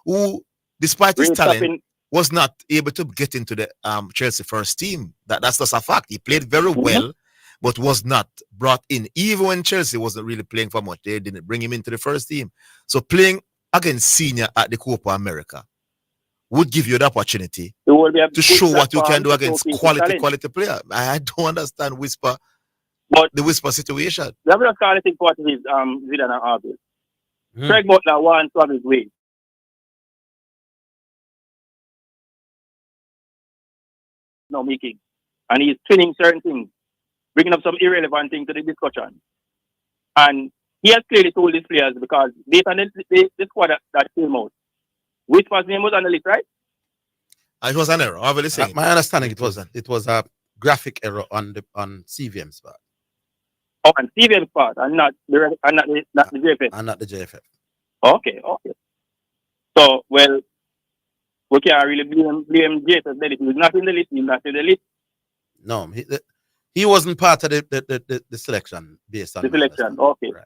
who, despite his Great talent, tapping. was not able to get into the Chelsea first team. That's just a fact. He played very Mhm. well, but was not brought in. Even when Chelsea wasn't really playing for much, they didn't bring him into the first team. So playing against senior at the Copa America would give you the opportunity It will be a to good show what you can platform do to against showcase his talent. quality player. I don't understand But the Whisper situation. the other quality part is Zidane and Orville. Hmm. Craig Butler wants to have his way. No making. And he's twinning certain things, bringing up some irrelevant things to the discussion. And he has clearly told his players because based on the squad that came out, Whisper's name was on the list, right? It was an error. Obviously saying My understanding it it was a graphic error on CVM's part Oh, and Steven's part, and not not the JFF. and not the JFF. Okay. So, well, we can't really blame JFF. Then if he's not in the list, he's not in the list. No, he wasn't part of the selection based on The my selection. understanding. Okay. Right.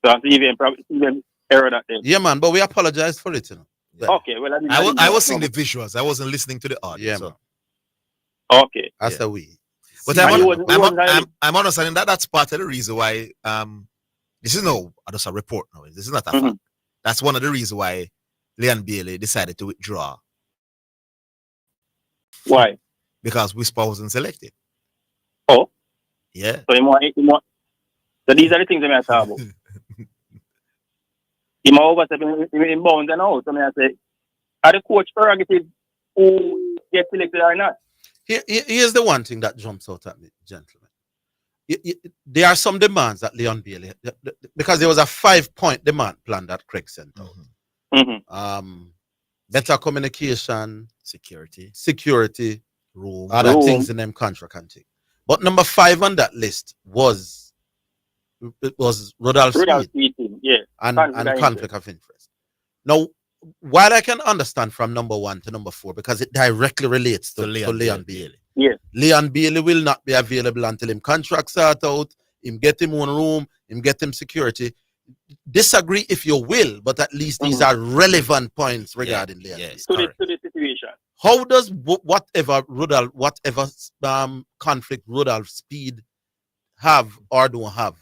So Steven error that then. Yeah, man, but we apologize for it, you know. Yeah. Okay, well, I didn't I know. was seeing the visuals. I wasn't listening to the audio. Yeah, so. man. Okay. That's Yeah. a we. But See, And he man, wasn't- he wasn't on the I'm understanding that that's part of the reason why this is just a report now. This is not a Mhm. fact. That's one of the reasons why Leon Bailey decided to withdraw Why? because Whisper wasn't selected. Oh, Yeah. so he more. So these are the things that I talk about. He more overstep in bounds and out. So I say, are the coach prerogative who get selected or not? here's the one thing that jumps out at me, gentlemen. There are some demands that Leon Bailey, because there was a 5-point demand plan that Craig sent out. Mm-hmm. Better communication, Security, room, room. other Room. things in them contract and thing. But number 5 on that list was Rodolphe Rudolph Speed speaking, yeah. and Conflict of conflict of interest. Now, while I can understand from number 1 to number 4 because it directly relates to Leon Bailey. Yes. Leon Bailey will not be available until him contract start out, him get him one room, him get him security. Disagree if you will, but at least these are relevant points regarding Leon Bailey. Yes, To correct. the situation. How does whatever conflict Rudolph Speed have or don't have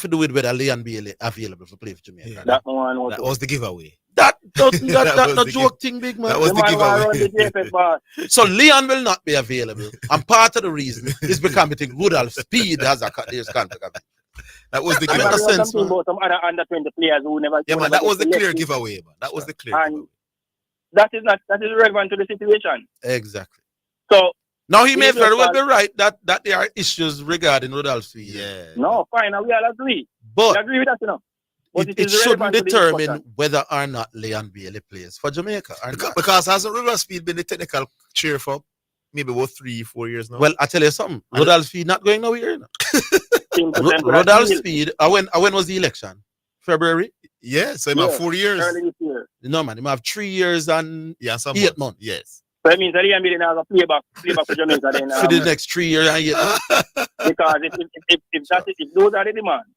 to do with whether Leon Bailey available to play for Jamaica? Yeah. That one was That was the giveaway. That was no the joke thing, big man. That was the the man giveaway. around the JFF bar. So Leon will not be available, and part of the reason is because I think Rudolph Speed has there's conflict. That was the I And mean, giveaway. that there was sense, something man. about some other under 20 players who never. Yeah, who man, never that was the get clear selected. giveaway, man. That was the clear And giveaway. that is relevant to the situation. Exactly. So Now he may He just very well thought- be right that there are issues regarding Rudolph Speed. Yeah. no, fine, and we all agree. We But agree with that, you know. But it is shouldn't relevant to the determine discussion. whether or not Leon Bailey plays for Jamaica or not. Because hasn't Rudolph Speed been the technical chair for maybe about 3-4 years now? Well, I tell you something. And- Rudolph Speed not going nowhere. You know? Thing to them to that Rudolph deal Speed. When was the election? February. yeah, so Yeah, about 4 years. early this year. No man, he might have 3 years and Yeah, some 8 months. Yes. So it means that Liam Billy has a playback for Jamaica then. for the next 3 years and 8 months. Because if those are the demands,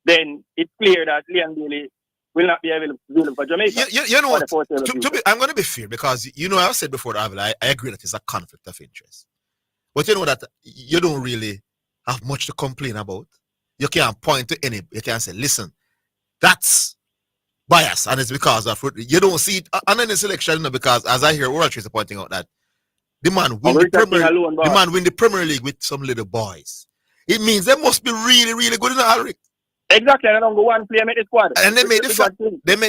then it's clear that Liam Billy will not be available for Jamaica. You know for what? the foreseeable future. I'm going to be fair because I've said before, Orville, I agree that it's a conflict of interest. But you know that you don't really have much to complain about. You can't point to any. You can't say, listen, that's bias, and it's because of you don't see it on any selection, you know, because as I hear Oral Tracer pointing out that the man win the Premier League with some little boys. It means they must be really, really good in the Alric. Exactly, and I don't go one player make the squad. And they made the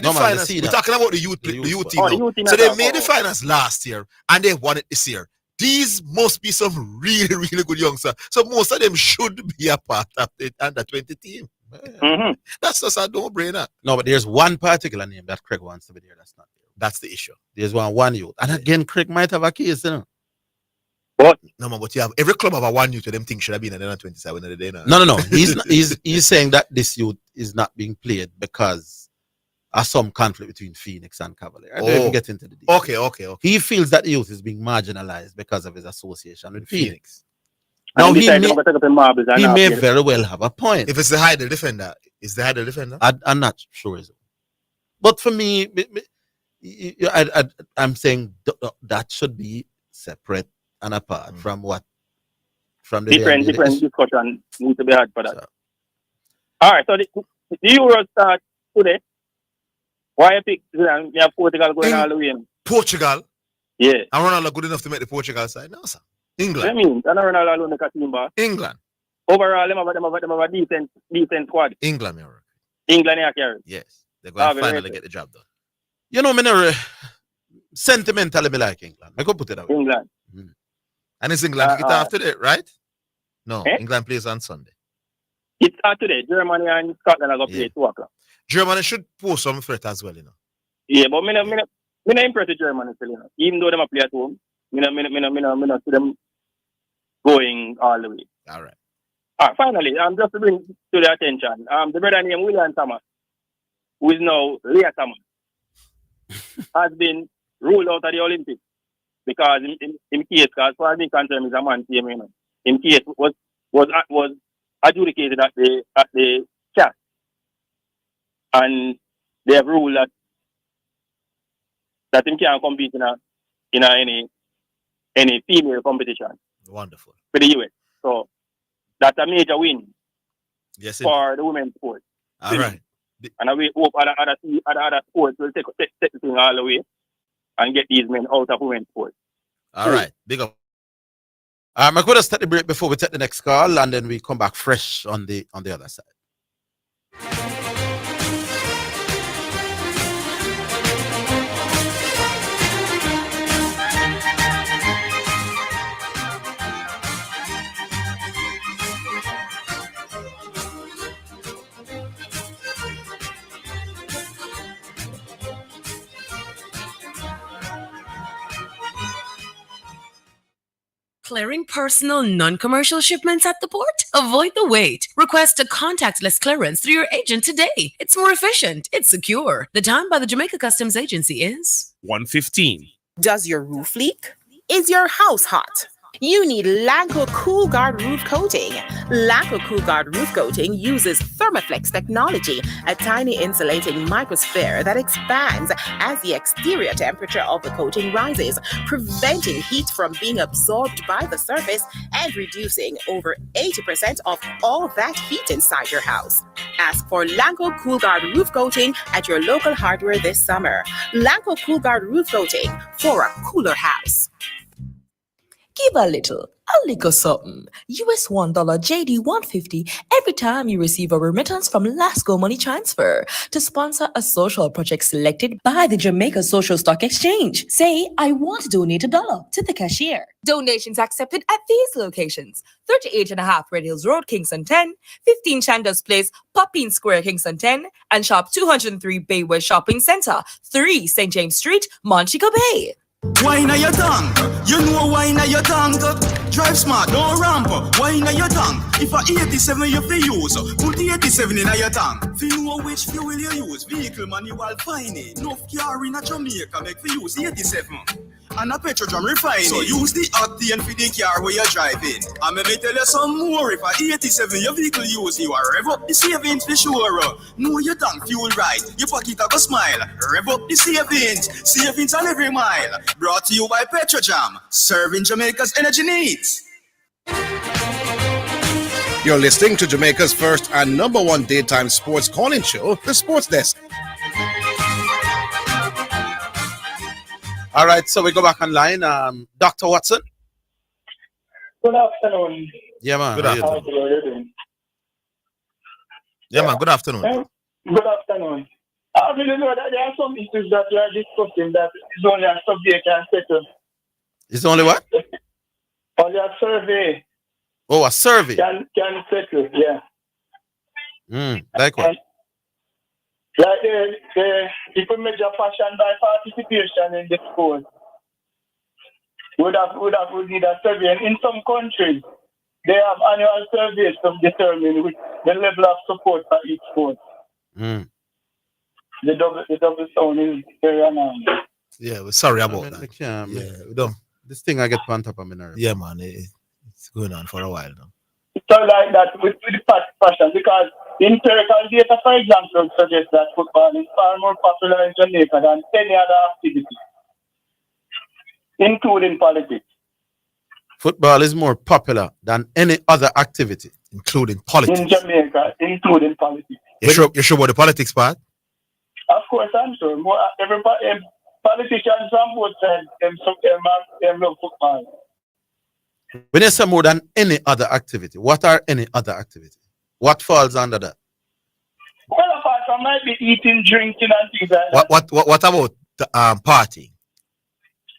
No, man, finals. they see We're that. talking about the youth team Oh, now. the youth team So as they well. made the finals last year and they won it this year. These must be some really, really good youngsters. So most of them should be a part of the under 20 team. Mm-hmm. That's just a no-brainer. No, but there's one particular name that Craig wants to be there. That's not there. That's the issue. There's one youth. And again, Craig might have a case, you know. No, man, but you have every club have a one youth to them think should have been at the 27 of the day now. No. He's saying that this youth is not being played because of some conflict between Phoenix and Cavalier. I don't even get into the details. Okay. He feels that youth is being marginalized because of his association with Phoenix. Now Now, he may very very well have a point. If it's the Hyder defender, is the Hyder defender? I'm not sure. But for me, I'm saying that should be separate and apart from what from the different discussion need to be had for that. So. All right, so the Euro starts today. Why you pick Zindane? You have Portugal going all the way. Portugal? Yeah. And Ronaldo good enough to make the Portugal side? No, sir. England. I mean, Ronaldo alone make a team, but England. Overall, them have a decent squad. England, you're right. England, yeah, carry. Yes. They're going to finally get the job done. You know, me sentimentally, me like England. I could put it out. England. And it's England get after that, right? No, England plays on Sunday. It starts today. Germany and Scotland are going to play 2 o'clock. Germany should pose some threat as well, you know. Yeah, but me not impressed with Germany still, you know. Even though they play at home, me not see them going all the way. All right. Finally, just to bring to the attention, the brother named William Thomas, who is now Leah Thomas, has been ruled out of the Olympics because in case, as far as I'm concerned, is a man team, you know. In case was adjudicated at the CAF, and they have ruled that him can't compete in any female competition. Wonderful. For the US. So that's a major win. Yes, for the women's sport. All right. And we hope other sports will take the thing all the way and get these men out of women's sport. All right. Big up. I'm going to start the break before we take the next call, and then we come back fresh on the other side. Clearing personal, non-commercial shipments at the port? Avoid the wait. Request a contactless clearance through your agent today. It's more efficient. It's secure. The time by the Jamaica Customs Agency is 1:15. Does your roof leak? Is your house hot? You need Lanco Cool Guard Roof Coating. Lanco Cool Guard Roof Coating uses Thermoflex technology, a tiny insulating microsphere that expands as the exterior temperature of the coating rises, preventing heat from being absorbed by the surface and reducing over 80% of all that heat inside your house. Ask for Lanco Cool Guard Roof Coating at your local hardware this summer. Lanco Cool Guard Roof Coating for a cooler house. Give a little something. US $1 JD 150 every time you receive a remittance from Lasco Money Transfer to sponsor a social project selected by the Jamaica Social Stock Exchange. Say, I want to donate $1 to the cashier. Donations accepted at these locations: 38.5 Red Hills Road, Kingston 10, 15 Chandos Place, Poppin Square, Kingston 10, and Shop 203 Bay West Shopping Center, 3 St. James Street, Montego Bay. Wine na your tongue, you know wine na your tongue. Drive smart, no ramp. Wine na your tongue. If a 87 you fi use, put the 87 in your tongue. Fi know which fuel you use, vehicle manual fine. No car in a Jamaica make fi use 87. And a petrol refining. So use the octane for the car where you're driving. And let me tell you some more. If a 87 your vehicle use, you are rev up the savings for sure. Know your tank fuel right, your pocket a go smile. Rev up the savings on every mile. Brought to you by Petrojam, serving Jamaica's energy needs. You're listening to Jamaica's first and #1 daytime sports call-in show, The Sports Desk. All right, so we go back online. Dr. Watson. Good afternoon. Yeah, man. Good afternoon. Yeah, man. Good afternoon. Good afternoon. I really know that there are some issues that you are discussing that is only a survey can settle. It's only what? Only a survey. Oh, a survey. Can settle, yeah. Like what? Like if we measure fashion by participation in the sport, would need a survey. And in some countries, they have annual surveys to determine the level of support for each sport. The double sound is very annoying. Yeah, we're sorry about that. Yeah, we don't. This thing I get on top of my nerve. Yeah, man, it's going on for a while now. So like that with the passion, because empirical data, for example, suggests that football is far more popular in Jamaica than any other activity, including politics. Football is more popular than any other activity, including politics. In Jamaica, including politics. You sure about the politics part? Of course, I'm sure. Everybody, politicians from both sides, them love football. When you say more than any other activity, what are any other activity? What falls under that? Well, apart from might be eating, drinking, and things like that. What about the, partying?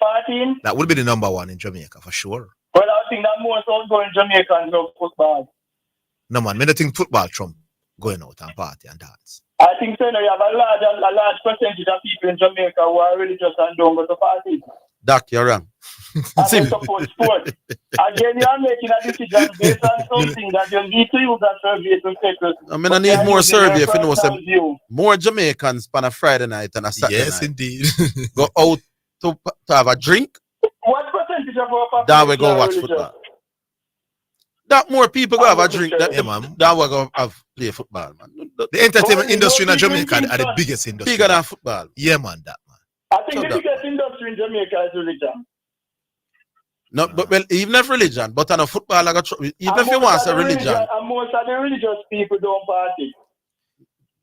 Partying? That would be the number one in Jamaica for sure. Well, I think that most outgoing Jamaicans love football. No man, I don't think football trump going out and party and dance. I think so. You have a large percentage of people in Jamaica who are religious and don't go to parties. Doc, you're wrong. And they support sport. Again, you are making a decision based on something that you need to use that survey to settle. I mean, I need more survey if you know some more Jamaicans on a Friday night and a Saturday night. Yes, indeed. Go out to have a drink. What percentage of our population? That we go watch football. That more people go have a drink that we go have play football, man. The entertainment industry in Jamaica are the biggest industry. Bigger than football. Yeah, man, that man. I think the biggest industry in Jamaica is religion. No, but well, even if religion, but on a football, like even if you want a religion. And most of the religious people don't party.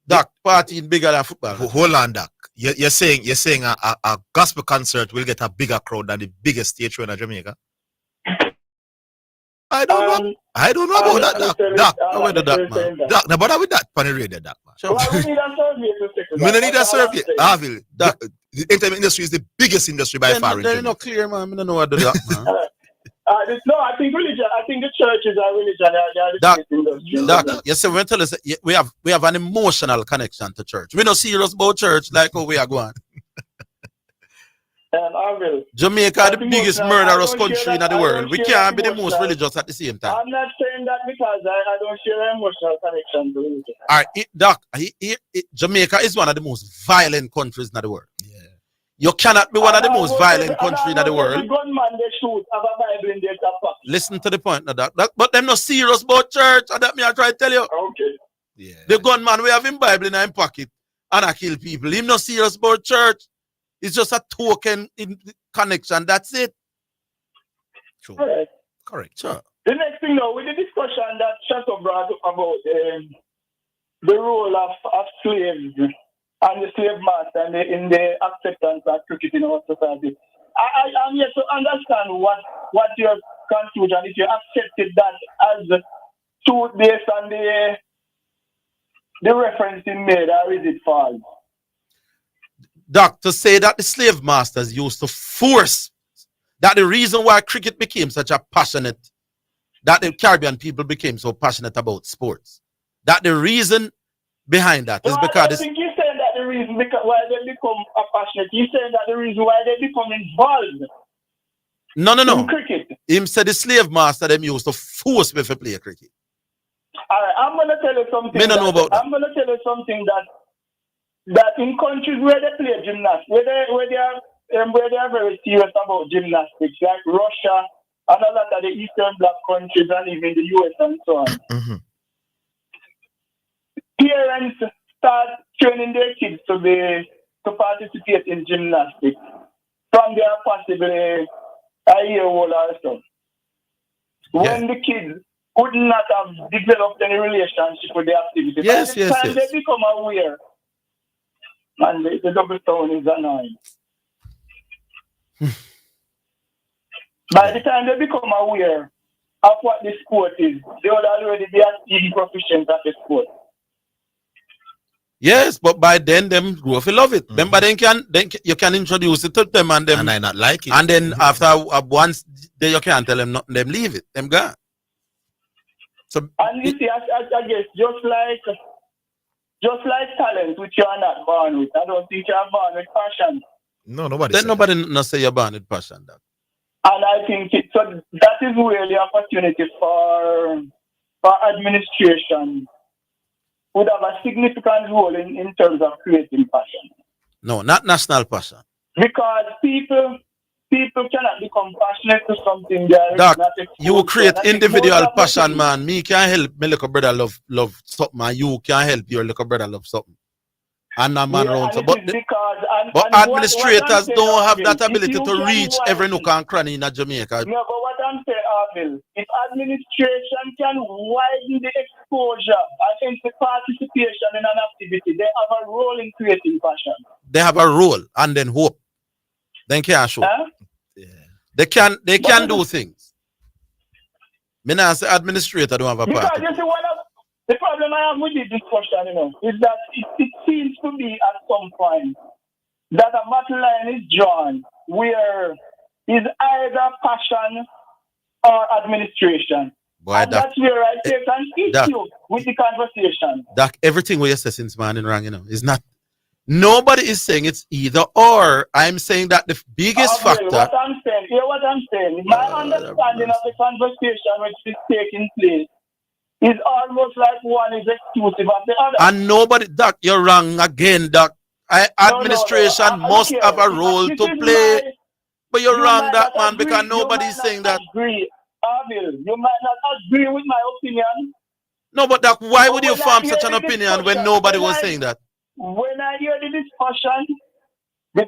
Doc, party bigger than football. Hold on, Doc. You're saying a gospel concert will get a bigger crowd than the biggest stage show in Jamaica? I don't know. I don't know about that, Doc. How about that, man? Doc, now bother with that on the radio, Doc, man. Well, we need a survey to take it. We don't need a survey. Orville, Doc, the entertainment industry is the biggest industry by far in Jamaica. They're not clear, man. I don't know what to do, man. No, I think religion. I think the churches are religion. Doc, yes, sir. When tell us we have an emotional connection to church. We're not serious about church like how we are going. Jamaica, the biggest murderous country in the world. We can't be the most religious at the same time. I'm not saying that because I don't share emotional connection to religion. All right, Doc, Jamaica is one of the most violent countries in the world. Yeah. You cannot be one of the most violent countries in the world. Listen to the point, Doc. But them not serious about church, and that me I try to tell you. Okay. Yeah. The gunman we have in Bible in his pocket and I kill people. Him not serious about church. It's just a token in connection. That's it. True. Correct. Sure. The next thing now, with the discussion that Chateau brought up about the role of slaves and the slave master in the acceptance of cricket in our society, I'm yet to understand what your conclusion, if you accepted that as truth based on the reference he made, or is it false? Doc, to say that the slave masters used to force, that the reason why cricket became such a passionate, that the Caribbean people became so passionate about sports, that the reason behind that is because... I don't think you're saying that the reason why they become passionate. You're saying that the reason why they become involved. No. In cricket. Him said the slave master them used to force me to play cricket. All right, I'm going to tell you something. Me don't know about that. I'm going to tell you something that in countries where they play gymnastics, where they are very serious about gymnastics, like Russia and a lot of the Eastern Bloc countries and even the US and so on. Mm-hmm. Parents start training their kids to participate in gymnastics from their possibly a year old or so. When the kids would not have developed any relationship with the activity. Yes. They become aware. And the double tone is annoying. By the time they become aware of what the sport is, they would already be active proficient at the sport. Yes, but by then them grow up love it. Mm-hmm. Then you can introduce it to them and them and I not like it. And then after once they you can't tell them nothing, them leave it. Them gone. So and you see, I guess just like talent, which you are not born with. I don't think you are born with passion. No, nobody. Then nobody not say you're born with passion. That. And I think so that is really opportunity for administration would have a significant role in terms of creating passion. No, not national passion. Because people people cannot become passionate to something they are Doc, not exposed you create to. And I think individual most of the passion, things- man. Me can help my little brother love something, and you can help your little brother love something. And a man Yeah, around. and So, it but is because and but what I'm administrators saying, don't have Orville, that if ability you to can reach every widen nook and cranny in Jamaica. No, but what I'm saying, Orville, if administration can widen the exposure and into participation in an activity, they have a role in creating passion. They have a role and then hope. Then can't show. Huh? Yeah. They can But do things. Me not say administrator don't have a because part. you see, one of the problem I have with this discussion, is that it seems to be at some point that a battle line is drawn where is either passion or administration. Boy, And Doc, that's where I take an issue with the conversation. Doc, everything we say since morning wrong, is not. Nobody is saying it's either or. I'm saying that the biggest factor. What I'm saying. My understanding of the conversation which is taking place is almost like one is exclusive of the other. And nobody, Doc, you're wrong again, Doc. Administration must have a role to play. But you're wrong, that man, because nobody's saying that. Orville, you might not agree with my opinion. No, but Doc, why would you when form I such hear an the opinion when discussion, nobody when was I- saying that? When I hear the discussion, the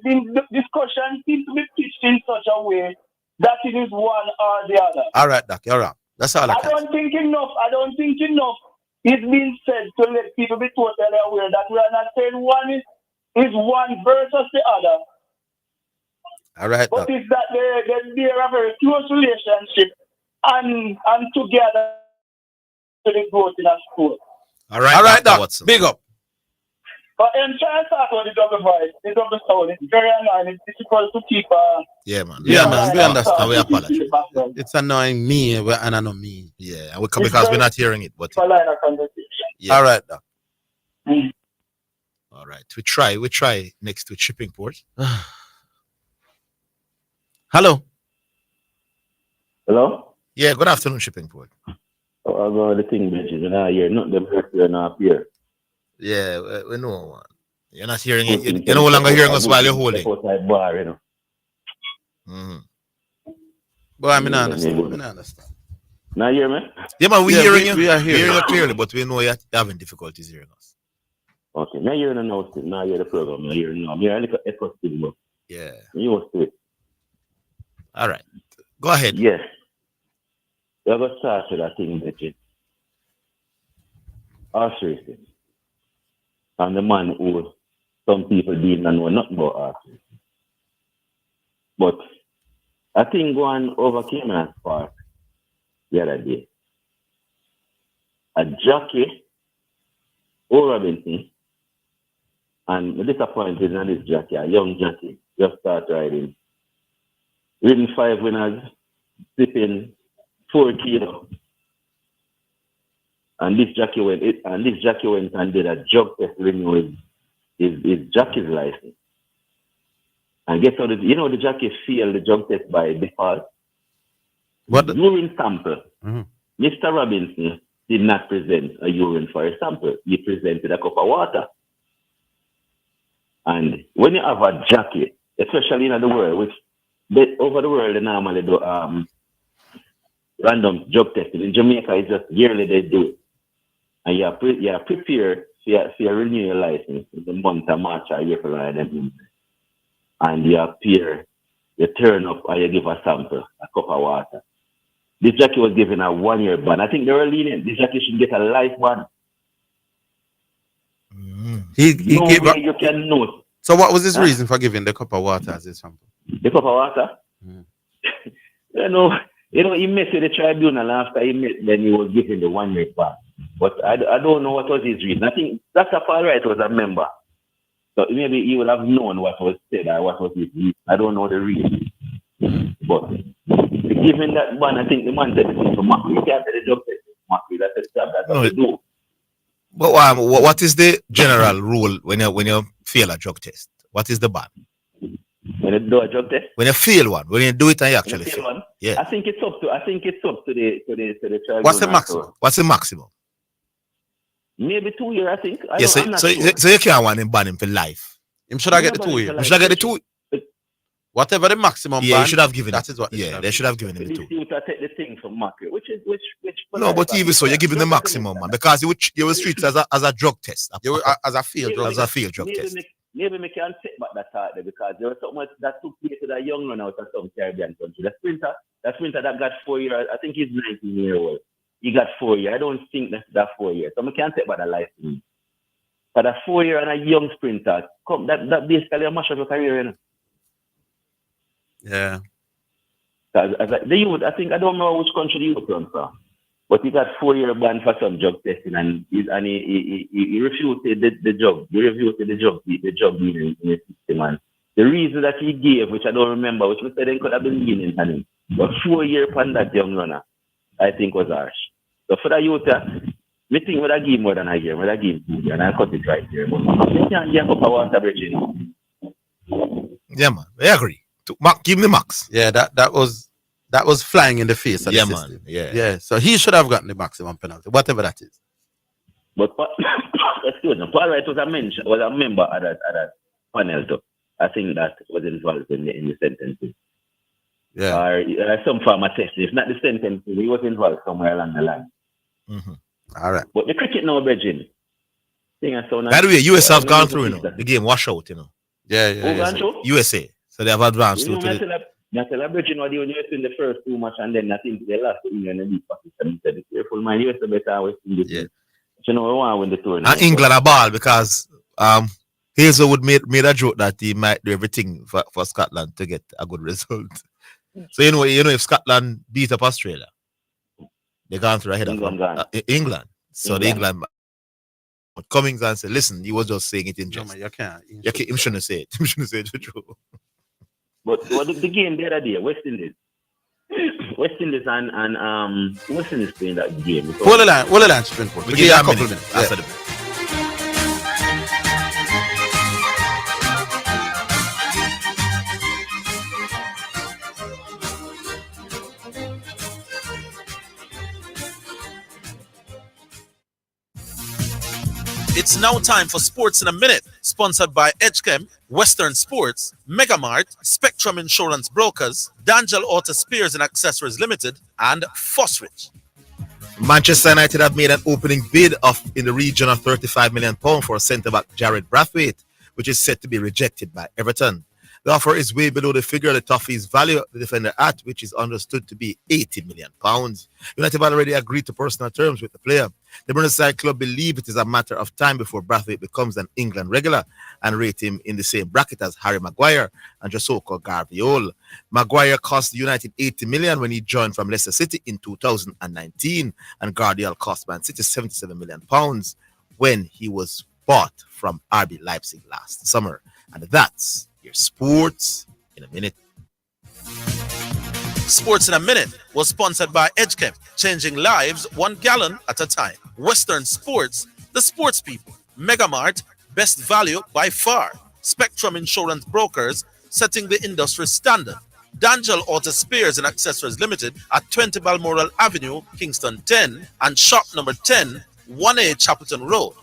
discussion seems to be pitched in such a way that it is one or the other. All right, Doc, you're wrong. That's all I I can say. don't think enough is being said to let people be totally aware that we are not saying one is one versus the other. All right, But Doc. it's that they are a very close relationship and together to the growth in a school. All right, All right, Dr. Doc. Watson. Big up. But in trying to talk about the double voice, the double sound, it's very annoying. It's difficult to keep Yeah, man. Yeah, man, we understand. And we apologize. It's annoying me, and I know me. Yeah, and because we're not hearing it. But a line of conversation. yeah. All right, Doc. All right. We try next to Shipping Port. Hello. Hello? Yeah, good afternoon, Shipping Port. Oh, I got the thing, bitches, and I hear not them here not here. Yeah, we know, man. You're not hearing it. You're no longer hearing us while you're holding. Bar, you know. Mm-hmm. But I mean, I understand. Now hear me? Yeah, man, we're Yeah, hearing you. we are We're hearing hearing you. you clearly, but we know you're having difficulties hearing us. Okay, now you're in the notes. Now you're the program. Now you're now. You're a little echo still. Yeah. You was to it. All right. Go ahead. Yes. You're going to start with that thing, bitches. Horse racing. And the man who some people didn't know nothing about horse racing. But I think going over Cayman Park the other day, a jockey, Robinson, and the disappointed in this jockey, a young jockey, just start riding. Winning 5 winners, sipping 4 kilos. And this jockey went and did a drug test renewing his jockey's license. And guess what? The jockey failed the drug test by default. What? Urine sample. Mm-hmm. Mr. Robinson did not present a urine for a sample. He presented a cup of water. And when you have a jockey, especially in the world, over the world they normally do random drug testing. In Jamaica, it's just yearly they do it. And you are prepared to renew your license in the month of March or April or them. And you appear, you turn up and you give a sample, a cup of water. This jockey was given a 1-year ban. I think they were lenient. This jockey should get a life ban. He No gave way you can know. So what was his reason for giving the cup of water as his sample? The cup of water? He met with the tribunal after he met, then he was given the 1-year ban. But I don't know what was his reason. I think Dr. Paul Wright was a member. So maybe he would have known what was said or what was his reason. I don't know the reason. But given that ban, I think the man said the thing for Macri. He can't say the job test. Macri, that's the job that they do. But what is the general rule when you fail a drug test? What is the ban? When you do a drug test? When you fail one, when you do it and you actually fail one? Yeah. I think it's up to the tribunal. What's the maximum? What's the maximum? Maybe 2 years, I think. So you can't want him ban him for life. Him should I get the 2 years? Should I get the 2? Whatever the maximum Yeah, ban, you should have given that it. is what They should have given him This it too. youth take the thing from market, which. No, but even so, you're giving the maximum, man, because you will treat it as a drug test. As a field drug. As a field drug test. Maybe we can take back that thought there because there was so much that took place with a young run out of some Caribbean country. The sprinter that got 4 years, I think he's 19 years old. He got 4 years. I don't think that's 4 years. So we can't take back the license. But a 4 year and a young sprinter, that basically a mash of your career, you know. Yeah. The youth, I think, I don't know which country the youth comes from, but he got 4 year ban for some drug testing and he refused the drug. He refused the drug dealing in the system. And the reason that he gave, which I don't remember, which we said they could have been lenient on him, but 4 years upon that young runner, I think was harsh. So for the youth, we think would I give more than a year, would I give 2 years, and I cut it right here. But they can't give up a water bridge. Yeah, man. I agree. Give him the max. Yeah, that was flying in the face of the system. Man. Yeah. So he should have gotten the maximum penalty, whatever that is. But excuse me, Paul Wright was a member of that panel too. I think that was involved in the sentencing. Yeah. Or some form of test. If not the sentencing, he was involved somewhere along the line. Mm-hmm. All right. But the cricket now, Virgin. By the way, USA have gone through, the game wash out, Yeah. USA. So they have advanced to the... I tell Virgin was the US in the first 2 matches and then I think they lost to England and beat Pakistan. He said, be careful, man, US better West Indies. Yeah. We want to win the tournament. And England a ball because Hazelwood made a joke that he might do everything for Scotland to get a good result. So you know if Scotland beat up Australia, they gone through ahead of England. So the England but Cummings and said, listen, he was just saying it in jest. No, man, you can't. Him shouldn't say it. Him shouldn't say it true. But the game the other day, West Indies and West Indies playing that game. Hold the line, Springport. We give you a couple minutes after the break. It's now time for Sports in a Minute, sponsored by Edgechem, Western Sports, Megamart, Spectrum Insurance Brokers, Dangel Auto Spears and Accessories Limited, and Fosrich. Manchester United have made an opening bid in the region of £35 million for centre-back Jared Brathwaite, which is set to be rejected by Everton. The offer is way below the figure the Toffees value the defender at, which is understood to be £80 million. United have already agreed to personal terms with the player. The Burnside club believe it is a matter of time before Brathwaite becomes an England regular and rate him in the same bracket as Harry Maguire and Josoko Garviol. Maguire cost United $80 million when he joined from Leicester City in 2019, and Guardiola cost Man City £77 million when he was bought from RB Leipzig last summer. And that's your Sports in a Minute. Sports in a Minute was sponsored by Edgechem, changing lives 1 gallon at a time. Western Sports, the sports people. Megamart, best value by far. Spectrum Insurance Brokers, setting the industry standard. Dangel Auto Spears and Accessories Limited at 20 Balmoral Avenue, Kingston 10, and shop number 10, 1A Chapelton Road.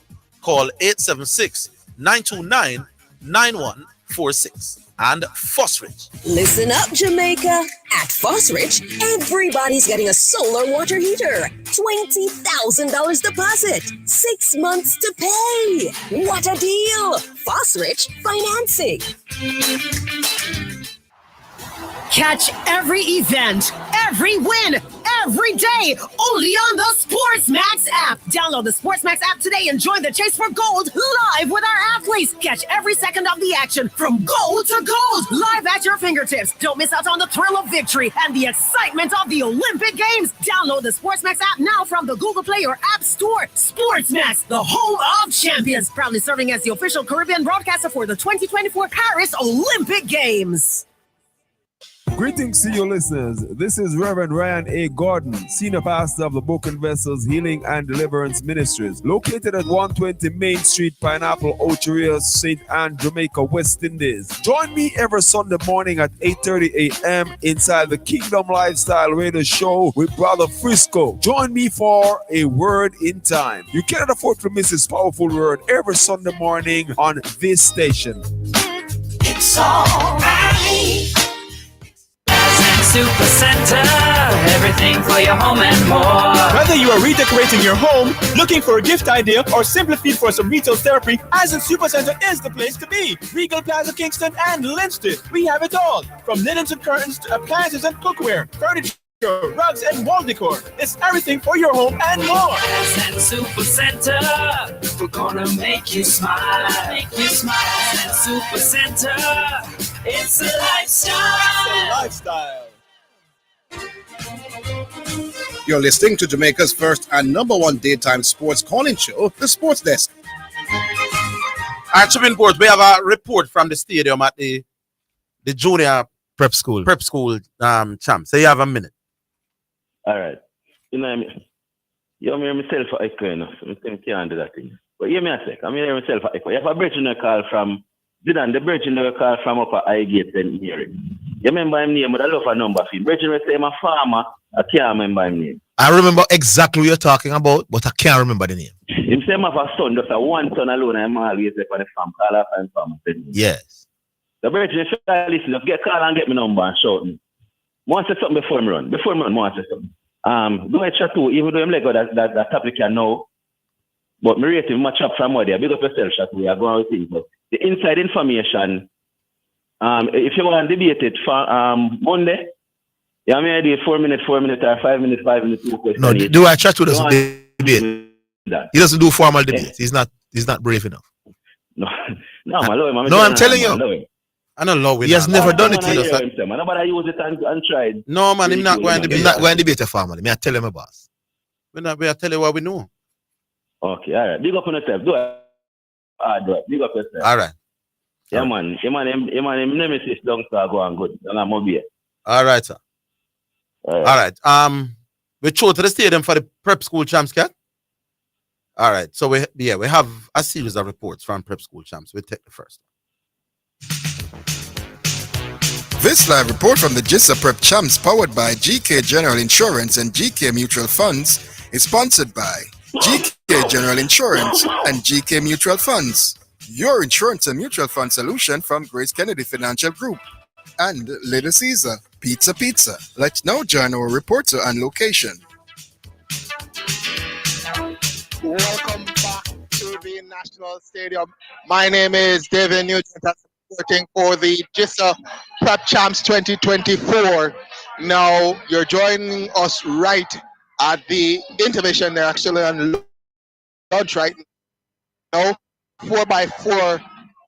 Call 876-929-9146. And Fosrich. Listen up, Jamaica. At Fosrich, everybody's getting a solar water heater. $20,000 deposit. 6 months to pay. What a deal. Fosrich Financing. Catch every event, every win, every day, only on the SportsMax app. Download the SportsMax app today and join the chase for gold live with our athletes. Catch every second of the action from goal to gold, live at your fingertips. Don't miss out on the thrill of victory and the excitement of the Olympic Games. Download the SportsMax app now from the Google Play or App Store. SportsMax, the home of champions, proudly serving as the official Caribbean broadcaster for the 2024 Paris Olympic Games. Greetings to you listeners. This is Reverend Ryan A. Gordon, Senior Pastor of the Broken Vessels Healing and Deliverance Ministries, located at 120 Main Street, Pineapple, Ocheria, St. Anne, Jamaica, West Indies. Join me every Sunday morning at 8:30 a.m. inside the Kingdom Lifestyle Radio Show with Brother Frisco. Join me for a word in time. You cannot afford to miss this powerful word every Sunday morning on this station. It's alright. Super Center, everything for your home and more. Whether you are redecorating your home, looking for a gift idea, or simply feel for some retail therapy, Asden Super Center is the place to be. Regal Plaza, Kingston, and Linston. We have it all, from linens and curtains to appliances and cookware, furniture, rugs, and wall decor. It's everything for your home and more. Asden Super Center, we're gonna make you smile. Make you smile. Asden Super Center, it's a lifestyle. It's a lifestyle. You're listening to Jamaica's first and number one daytime sports calling show, The Sports Desk. Archibald Board, we have a report from the stadium at the junior prep school champ. So you have a minute. All right. You know what I mean? You hear myself for echo, you know. I can't do that thing. But hear me a sec. I'm hearing myself for echo. You have a bridge in the call from Zindane, the bridge in the call from up at Higgins and hearing. You remember him name, but I love a number for him. Bridge in the say I'm a farmer. I can't remember him name. I remember exactly what you're talking about, but I can't remember the name. Him say him have a son, just a one son alone, and I'm always there for the farm. Call up and farm. Yes. The bridge, if you listen, just get call and get me number and shout me. I want to say something before I run. I want to say something. Do I chat too, even though I'm like that topic can know. But me rate him match up from what they big up yourself, chat. We are going to things. But the inside information, if you want to debate it for Monday, yeah, I mean, I did 4 minutes, or 5 minutes, 5 minutes. No, do I chat to doesn't debate? He doesn't do formal debates. He's not brave enough. No, my lord, no, I'm telling you. I don't know. He has never done it. Nobody use it and tried. No, man, he's not going to debate. He's not going to debate a formally. Me, I tell him a boss. We tell you what we know. Okay, all right. Big up on yourself. Do it. Big up yourself. All right. Yeah, man. Him nemesis don't start going good. All right, sir. All right. We throw to the stadium for the prep school champs, cat. All right. So we have a series of reports from prep school champs. We'll take the first. This live report from the GISA Prep Champs, powered by GK General Insurance and GK Mutual Funds, is sponsored by GK General Insurance and GK Mutual Funds, your insurance and mutual fund solution from Grace Kennedy Financial Group, and Little Caesar Pizza. Let's now join our reporter on location. Welcome back to the National Stadium. My name is David Nugent, supporting for the GISA Prep Champs 2024. Now, you're joining us right at the intermission. They're actually on lunch right now. 4x4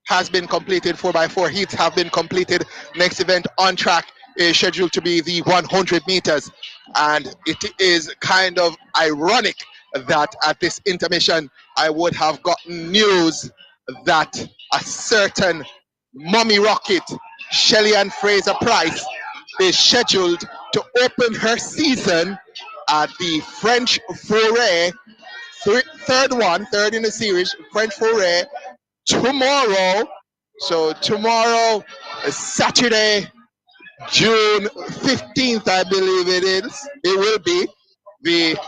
has been completed. 4x4 heats have been completed. Next event on track is scheduled to be the 100 meters. And it is kind of ironic that at this intermission, I would have gotten news that a certain Mommy Rocket, Shelly Ann Fraser Price, is scheduled to open her season at the French Foray, third in the series, French Foray, tomorrow. So tomorrow, Saturday, June 15th, I believe it will be. The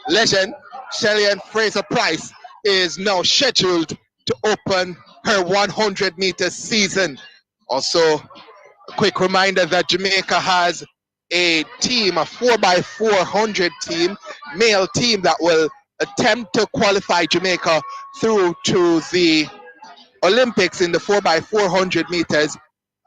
legend, Shelly Ann Fraser Price, is now scheduled to open her 100-meter season. Also, a quick reminder that Jamaica has a team, a 4x400 team, male team that will attempt to qualify Jamaica through to the Olympics in the 4x400 meters.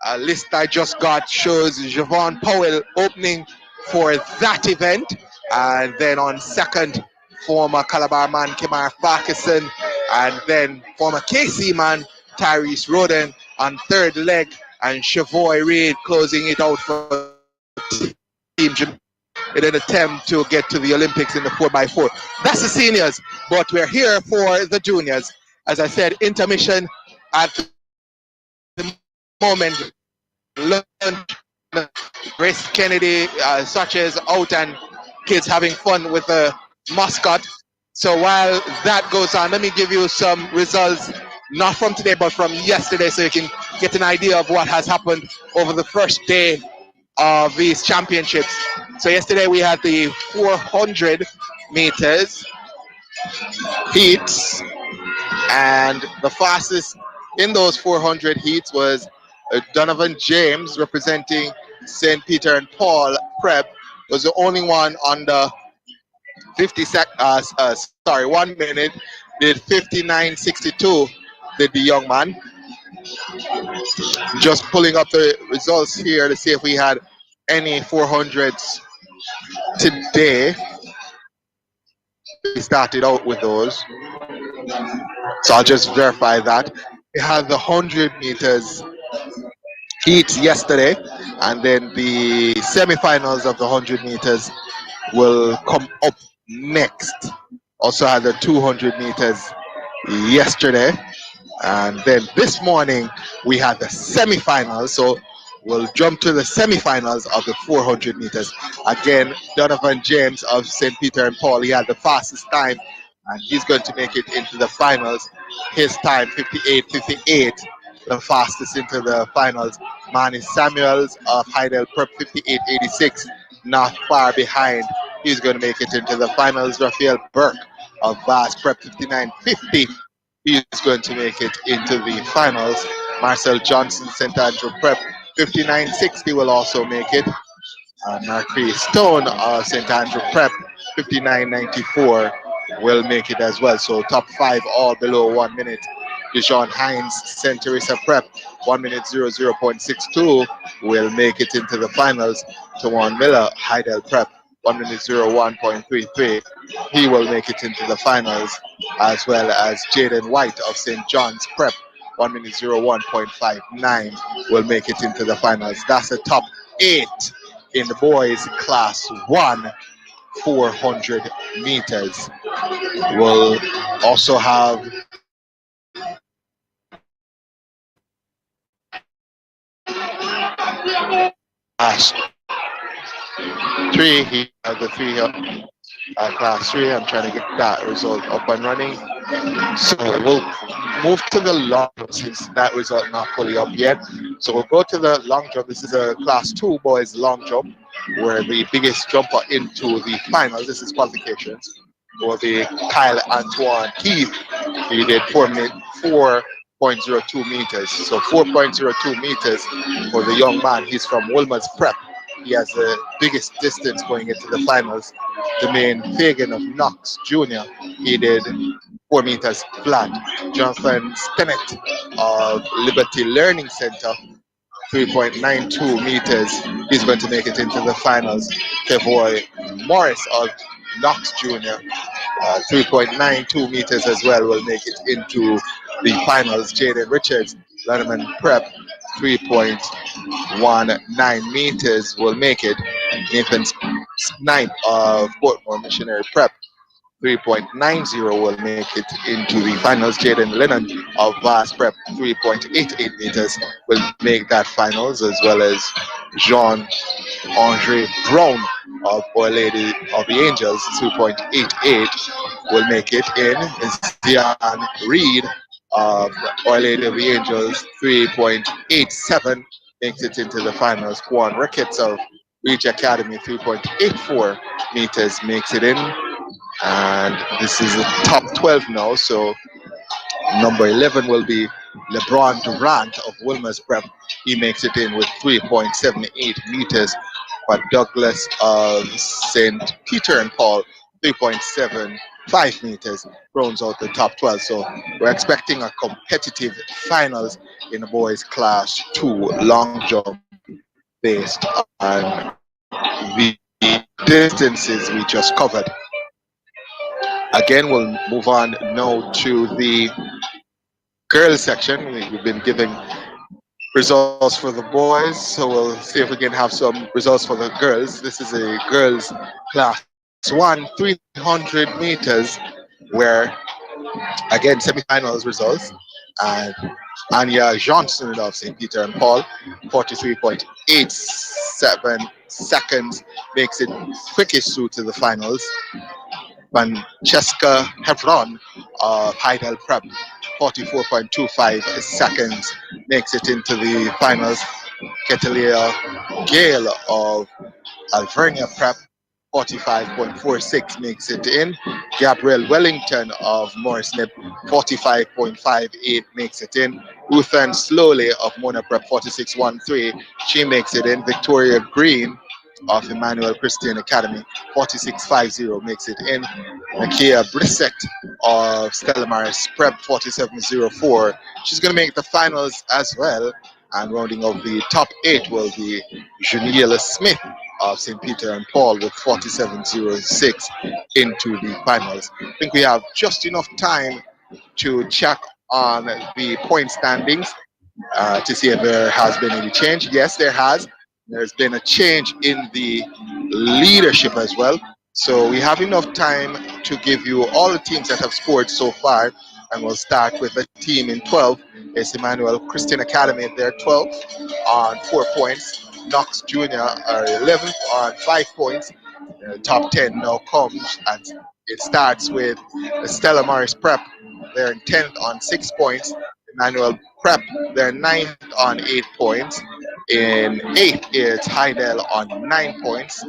A list I just got shows Javon Powell opening for that event. And then on second, former Calabar man Kemar Farquharson, and then former KC man Tyrese Roden on third leg, and Chavoy Reid closing it out for Team Jamaica in an attempt to get to the Olympics in the 4x4. That's the seniors, but we're here for the juniors. As I said, intermission at the moment. Grace Kennedy, such as out and kids having fun with the mascot. So while that goes on, let me give you some results, not from today, but from yesterday, so you can get an idea of what has happened over the first day of these championships. So yesterday we had the 400 meters heats, and the fastest in those 400 heats was Donovan James, representing St. Peter and Paul Prep, was the only one on the 1 minute, did 59.62, did the young man. Just pulling up the results here to see if we had any 400s today. We started out with those. So I'll just verify that. We had the 100 meters heat yesterday, and then the semifinals of the 100 meters will come up next. Also had the 200 meters yesterday, and then this morning we had the semifinals. So we'll jump to the semifinals of the 400 meters. Again, Donovan James of St. Peter and Paul, he had the fastest time, and he's going to make it into the finals. His time 58.58, the fastest into the finals. Manny Samuels of Heidel Prep 58.86, not far behind. He's going to make it into the finals. Raphael Burke of Bass Prep 59.50. He's going to make it into the finals. Marcel Johnson, St. Andrew Prep 59.60 will also make it. Marquis Stone of St. Andrew Prep 59.94 will make it as well. So top 5 all below 1 minute. Dijon Hines, St. Teresa Prep 1 minute 00.62 will make it into the finals. Tawan Miller, Heidel Prep 1 minute 01.33. He will make it into the finals, as well as Jaden White of St. John's Prep 1 minute 01.59 will make it into the finals. That's the top 8 in the boys class 1 400 meters. We'll also have class 3 here, the 3 class 3. I'm trying to get that result up and running. So we'll move to the long jump since that result not fully up yet. So we'll go to the long jump. This is a class 2 boys long jump, where the biggest jumper into the finals, this is qualifications, will be Kyle Antoine Keith. He did 4.02 meters. So 4.02 meters for the young man. He's from Wilmer's Prep. He has the biggest distance going into the finals. Jermaine Fagan of Knox Jr., he did 4 meters flat. Jonathan Stennett of Liberty Learning Center, 3.92 meters. He's going to make it into the finals. Kevoy Morris of Knox Jr., 3.92 meters as well, will make it into the finals. Jaden Richards, Lanneman Prep, 3.19 meters will make it. Nathan Snipe of Portmore Missionary Prep, 3.90 will make it into the finals. Jaden Lennon of Bass Prep, 3.88 meters will make that finals, as well as Jean-Andre Brown of Our Lady of the Angels, 2.88 will make it in. Zian Reed of Our Lady of the Angels, 3.87 makes it into the finals. Juan Ricketts of Reach Academy, 3.84 meters makes it in. And this is the top 12 now, so number 11 will be LeBron Durant of Wilmer's Prep. He makes it in with 3.78 meters. But Douglas of St. Peter and Paul, 3.75 meters, rounds out the top 12. So we're expecting a competitive finals in the boys class 2 long jump based on the distances we just covered. Again, we'll move on now to the girls section. We've been giving results for the boys, so we'll see if we can have some results for the girls. This is a girls class 1 300 meters, where again semifinals results, and Anya Johnson of St. Peter and Paul, 43.87 seconds, makes it quickest through to the finals. Francesca Hevron of Heidel Prep, 44.25 seconds, makes it into the finals. Ketalia Gale of Alvernia Prep, 45.46 makes it in. Gabrielle Wellington of Morris Nip, 45.58 makes it in. Ruthan Slowly of Mona Prep 4613. She makes it in. Victoria Green of Emmanuel Christian Academy 4650 makes it in. Nakia Brissett of Stella Maris Prep 4704. She's going to make the finals as well. And rounding off the top 8 will be Juniela Smith of St. Peter and Paul with 4706 into the finals. I think we have just enough time to check on the point standings to see if there has been any change. Yes, there has. There's been a change in the leadership as well. So we have enough time to give you all the teams that have scored so far. And we'll start with the team in 12. It's Emmanuel Christian Academy. They're 12th on 4 points. Knox Junior are 11th on 5 points. The top 10 now comes, and it starts with Stella Maris Prep. They're in 10th on 6 points. Emmanuel Prep, they're 9th on 8 points. In 8th, it's Heidel on 9 points.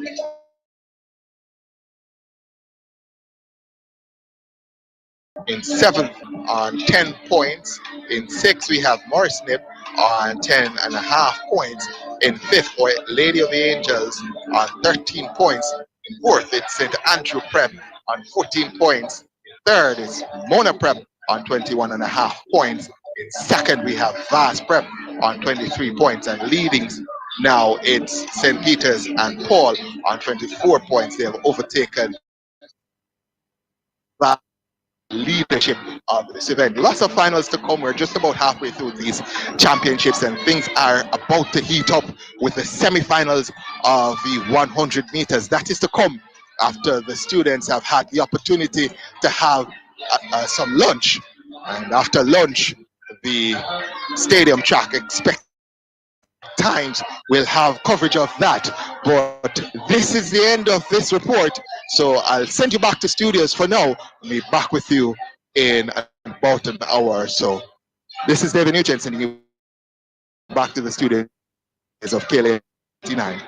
In 7th on 10 points. In 6th, we have Morris Nip on 10.5 points. In 5th, Lady of the Angels on 13 points. In 4th, it's St. Andrew Prep on 14 points. In 3rd is Mona Prep on 21.5 points. In 2nd, we have Vast Prep on 23 points. And leading now, it's St. Peter's and Paul on 24 points. They have overtaken that leadership of this event. Lots of finals to come. We're just about halfway through these championships, and things are about to heat up with the semi-finals of the 100 meters. That is to come after the students have had the opportunity to have some lunch, and after lunch the stadium track expect times will have coverage of that. But this is the end of this report, so I'll send you back to studios for now. I'll be back with you in about an hour or so. This is David Nugent sending you back to the studios of KLA 89.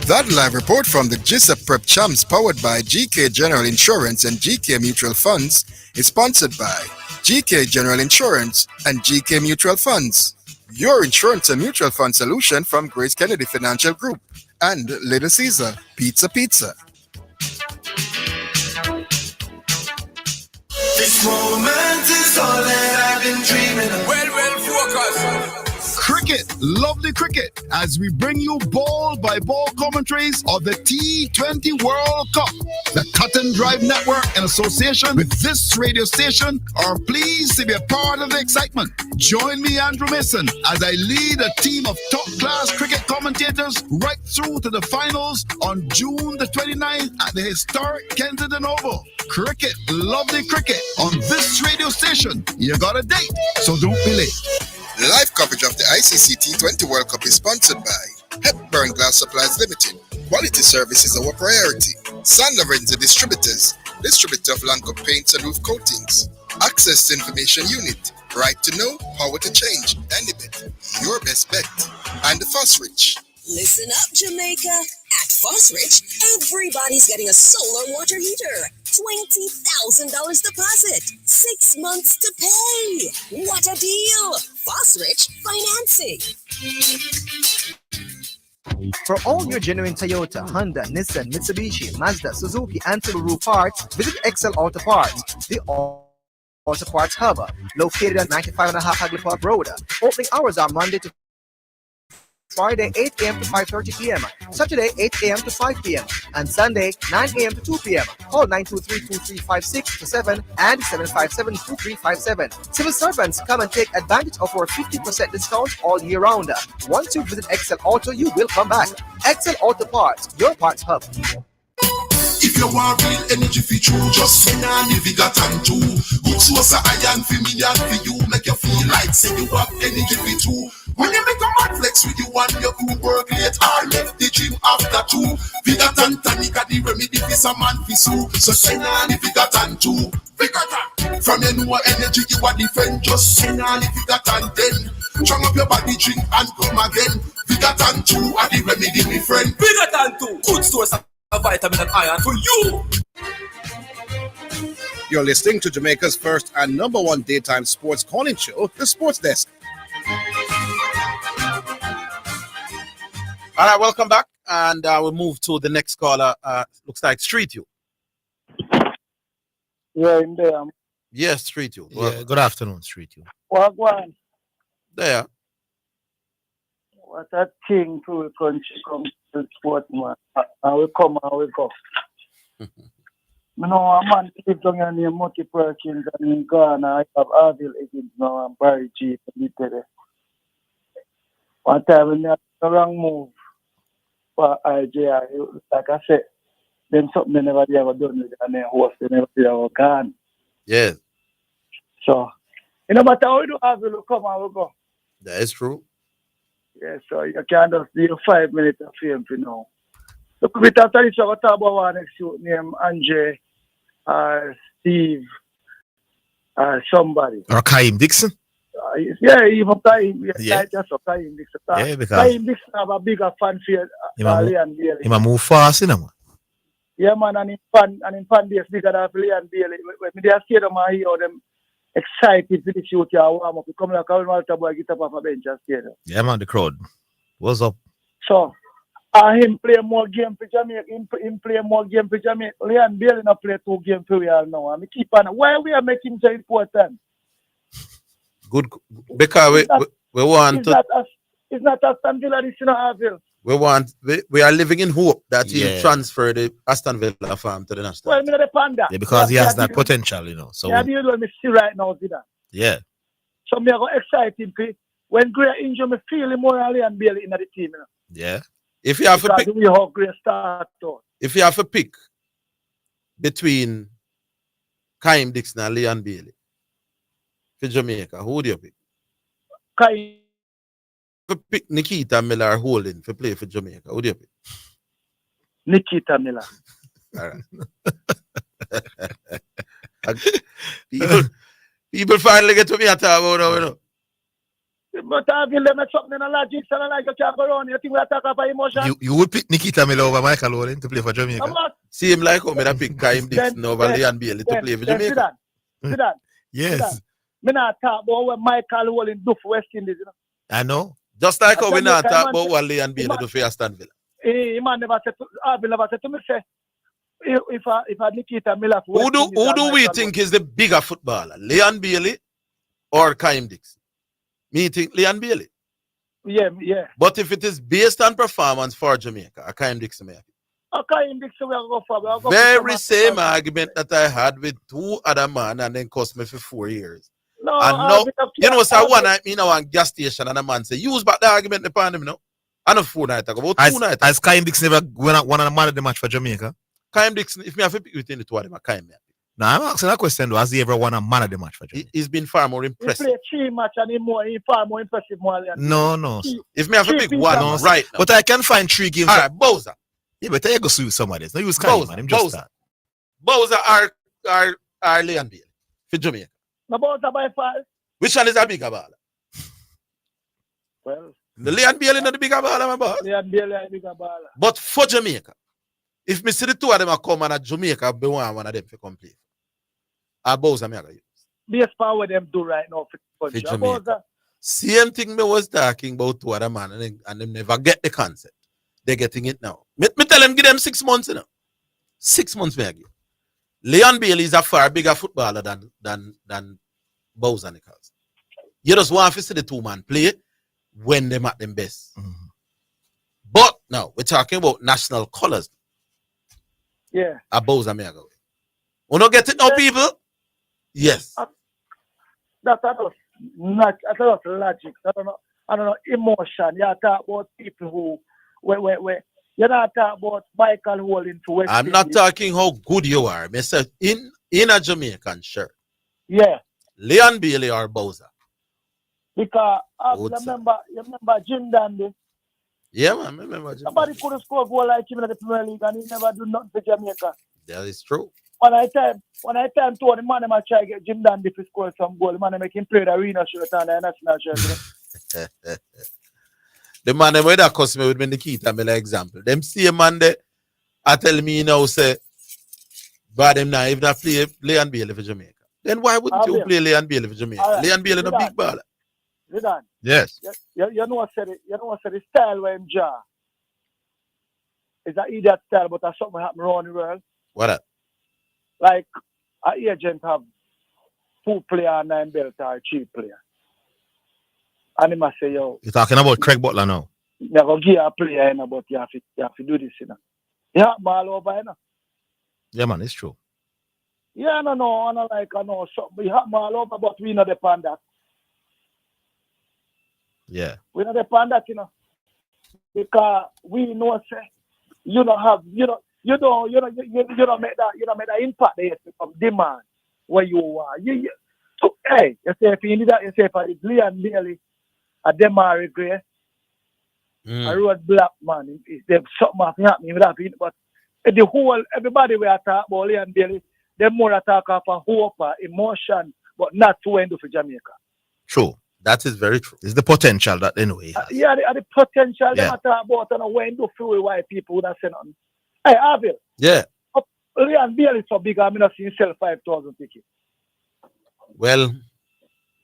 That live report from the GISA Prep Champs, powered by GK General Insurance and GK Mutual Funds, is sponsored by GK General Insurance and GK Mutual Funds, your insurance and mutual fund solution from Grace Kennedy Financial Group, and Little Caesar Pizza. This moment is all that I've been dreaming of. Well, focus. Cricket, lovely cricket, as we bring you ball by ball commentaries of the T20 World Cup. The Cut and Drive Network, in association with this radio station, are pleased to be a part of the excitement. Join me, Andrew Mason, as I lead a team of top-class cricket commentators right through to the finals on June the 29th at the historic Kensington Oval. Cricket, lovely cricket, on this radio station. You got a date, so don't be late. Live coverage of the ICC T20 World Cup is sponsored by Hepburn Glass Supplies Limited. Quality service is our priority. San Lorenzo Distributors, distributor of Lanco paints and roof coatings. Access to Information Unit, right to know, power to change, any bet, your best bet. And the Fosrich. Listen up, Jamaica. At Fosrich, everybody's getting a solar water heater. $20,000 deposit. 6 months to pay. What a deal! Fosrich Financing. For all your genuine Toyota, Honda, Nissan, Mitsubishi, Mazda, Suzuki, and Subaru parts, visit Excel Auto Parts, the Auto Parts Hub, located at 95.5 Hagley Park Road. Opening hours are Monday to Friday, 8 a.m. to 5:30 p.m., Saturday, 8 a.m. to 5 p.m., and Sunday, 9 a.m. to 2 p.m. Call 923-2356-7 and 757-2357. Civil servants, come and take advantage of our 50% discount all year round. Once you visit Excel Auto, you will come back. Excel Auto Parts, your parts hub. If you want real energy for true, just send on the Vigatan too. Good source of iron for me and for you, make you feel like say you have energy for two. When you make a mad flex with you and your crew work late, or left the gym after 2. Vigatan tonic at the remedy for some man for sue. So send on the Vigatan too. Vigatan, from your new energy you are defend. Just send on the Vigatan then. Strong up your body, drink and come again. Vigatan 2 are the remedy, my friend. Vigatan 2, good source of vitamin and iron for you. You're listening to Jamaica's first and number one daytime sports calling show, The Sports Desk. All right, welcome back. And we'll move to the next caller. Looks like Street You. Yeah, in there. Yes, Street You. Yeah, good afternoon, Street You. Wagwan. There. What a thing to the country come to sport, man. And we come and we go. You know, a man lives down here near Mutty Perkins and in Ghana. I have Orville, Higgins now and Barry G. One time when they had the wrong move for IJI, like I said, them something they never ever done with and then host, they never did our gone. Yeah. So, no matter how we do Orville, we come and we go. That is true. Yeah, so you can just do 5 minutes of fame for now. Look, we talk about one next shoot named Andre or Steve or somebody. Or Kaim Dixon. Yeah, even Kaim. Yeah. Just so Kaim Dixon. Yeah, because Kaim Dixon have a bigger fanfare than Leon Bailey. He might move fast, you know, man. Yeah, man, and in fan base bigger than Leon Bailey. When they see them and hear them excited for the shoot, you warm up. You come like a Walter boy, get up off a bench and stay there. Yeah, man, the crowd. What's up? So, him play more game for Jamaica. Him play more game for Jamaica. Leon Bailey not play 2 games for we all now. And we keep on. Why we are making him so important? Good. Because we want to. It's not Aston Villa, this is not Orville. We are living in hope that he'll transfer the Aston Villa farm to the national. Well, me not depend that. Yeah, because he has that potential, you know. So yeah, you know me see right now, Zindane. yeah. So me I go excited when Gray injured me feel him more than Leon Bailey in the team, you know. Yeah. If you have to pick, we how Gray start out. if you have to pick between Kaim Dixon and Leon Bailey for Jamaica, who would you pick? Kaim. If you pick Nikita Miller or Holding for play for Jamaica, who would you pick? Nikita Miller. All right. people finally get to me at talk about now, you know. But I feel them something in a logic, so I like to talk around. You think we attack up emotion? You would pick Nikita Miller over Michael Owen to play for Jamaica. See him like how me that pick Kaim Dixon over Leon Bailey to play for Jamaica. Zindane. Yes. Me not talk about what Michael Owen do for West Indies, you know. I know. Just like how we not talk about what Leon Bailey do for Aston Villa. He man never said to Orville never said to me say if I Nikita Miller for Who do we think is the bigger footballer? Leon Bailey or Kaim Dixon? Me think Leon Bailey. Yeah. But if it is based on performance for Jamaica, Kaim Dixon may have it. Kaim Dixon will go for. Very same argument that I had with 2 other men and then cost me for 4 years. No, and now, you know, so one night, me now on gas station and a man say, use back the argument upon him, no? I know 4 nights ago, about 2 nights ago. As Kaim Dixon never won of the man of the match for Jamaica? Kaim Dixon, if me have to pick between the 2 of them, Kaim. No, I'm asking that question though. Has he ever won a man of the match for Jamaica? He's been far more impressive. He played 3 matches and he far more impressive more than No. If me have to pick one, no, right now. But I can find 3 games. All right, Bowser. Yeah, but I go sue somebody. No use Kaim, man. Him just start. Bowser are Leon Bailey for Jamaica. No, Bowser by far. Which one is a bigger baller? Well, the Leon Bailey not the bigger baller, my boy. Leon Bailey is a bigger baller. But for Jamaica, if me see the 2 of them are come and at Jamaica, be one of them for complete. Bowser me use. Based on what them do right now for Jamaica. Same thing me was talking about 2 other man and them never get the concept. They're getting it now. Me tell them give them 6 months, you know. 6 months me I give. Leon Bailey is a far bigger footballer than Bowser Nichols. You just want to see the 2 man play when they're at them best. Mm-hmm. But now we're talking about national colors. Yeah. A Bowser me I go. You don't get it now, people? Yes. That's not logic. I don't know emotion. You talk about people who you're not talking about Michael Holding to West I'm not talking how good you are. I said in a Jamaican shirt. Yeah. Leon Bailey or Bowser? Because you remember Zindane? Yeah, man, I remember Zindane. Somebody could have scored goal like him in the Premier League and he never do nothing for Jamaica. That is true. When I time to the man might try to get Zindane to score some goal, the man make him play the arena shirt and the national shirt. The man them that cost me with me Nikita Miller example. Them same man there I tell me now say But him now, if not play Leon Bailey for Jamaica, then why wouldn't you play Leon Bailey for Jamaica? All right. Leon Bailey no Zidane. big baller. Zidane. Yes. You know what said it? You know what said the style where him draw? It's an idiot style, but that's something happen around the world. What up? Like an agent have 2 player, 9 belt or 3 player. And he must say, yo. You're talking about Craig Butler now. You're going to give a player, but you have to do this, you know. You have all over, you know. Yeah, man, it's true. Yeah, I know something. You have all over, but we not depend that. Yeah. We not depend that, you know. Because we know, say, you don't make that impact there from demand where you are. So, hey, you say if you need that, you say if it's Leon Bailey, a Demari Gray, a Road Black man, there's something happening with that. But everybody we are talking about Leon Bailey, they more attack of a hope, emotion, but not to end for Jamaica. True. That is very true. It's the potential that anyway. Yeah, the potential they talk about and when do feel white people would have said nothing. Hey, Orville. Yeah. Leon Bailey so big, I'm not seeing sell 5,000 tickets. Well.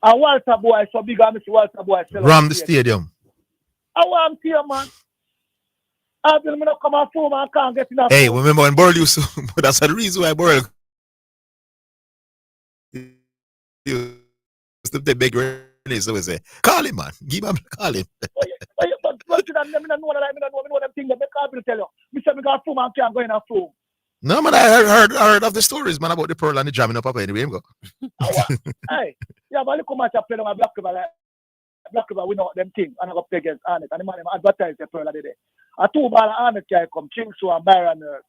And Walter Boy so big, I'm see Walter Boy sell. Ram the stadium. I want to hear, man. Orville, me not come and phone, man, can't get enough. Hey, remember when Burrell used to, that's the reason why Burrell used to take big so we say, call him, man. Give him, call him. But I know them things that make Orville tell you. Me say me got phone, man, can't go in a phone. No, man, I heard of the stories, man, about the Pearl and the jamming up anyway. Him go. Hey, yeah, but look how much I play on my Black River. Like, Black River, we know them things. And I go play against Arnett. And the man advertise the Pearl of the day. A 2 ball of Arnett can come, Kingsu and Byron. And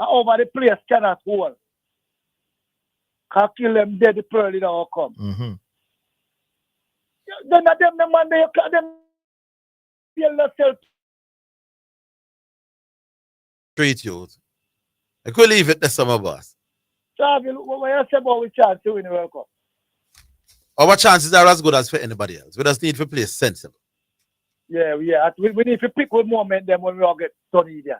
over the place cannot hold. Can kill them dead, the Pearl, you know, come. Mm-hmm. Then them man, they yourself. Street youth. I could leave it to some of us. Charlie, what you say about we chance to win the World Cup? Our chances are as good as for anybody else. We just need to play sensible. Yeah. We need to pick good moment then when we all get done idiot.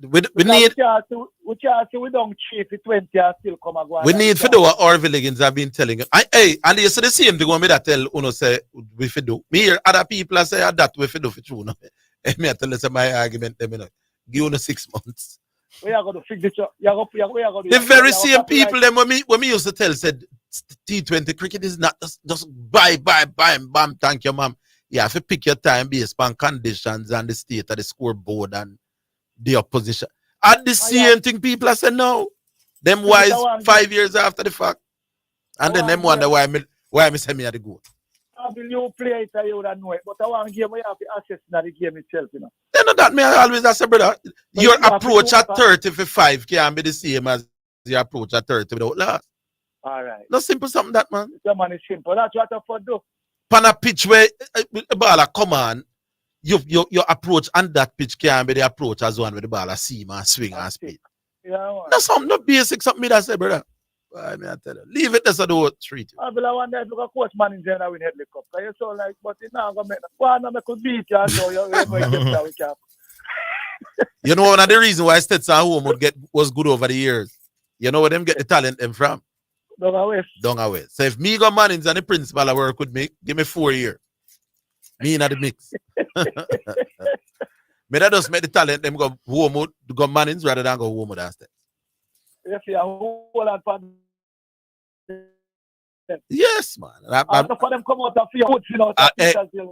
We need. We don't cheat for 20 and still come and go. We need to do what Orville Higgins have been telling you. Hey, and you say the same thing when me that tell Uno say we fi do. Me hear other people say that we fi do for true. No, me I tell you say my argument. Them give you 6 months. We are going to fix it. The very same people them when me used to tell said T20 cricket is not just bye, bam, thank you, ma'am. You have to pick your time based on conditions and the state of the scoreboard and the opposition. At the same thing, people are saying no. Them wise 5 years after the fact. And then them wonder why me say me at the goal. I will you play it, you would know it. But I want to give me access to the game itself, you know. Then that me I always say, brother, your approach at 30 for 5 can be the same as your approach at 30 without last. All right. No simple something that, man. The man is simple. That's what I thought do. Pan a pitch where the ball come on, your approach on that pitch can be the approach as one with the ball a seam and swing and speed. Yeah, that's something, no basic something that say, brother. I mean, I tell you, leave it as a do treat you. I wonder if you can coach man in general win Headley Cup. Because you're so like, but it's not going to make one could beat you and so you're going to get that we can. You know, one of the reasons why Stetson home was good over the years. You know where them get the talent them from? Down away. So if me go Mannings and the principal I work with me, give me 4 years. Me in the mix. Me that just make the talent them go home go Mannings rather than go home with that. Yes, yeah, whole lot of yes, man. For them come out and feel you know.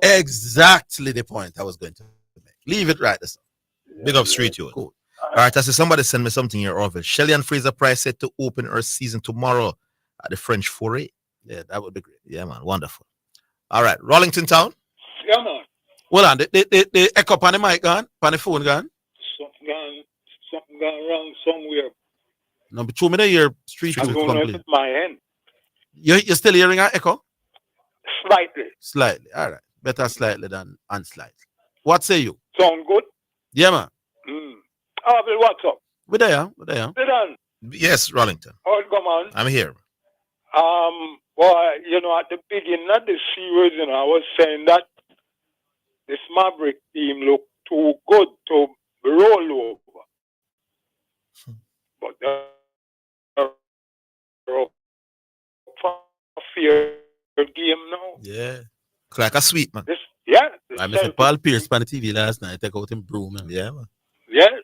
Exactly the point I was going to make. Leave it right there. Big up street youth. Cool. All right, I see somebody send me something here, Orville. Shelly and Fraser Price set to open her season tomorrow at the French Foray. Yeah, that would be great. Yeah, man, wonderful. All right, Rollington Town. Yeah, man. Well, on the echo on the mic gone, on the phone gone. Something gone wrong somewhere. No, but 2 minutes here, street I'm going complete. to my end. You're still hearing an echo? Slightly. Slightly. All right. Better slightly than unslightly. What say you? Sound good? Yeah, man. Orville, what's up? We're there. Zindane. Yes, Rollington. How it come on? I'm here. Boy, you know, at the beginning of the series, you know, I was saying that this Maverick team looked too good to roll over. But fair game now. Yeah. Like a sweet, man. Yeah. I met Paul Pierce on the TV last night. Take out him broom, man. Yeah, man. Yeah.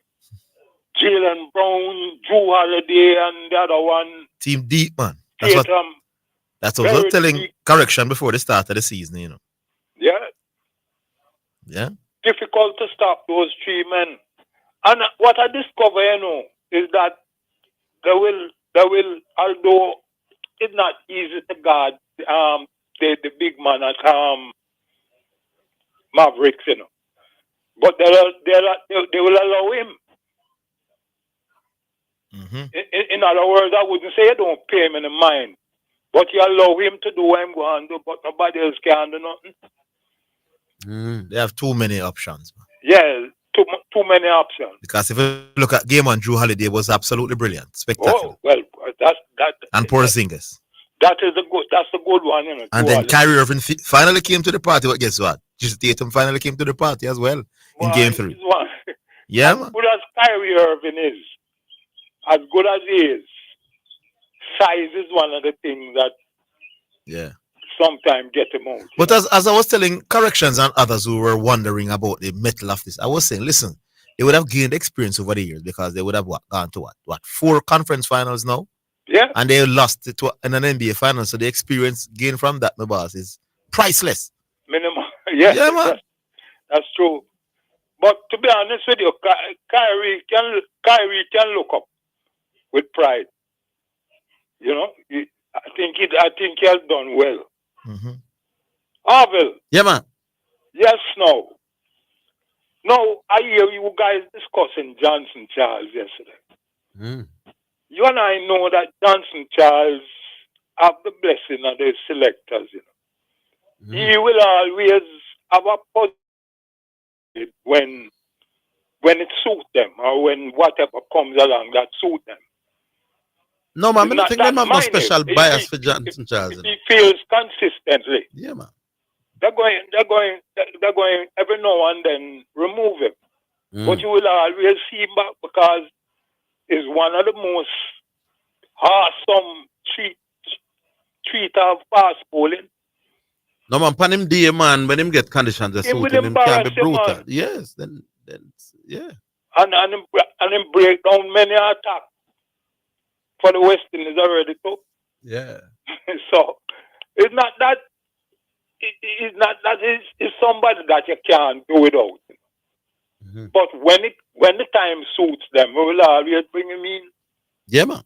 Jalen Brown, Drew Holiday, and the other one. Team deep, man. That's what I was telling correction before the start of the season, you know. Yeah. Yeah. Difficult to stop those three men. And what I discover, you know, is that they will, although it's not easy to guard the big man at Mavericks, you know. But they will allow him. Mm-hmm. In other words, I wouldn't say you don't pay him in the mind, but you allow him to do what he's going to do, but nobody else can do nothing. They have too many options, man. Yeah, too many options. Because if you look at game on Drew Holiday was absolutely brilliant, spectacular. Oh, well, that and Porzingis. That's the good one, you know. And then Kyrie Irving finally came to the party. But guess what? Jason Tatum finally came to the party as well in game 3. Yeah, man. As good as Kyrie Irving is, as good as he is, size is one of the things that sometimes get him out. But as I was telling corrections and others who were wondering about the metal of this, I was saying, listen, they would have gained experience over the years because they would have gone to 4 conference finals now? Yeah. And they lost it in an NBA final. So the experience gained from that, my boss, is priceless. Minimum. Yeah, man. That's true. But to be honest with you, Kyrie can look up with pride. You know, I think he has done well. Mm-hmm. Orville. Yeah, man. Yes, no. No, I hear you guys discussing Johnson Charles yesterday. You and I know that Johnson Charles have the blessing of the selectors, you know. He will always have a positive when it suits them or when whatever comes along that suits them. No, man, I don't think they have no special bias for Johnson Charles. He feels consistently. Yeah, man. They're going every now and then remove him. But you will always see him back because he's one of the most awesome treat of fast bowling. No, man, pan him day, man, when him get conditions that suit him can be brutal. Man. Yes, then yeah. And him break down many attacks for the West Indies already too. Yeah. So it's not that it's somebody that you can't do without. But when the time suits them, we will always bring him in. Yeah, man.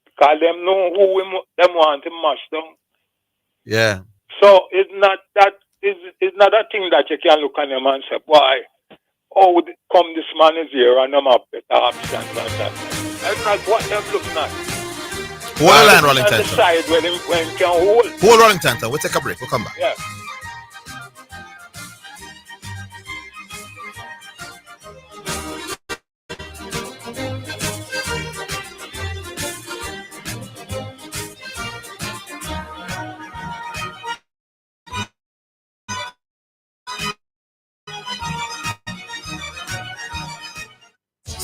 Because them know who them want to mash them. Yeah. So it's not a thing that you can look at them and say, why? Oh, come this man is here and I'm up better options and that. That's not what they're looking at. Hold the line, Rolling Tanton. Decide when he can hold. Hold Rolling Tanton. We'll take a break. We'll come back. Yeah.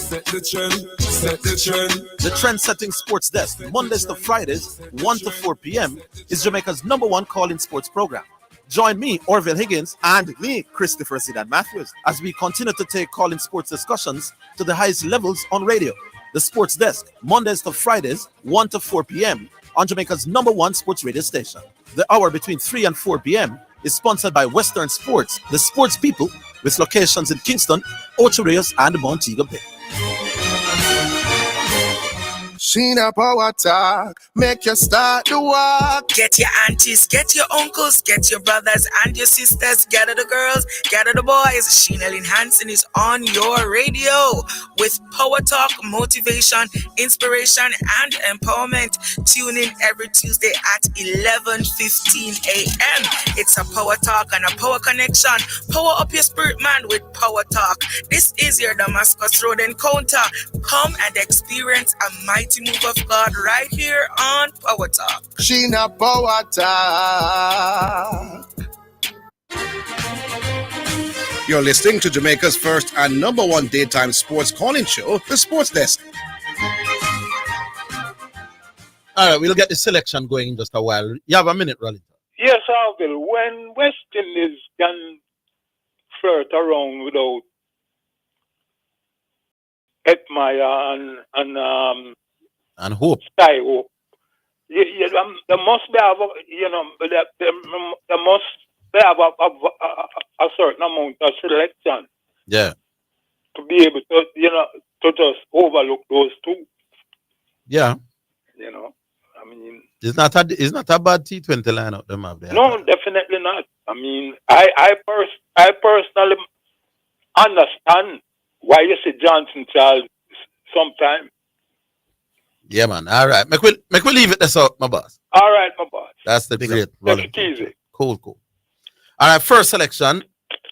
Set the trend, set the trend. The Trend-Setting Sports Desk, Mondays to Fridays, 1 to 4 p.m., is Jamaica's #1 call-in sports program. Join me, Orville Higgins, and me, Christopher Zindane Matthews, as we continue to take call-in sports discussions to the highest levels on radio. The Sports Desk, Mondays to Fridays, 1 to 4 p.m., on Jamaica's #1 sports radio station. The hour between 3 and 4 p.m. is sponsored by Western Sports, the sports people, with locations in Kingston, Ocho Rios, and Montego Bay. Sheena Power Talk, make you start to walk. Get your aunties, get your uncles, get your brothers and your sisters, gather the girls, gather the boys. Sheena Lynn Hansen is on your radio with Power Talk, motivation, inspiration, and empowerment. Tune in every Tuesday at 11:15 a.m. It's a Power Talk and a Power Connection. Power up your spirit, man, with Power Talk. This is your Damascus Road encounter. Come and experience a mighty move of God right here on Power Talk. Sheena Power Talk. You're listening to Jamaica's first and #1 daytime sports calling show, The Sports Desk. All right, we'll get the selection going in just a while. You have a minute, Rollington. Yes, Orville. When West Indies can flirt around without Etmire and Hope. Sky Hope, there must be there must be a certain amount of selection. Yeah. To be able to to just overlook those two. Yeah. I mean, it's not a bad T20 lineup them have there. No, definitely not. I mean, I personally understand why you see Johnson Charles sometimes. Yeah, man. All right. Make we leave it there, so, my boss. All right, my boss. That's the great. Take it easy. Cool. All right. First selection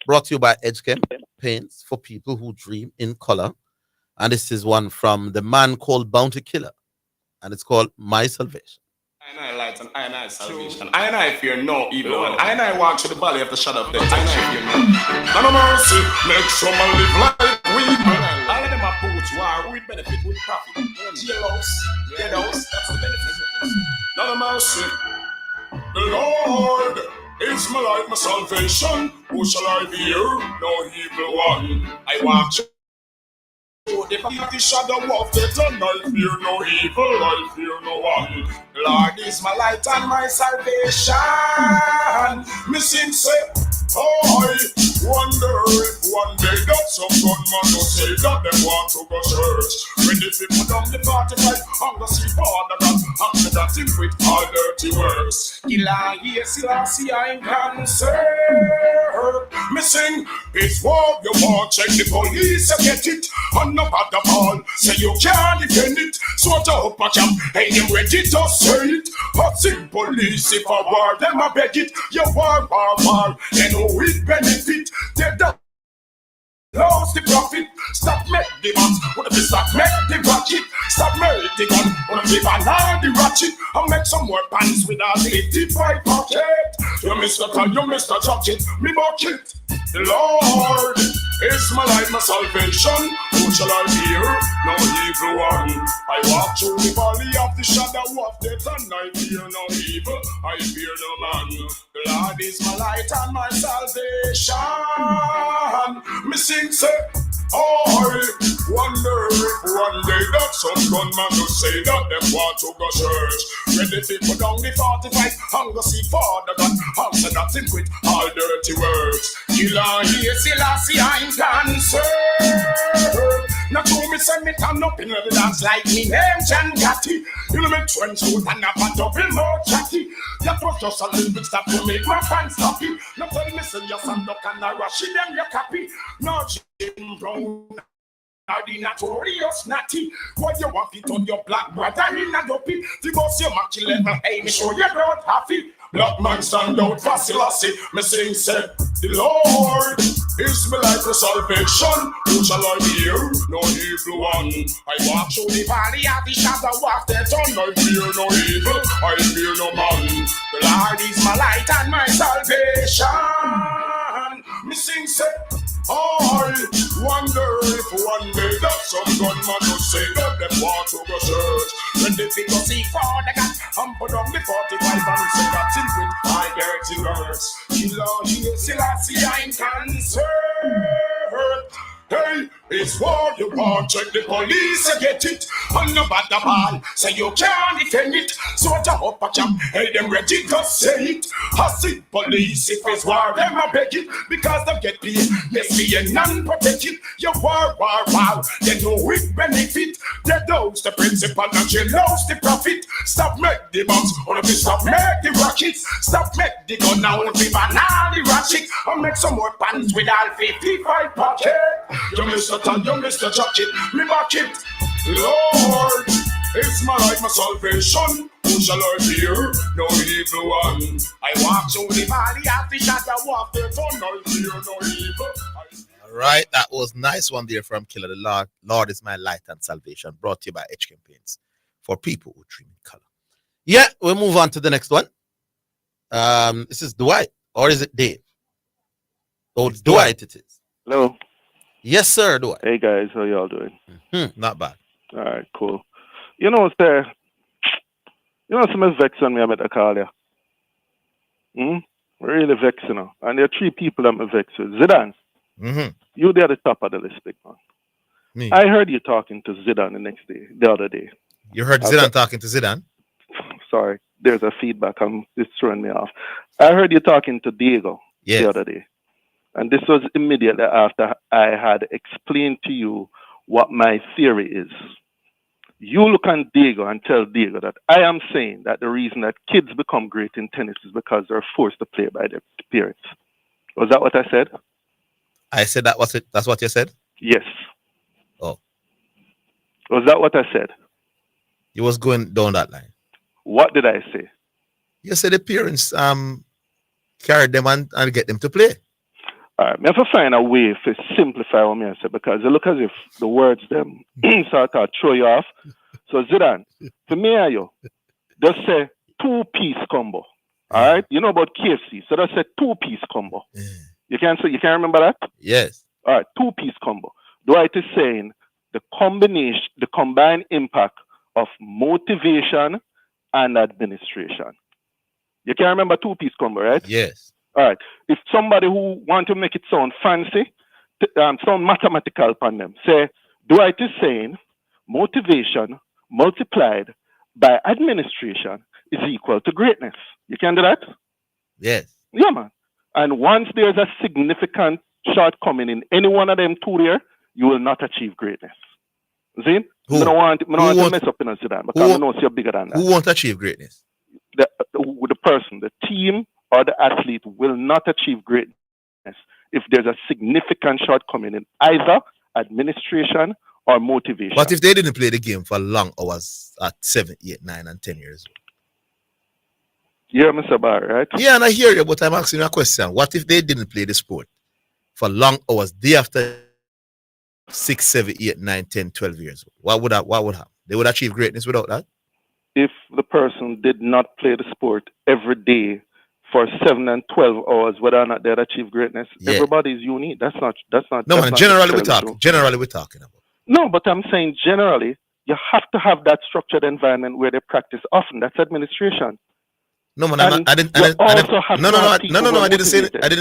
brought to you by Edgechem Paints for people who dream in color. And this is one from the man called Bounty Killer. And it's called My Salvation. I light and I salvation. I fear no evil one. I walk through the valley of the shadow of death. I fear no. No mercy, make someone live like we. All of them are bourgeois, we benefit, we profit. Jailhouse, that's the benefit. No mercy. The Lord is my light, my salvation. Who shall I fear? No evil one. I walk through the shadow of death, and I fear no evil, I fear no one. Lord is my light and my salvation. Me sing say, I wonder if one day that some gunman will say that they want to go church. When the people down the 45, I'm gonna see Father God, I'm gonna think with all dirty works. Killer, yes, I ain't concerned. Me sing, it's what you want, check the police and get it. And no bother all, say you can't defend it. So to up a jam, hey, them ready to say it. But sing police, if I war, them I beg it. You war, they know it benefit. They don't lose the profit. Stop make the bombs, wanna be stop make the rocket. Stop make the gun, wanna be banana the ratchet. I'll make some more pants with a 85 pocket. You Mr. Gun, you Mr. Chocolate, me bucket. The Lord is my light, my salvation. Who shall I fear? No evil one. I walk through the valley of the shadow of death, and I fear no evil. I fear no man. The Lord is my light and my salvation. Me sing say, I wonder if one day that some gunman will say that them want to go church. When the people down the 45 and go see Father God, answer nothing with all dirty words. Killer here, Selassie, I'm concerned. Now to me say me turn up in the dance like me name John Gatti. You know me trench coat and have a double more chatty. That was just a little bit stop to make my fans happy. Now tell me say your son duck and a rush them your copy. No Jim Brown. Now the notorious natty. What you want it on your black brother in a dopey. The boss your match level, hey, me show you not happy. Black man stand out for Selassie. Me sing said, the Lord is my life for salvation. Who shall I fear? No evil one. I walk through the valley of the shadow of death, and I fear no evil. I fear no man. The Lord is my light and my salvation. Me sing said, I wonder if one day that some gunman will say that them want to go church. When they think of see Father God, I'm put on the 45 and say that's in with my dirty words. Killer, here, Selassie, I'm concerned. Hey, it's what you want, check the police and get it. And no bother ball, say you can't defend it. So to up a jam, hey, them ready to say it. I see police, if it's war, them I beg it. Because they get paid, yes, me and non-protected. You war, they know it benefit. They lose the principle and you lose the profit. Stop make the bombs, or if you stop make the rockets. Stop make the gun, now if you banana the ratchet. I'll make some more pants with all 55 pocket. You Mr. Tan, you Mr. Chocolate, me back it. Lord, it's my life, my salvation. Who shall I fear? No evil one. I walk through the valley of the shadow of death, and I fear no evil. All right, that was nice one there from Killer. The Lord is my light and salvation. Brought to you by H Campaigns for people who dream in color. Yeah, we'll move on to the next one. This is Dwight, or is it Dave? Oh, Dwight it is. Hello. Yes, sir, Dwight. Hey, guys. How y'all doing? Not bad. All right, cool. You know, sir, You know, some vex on me about the call you. Really vex, you know. And there are three people that me vex with. Zidane, you there at the top of the list, big man. Me. I heard you talking to Zidane the other day. You heard Zidane talking to Zidane? Sorry, there's a feedback. It's throwing me off. I heard you talking to Diego the other day. And this was immediately after I had explained to you what my theory is. You look on Diego and tell Diego that I am saying that the reason that kids become great in tennis is because they're forced to play by their parents. Was that what I said? I said that was it. That's what you said? Yes. Oh. Was that what I said? You was going down that line. What did I say? You said the parents carry them and get them to play. All right, I have to find a way to simplify what I said because it look as if the words them sort of throw you off. So Zidane, for me and you, just say 2-piece combo. All right, you know about KFC, so just say 2-piece combo. You can remember that? Yes. All right, 2-piece combo. Dwight is saying the combined impact of motivation and administration. You can remember 2-piece combo, right? Yes. All right. If somebody who want to make it sound fancy, sound mathematical upon them, say, Dwight is saying motivation multiplied by administration is equal to greatness. You can do that? Yes. Yeah, man. And once there's a significant shortcoming in any one of them two there, you will not achieve greatness. See? I don't want to mess up in a Zidane because I know you're bigger than that. Who won't achieve greatness? The person, the team, or the athlete will not achieve greatness if there's a significant shortcoming in either administration or motivation. But if they didn't play the game for long hours at 7, 8, 9, and 10 years old? Yeah, Mr. Barry, right? Yeah, and I hear you, but I'm asking you a question. What if they didn't play the sport for long hours, day after 6, 7, 8, 9, 10, 12 years old? What would happen? They would achieve greatness without that? If the person did not play the sport every day for 7 and 12 hours, whether or not they'd achieve greatness, everybody's unique. That's not. No, man. Generally, we're talking about. No, but I'm saying generally, you have to have that structured environment where they practice often. That's administration. No, man. I didn't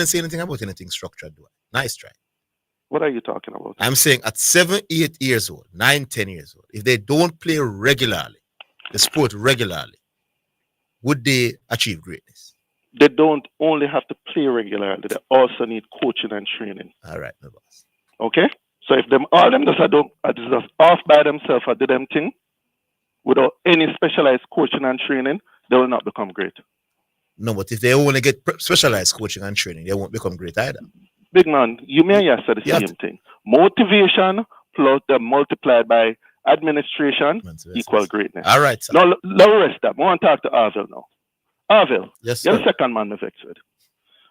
say anything about anything structured. Nice try. What are you talking about? I'm saying at 7, 8 years old, 9, 10 years old, if they don't play regularly, the sport regularly, would they achieve greatness? They don't only have to play regularly, they also need coaching and training. All right, no boss. Okay? So if all them just off by themselves or do them thing without any specialized coaching and training, they will not become great. No, but if they only get specialized coaching and training, they won't become great either. Big man, you may have said the same thing. Motivation plus the multiplied by administration equal greatness. All right, sir. Now, let's rest that. I want to talk to Orville now. Orville, yes, you're the second man to vex with.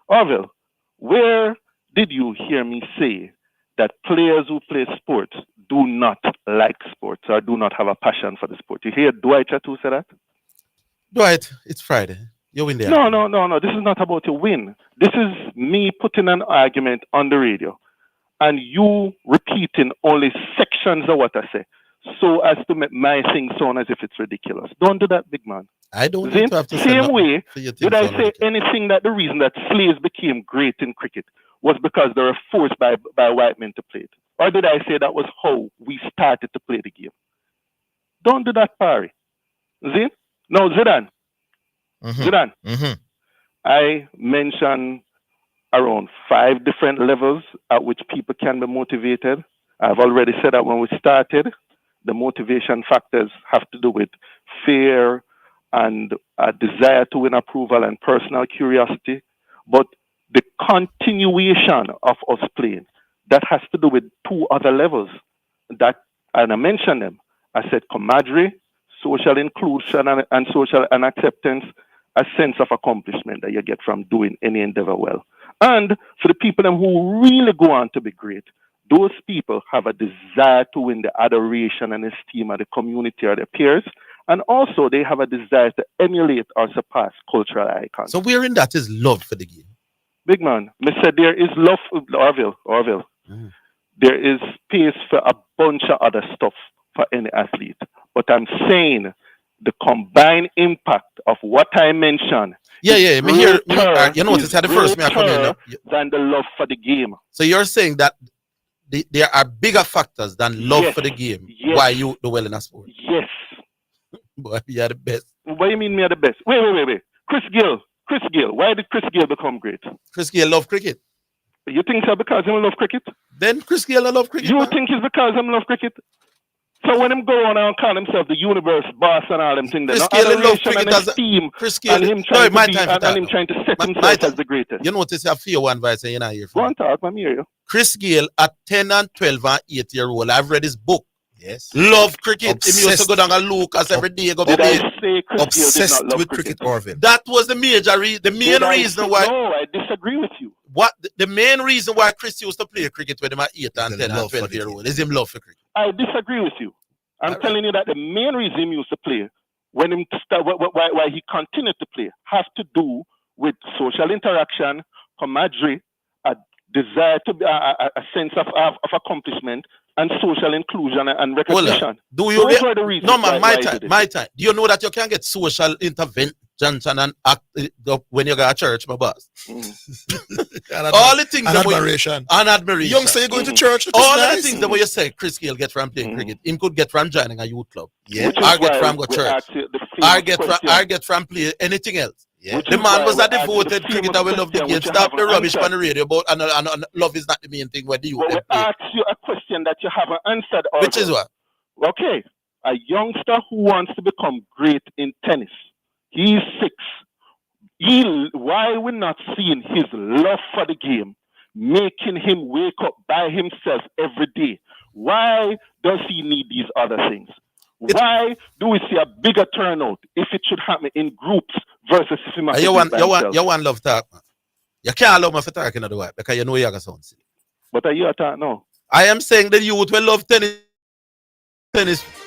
Orville, where did you hear me say that players who play sports do not like sports or do not have a passion for the sport? You hear Dwight Chatu say that? Dwight, it's Friday. You win there. No. This is not about your win. This is me putting an argument on the radio and you repeating only sections of what I say so as to make my thing sound as if it's ridiculous. Don't do that, big man. I don't need to have to same way, did I say anything that the reason that slaves became great in cricket was because they were forced by white men to play it? Or did I say that was how we started to play the game? Don't do that, Parry. See? No, Zidane. Zidane. I mentioned around 5 different levels at which people can be motivated. I've already said that when we started, the motivation factors have to do with fear and a desire to win approval and personal curiosity. But the continuation of us playing, that has to do with 2 other levels. And I mentioned them. I said camaraderie, social inclusion and social and acceptance, a sense of accomplishment that you get from doing any endeavor well. And for the people who really go on to be great, those people have a desire to win the adoration and esteem of the community or their peers. And also they have a desire to emulate or surpass cultural icons. So wherein that is love for the game? Big man, I said there is love for Orville. There is space for a bunch of other stuff for any athlete. But I'm saying the combined impact of what I mentioned. Yeah. Me hear. You notice at the first me I come in. Than the love for the game. So you're saying that there are bigger factors than love for the game. Yes. Why you do well in a sport? Yes. Boy, you're the best. What do you mean me are the best? Wait. Chris Gill. Why did Chris Gill become great? Chris Gill love cricket. You think so because he love cricket? Then Chris Gill love cricket. You think it's because he love cricket? So when him go on and call himself the universe boss and all them things, Chris Gill love cricket as team. Chris Gill. And him trying to set himself as the greatest. You notice I feel one vice and you're not here. Go on talk, I'm here. Chris Gill at 10 and 12 and 8-year-old. I've read his book. Yes. Love cricket. He used to go down and Lucas every day. Obsessed with cricket, Orville. That was the major main reason why. No, I disagree with you. What the main reason why Chris used to play cricket when he was 8 and 10 and 12 years old is him love for cricket. I disagree with you. I'm telling you that the main reason he used to play when him why he continued to play has to do with social interaction, camaraderie, a desire to be a sense of accomplishment and social inclusion and recognition. Do you Those were the reasons. No man, my time. Do you know that you can get social intervention and act when you go to church, my boss? All the things and admiration. Young say you're going to church. All the things that you say Chris Gill get from playing cricket. Him could get from joining a youth club. Yeah. Or get from go church. Or get from play anything else. Yeah. The man was a devoted cricketer. We love the game. Stop the rubbish on the radio about and love is not the main thing. Where do you ask you a question that you haven't answered? Which is what? Okay, a youngster who wants to become great in tennis. He's 6. Why we're not seeing his love for the game, making him wake up by himself every day? Why does he need these other things? Why do we see a bigger turnout if it should happen in groups versus if he you want love talk, man. You can't allow me for talking to the wife because you know you're going to sound silly. But are you talking now? I am saying that youth will love tennis.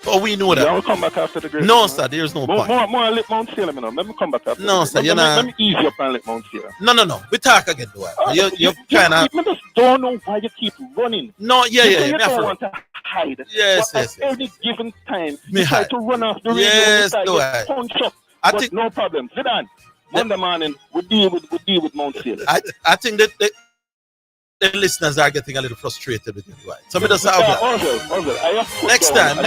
Oh, we know that. I'll come back after the great. No, sir, there's no point. More Lip Mount Salem, you know. Let me come back after. No, sir, you're not. Let me ease you up on Lip Mount Salem. No. We talk again, though. You kind of. I just don't know why you keep running. No, yeah. You don't want to hide. Yes. At any given time, you try to run off the radio. Yes, do I. Punch up. I think no problem. Zindane, Monday morning, we deal with Mount Salem. I think that the listeners are getting a little frustrated with you, right? So just next time.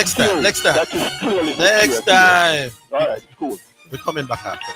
All right, cool. We're coming back after.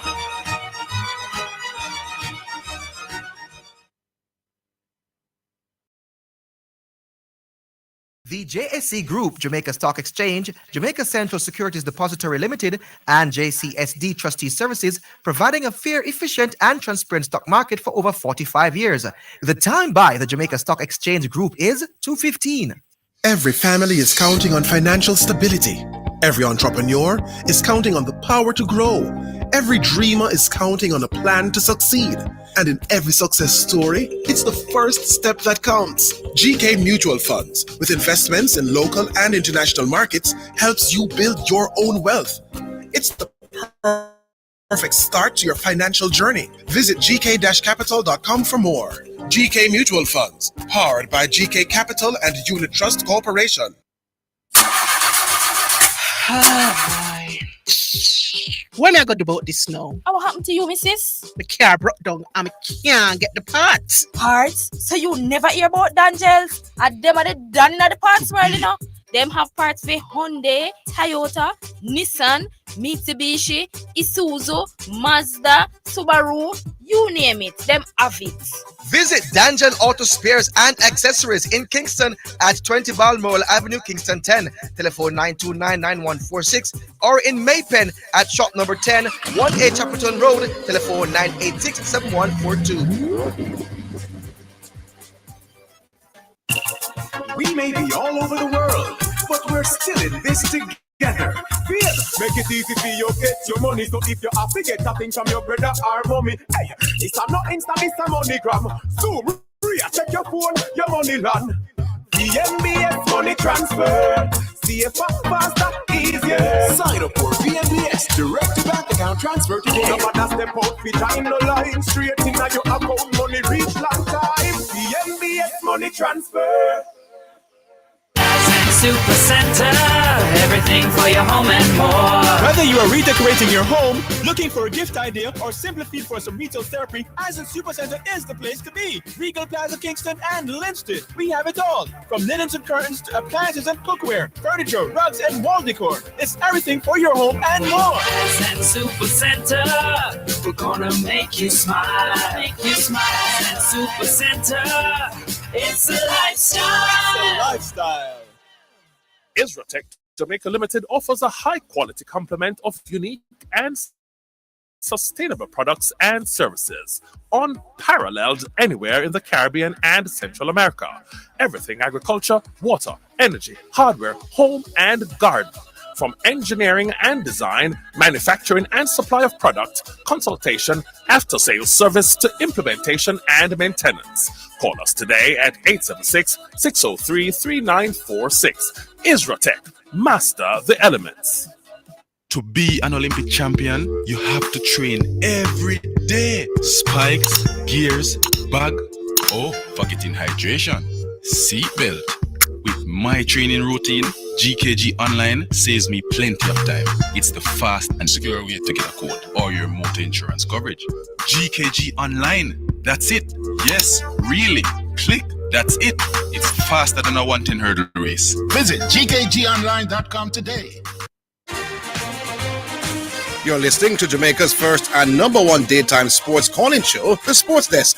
The JSC Group, Jamaica Stock Exchange, Jamaica Central Securities Depository Limited, and JCSD Trustee Services, providing a fair, efficient, and transparent stock market for over 45 years. The time by the Jamaica Stock Exchange Group is 2:15. Every family is counting on financial stability. Every entrepreneur is counting on the power to grow. Every dreamer is counting on a plan to succeed. And in every success story, it's the first step that counts. GK Mutual Funds, with investments in local and international markets, helps you build your own wealth. It's the perfect start to your financial journey. Visit gk-capital.com for more. GK Mutual Funds, powered by GK Capital and Unit Trust Corporation. When I got about this now? What happened to you, missus? The car broke down and I can't get the parts. Parts? So you never hear about Dangels? And them are the done in the parts world, you know? Them have parts for Hyundai, Toyota, Nissan, Mitsubishi, Isuzu, Mazda, Subaru, you name it, them have it. Visit Danjel Auto Spares and Accessories in Kingston at 20 Balmoral Avenue, Kingston 10. Telephone 929-9146, or in Maypen at shop number 10, 18 Chapperton Road. Telephone 986-7142. We may be all over the world, but we're still in this together. Feel, make it easy for you get your money. So if you have to get something from your brother or mommy, hey, it's not Insta, it's a MoneyGram. So check your phone, your money land. VMBS money transfer. Safer, faster, easier. Sign up for VMBS direct to bank account transfer today. No matter step out, behind the line, straight in your account, money reach long time. VMBS money transfer. Super Center, everything for your home and more. Whether you are redecorating your home, looking for a gift idea, or simply feel for some retail therapy, Asden Supercenter is the place to be. Regal Plaza Kingston and Linstead. We have it all. From linens and curtains to appliances and cookware, furniture, rugs, and wall decor. It's everything for your home and more. Asden Supercenter, we're gonna make you smile. Make you smile. Asden Supercenter, it's a lifestyle. Lifestyle. Isratech Jamaica Limited offers a high-quality complement of unique and sustainable products and services, unparalleled anywhere in the Caribbean and Central America. Everything agriculture, water, energy, hardware, home, and garden. From engineering and design, manufacturing and supply of product, consultation, after-sales service to implementation and maintenance. Call us today at 876-603-3946. Isratech, master the elements. To be an Olympic champion, you have to train every day. Spikes, gears, bag, forgetting hydration, seatbelt. With my training routine, GKG Online saves me plenty of time. It's the fast and secure way to get a quote or your motor insurance coverage. GKG Online, that's it. Yes, really. Click, that's it. It's faster than a 110 hurdle race. Visit gkgonline.com today. You're listening to Jamaica's first and number one daytime sports calling show, The Sports Desk.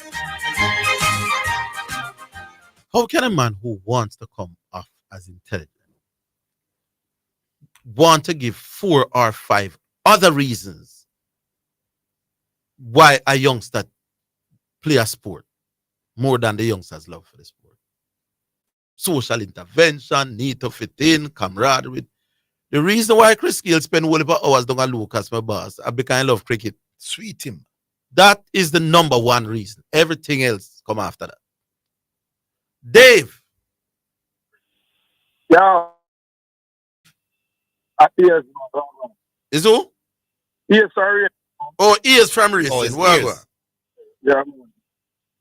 How can a man who wants to come off as intelligent want to give 4 or 5 other reasons why a youngster play a sport more than the youngster's love for the sport? Social intervention, need to fit in, camaraderie. The reason why Chris Gill spend whole heap of hours down at Lucas, my boss, I because I love cricket. Sweet him. That is the number one reason. Everything else come after that. Dave. Yeah. Is who? Yes, sorry. Oh, he is from racing. Oh, it's Where ears. Yeah.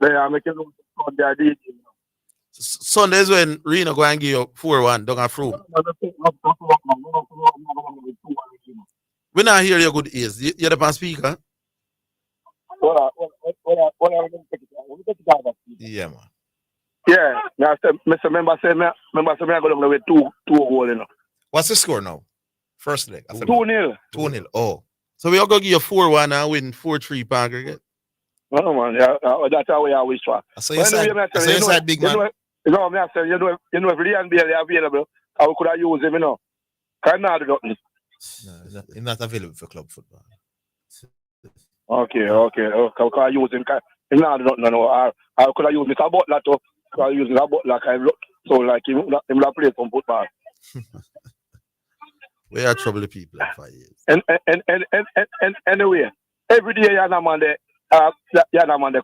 Yeah, make it look Sunday. Sunday is when Reno go and give you 4-1 down at Froome. We not hear your good ears. You're the speaker? Yeah, man. Yeah, Mr. Member say I go down with 2 goals, you know. What's the score now? First leg. 2-0. 2-0. Oh. So we all go give you 4-1 and win 4-3 aggregate. No, man. Yeah, that's how we always try. So you said big man. You know, I say, you know, if Leon Bailey available, I could have used him, you know. Can not do nothing. No, he's not available for club football. Okay. Can I use him? He's not do nothing, no. I could have used Mr. Butler to. Could have used Mr. Butler, so like him not play some football. We are trouble people in 5 years. And anyway, every day you're a man there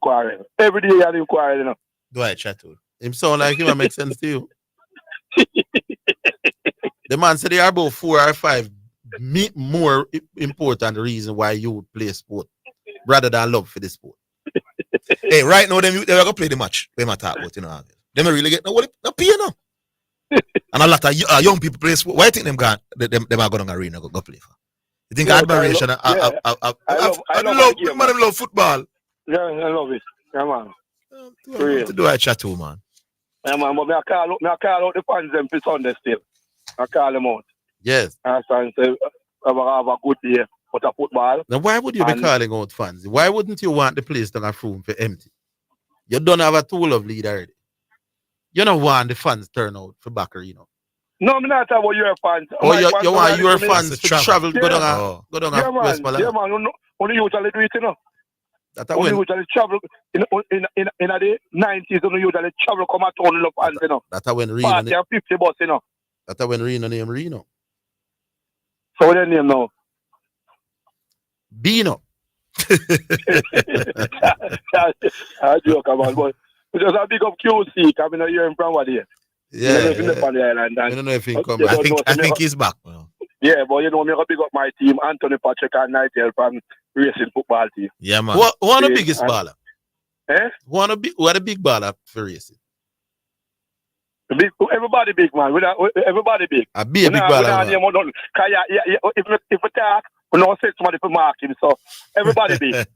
quarrel. Every day you're in quarrel, you know. Do I chat to him? Him sound like him, make sense to you. The man said there are about 4 or 5 more important reason why you would play sport rather than love for the sport. Hey, right now, they're going to play the match. They might talk about, you know. They don't really get no pay, you know. And a lot of young people play sport. Why do you think them are going to arena go play for? You think admiration? I love football. Yeah, I love it. Yeah, man. To do I chat to, man? Yeah, man, but I call out the fans them for Sunday still. I call them out. Yes. And say, have a good day for the football. Now, why would you be calling out fans? Why wouldn't you want the place to have room for empty? You don't have a tool of lead already. You don't want the fans turn out for backer, you know. No, I'm not talking about your fans. Oh, you want your fans to travel, go down West Palace? Yeah, man. Only usually do it, you know. Only usually travel in the 90s. Only usually travel come at town of fans, you know. That's when Reno. 40 or 50 bus, you know. That's when Reno name Reno. So what their name now? Bino. I joke about, but just a big up QC coming here in Broward here. Yeah. I don't know if he come. I think he's back. Yeah, but you know, I'm big up my team, Anthony Patrick and Nightel from Racing Football Team. Yeah, man. Who are the biggest baller? Eh? Who are the big baller for racing? Big, everybody big, man. Everybody big. I be a big ball. If we talk, we don't say somebody for mark him, so everybody big.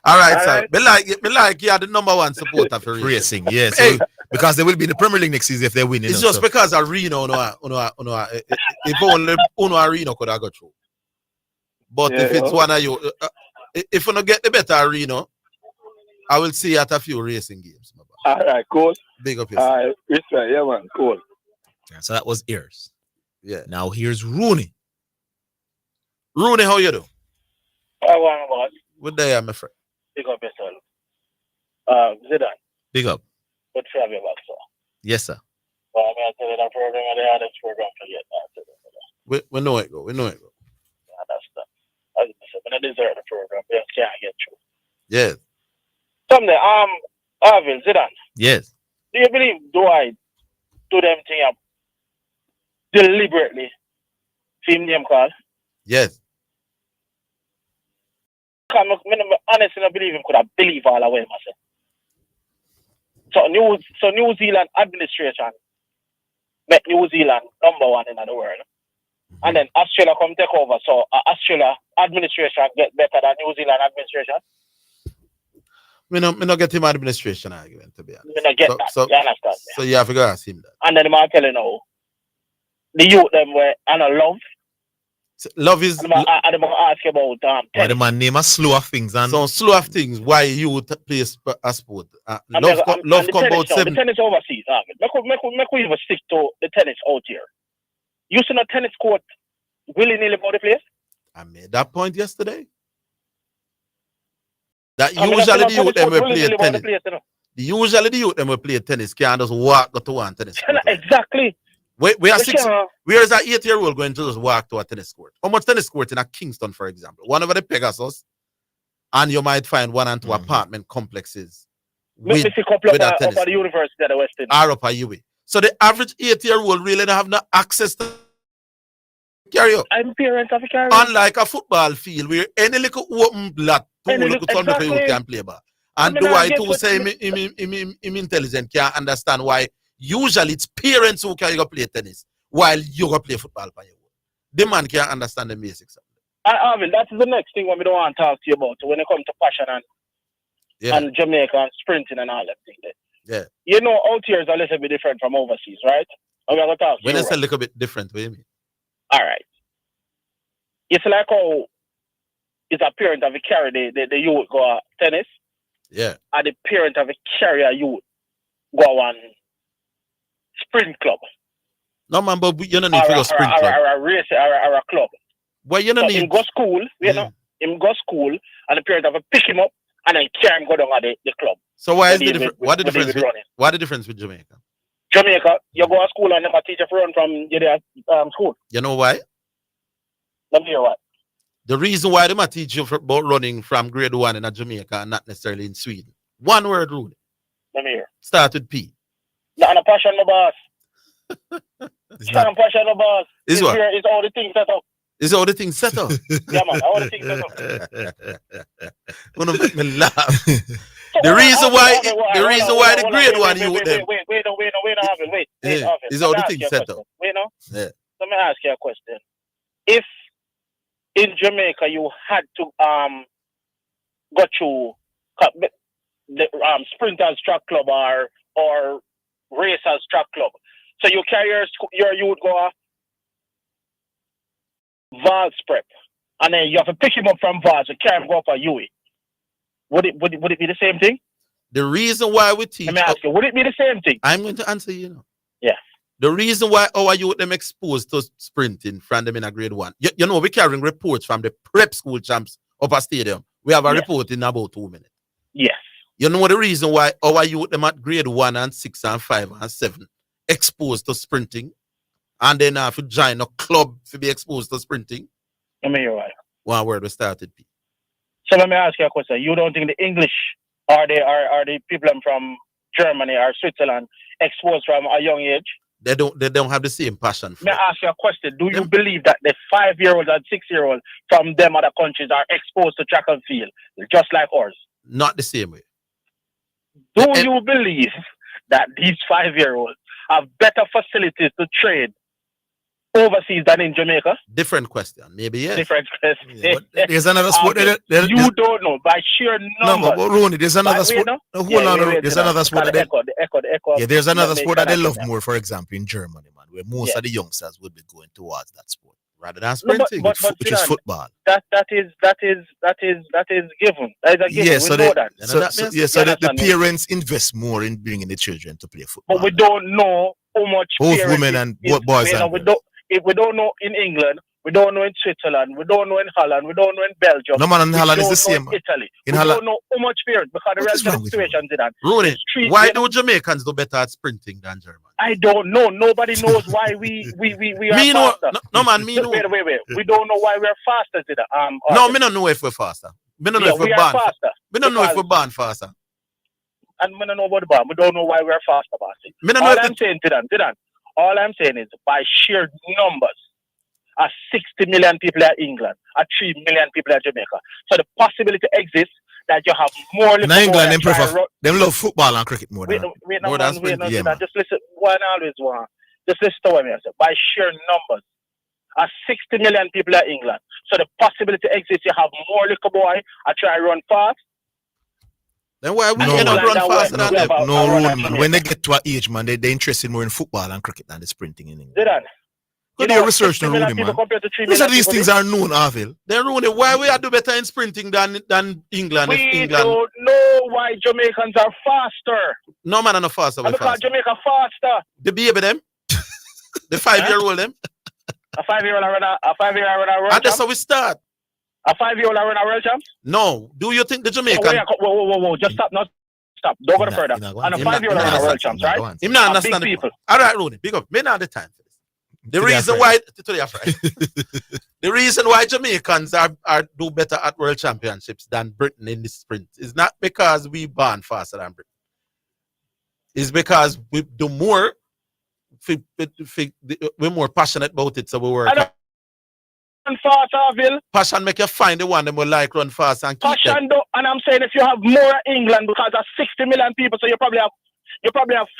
All right, sir. Me like you are the number one supporter for Racing, yes. Hey, because they will be in the Premier League next season if they win. It's just because of Reno, if only Uno Reno could have got through. But if it's one of you, if you don't get the better Reno, I will see you at a few racing games. All right, cool. Big up yourself. All right, respect, yeah, man, cool. Yeah, so that was Ears. Yeah. Now here's Rooney. Rooney, how you do? I want about. Good day, my friend. Big up yourself. Zindane. Big up. Good to have you back, sir. Yes, sir. Well, I'm going to tell you that program and the hardest program to get that. We know it go. We know it go. Yeah, that's that. As I said, when I deserve the program, they can't get through. Yes. Someday, Orville, Zindane. Yes. Do you believe Dwight do them thing up deliberately? Team name call? Yes. I'm honestly not believe him could have believed all the way, myself. So New Zealand administration make New Zealand number one in the world. And then Australia come take over. So Australia administration get better than New Zealand administration. Me not get him administration argument, to be honest. Me not get that. So, you understand? So you have to go ask him that. And then I'm telling you, the youth them were and I love. So, love is. I'm ask you about why the man name a slew of things and so slew of things. Why you play a sport? Love come about 7. The tennis overseas. Make we even stick to the tennis out here. You see a tennis court willy-nilly about the place? I made that point yesterday. That usually the youth them will play tennis. Usually the youth them will play tennis. Can't just walk to one tennis court. Exactly. We are 6. Where is an 8-year-old going to just walk to a tennis court? How much tennis court in a Kingston, for example? One over the Pegasus, and you might find 1 and 2 apartment complexes with a tennis the University of the West Indies. or up a UWI. So the average 8-year-old really don't have no access to carry out. I'm parent of a carry. Unlike a football field where any little open block, you can play ball. And do I too say him intelligent can't understand why usually it's parents who can go play tennis while you go play football by your own. The man can't understand the basics. Arvin, that's the next thing when we don't want to talk to you about when it comes to passion and Jamaica and sprinting and all that thing there. Yeah. You know, out here is a little bit different from overseas, right? I'm going to talk to when you. it's a little bit different, what do you mean? All right. It's like how it's a parent of a carry the youth go tennis. Yeah. And the parent of a carrier youth go on sprint club. No man, but you don't need to go sprint club. Or a race or a club. Well, you don't need him go school, you know. Him go school and the parent have to pick him up and then carry him go down at the club. So why is the difference? What the difference with Jamaica? Jamaica, you go to school and never teach you to run from your school. You know why? Let me hear what. The reason why they might teach you about running from grade 1 in Jamaica and not necessarily in Sweden. One word rule. Let me hear. Start with P. Not a passion, no boss. Strong passion, no boss. Is what? It's all the things set up. Is all the things set up? Yeah, man. All the things set up. Wanna make me laugh. The reason why the grade 1 you them. Wait. Is all the things set up. Wait, no. Yeah. Let me ask you a question. If in Jamaica you had to go to the sprinters track club or racers track club, so you carry your youth go Vals prep, and then you have to pick him up from Vals and carry him go up a UE. Would it be the same thing? The reason why we teach. Let me ask you, would it be the same thing? I'm going to answer you now. Yeah. The reason why our youth them exposed to sprinting from them in a grade 1. You know, we're carrying reports from the prep school champs up a stadium. We have a report in about 2 minutes. Yes. You know the reason why our youth them at grade 1 and 6 and 5 and 7 exposed to sprinting, and then if you join a club to be exposed to sprinting. Let me hear why. One word we started. So let me ask you a question. You don't think the English are the people from Germany or Switzerland exposed from a young age? They don't have the same passion for May I ask you a question? Do you believe that the 5-year-olds and 6-year-olds from them other countries are exposed to track and field just like ours? Not the same way. Do you believe that these 5-year-olds have better facilities to trade overseas than in Jamaica? Different question. Maybe yes. Different question. Yeah, but there's another sport. You don't know by sheer numbers. No, but Rooney, there's another sport. There's another sport that the echo. Yeah, there's another sport that they love more, for example, in Germany, man, where most of the youngsters would be going towards that sport rather than sprinting, which is football. That is given. That is a given. Yeah, we know that. So the parents invest more in bringing the children to play football. But we don't know how much both women and boys and girls. We don't know in England, we don't know in Switzerland, we don't know in Holland, we don't know in Belgium. No, man, in Holland is the same. In Italy. We don't know how much parents because the relative situations in that. Rooney, why do Jamaicans do better at sprinting than Germans? I don't know. Nobody knows why we are faster. No, man, me know. Wait. We don't know why we're faster. No, me don't know if we're faster. Me don't know if we're born faster. Me don't know if we're born faster. And we don't know about the born. We don't know why we're faster, Basi. All I'm saying, Zindane, all I'm saying is by sheer numbers, 60 million people in England, 3 million people in Jamaica. So the possibility exists that you have more. In England, they love football and cricket more than sprinting. Just listen. Just listen to what I say. By sheer numbers, 60 million people in England. So the possibility exists you have more little boy. I try run fast. Then why we cannot run faster than them? No, Rooney, man. When they get to an age, man, they're interested more in football and cricket than the sprinting in England. Good research to Rooney, man. Most of these things are known, Orville. Then Rooney, why we do better in sprinting than England? We don't know why Jamaicans are faster. No man, are not faster. Because Jamaica faster. The baby them, the 5-year-old them. A 5-year-old run a world. And that's how we start. A 5-year-old run a world champ? No. Do you think the Jamaican? Whoa. Just stop. Stop. Don't go further. And a 5-year-old run a world champ, right? Him not understand people. All right, Rooney, big up. Me not the time for this. The reason why the reason why Jamaicans are do better at world championships than Britain in the sprint is not because we born faster than Britain. It's because we do more. We're more passionate about it, so we work. Fast, Orville. Passion make you find the one that will like run fast and keep passion do, and I'm saying if you have more England because there's 60 million people, so you probably have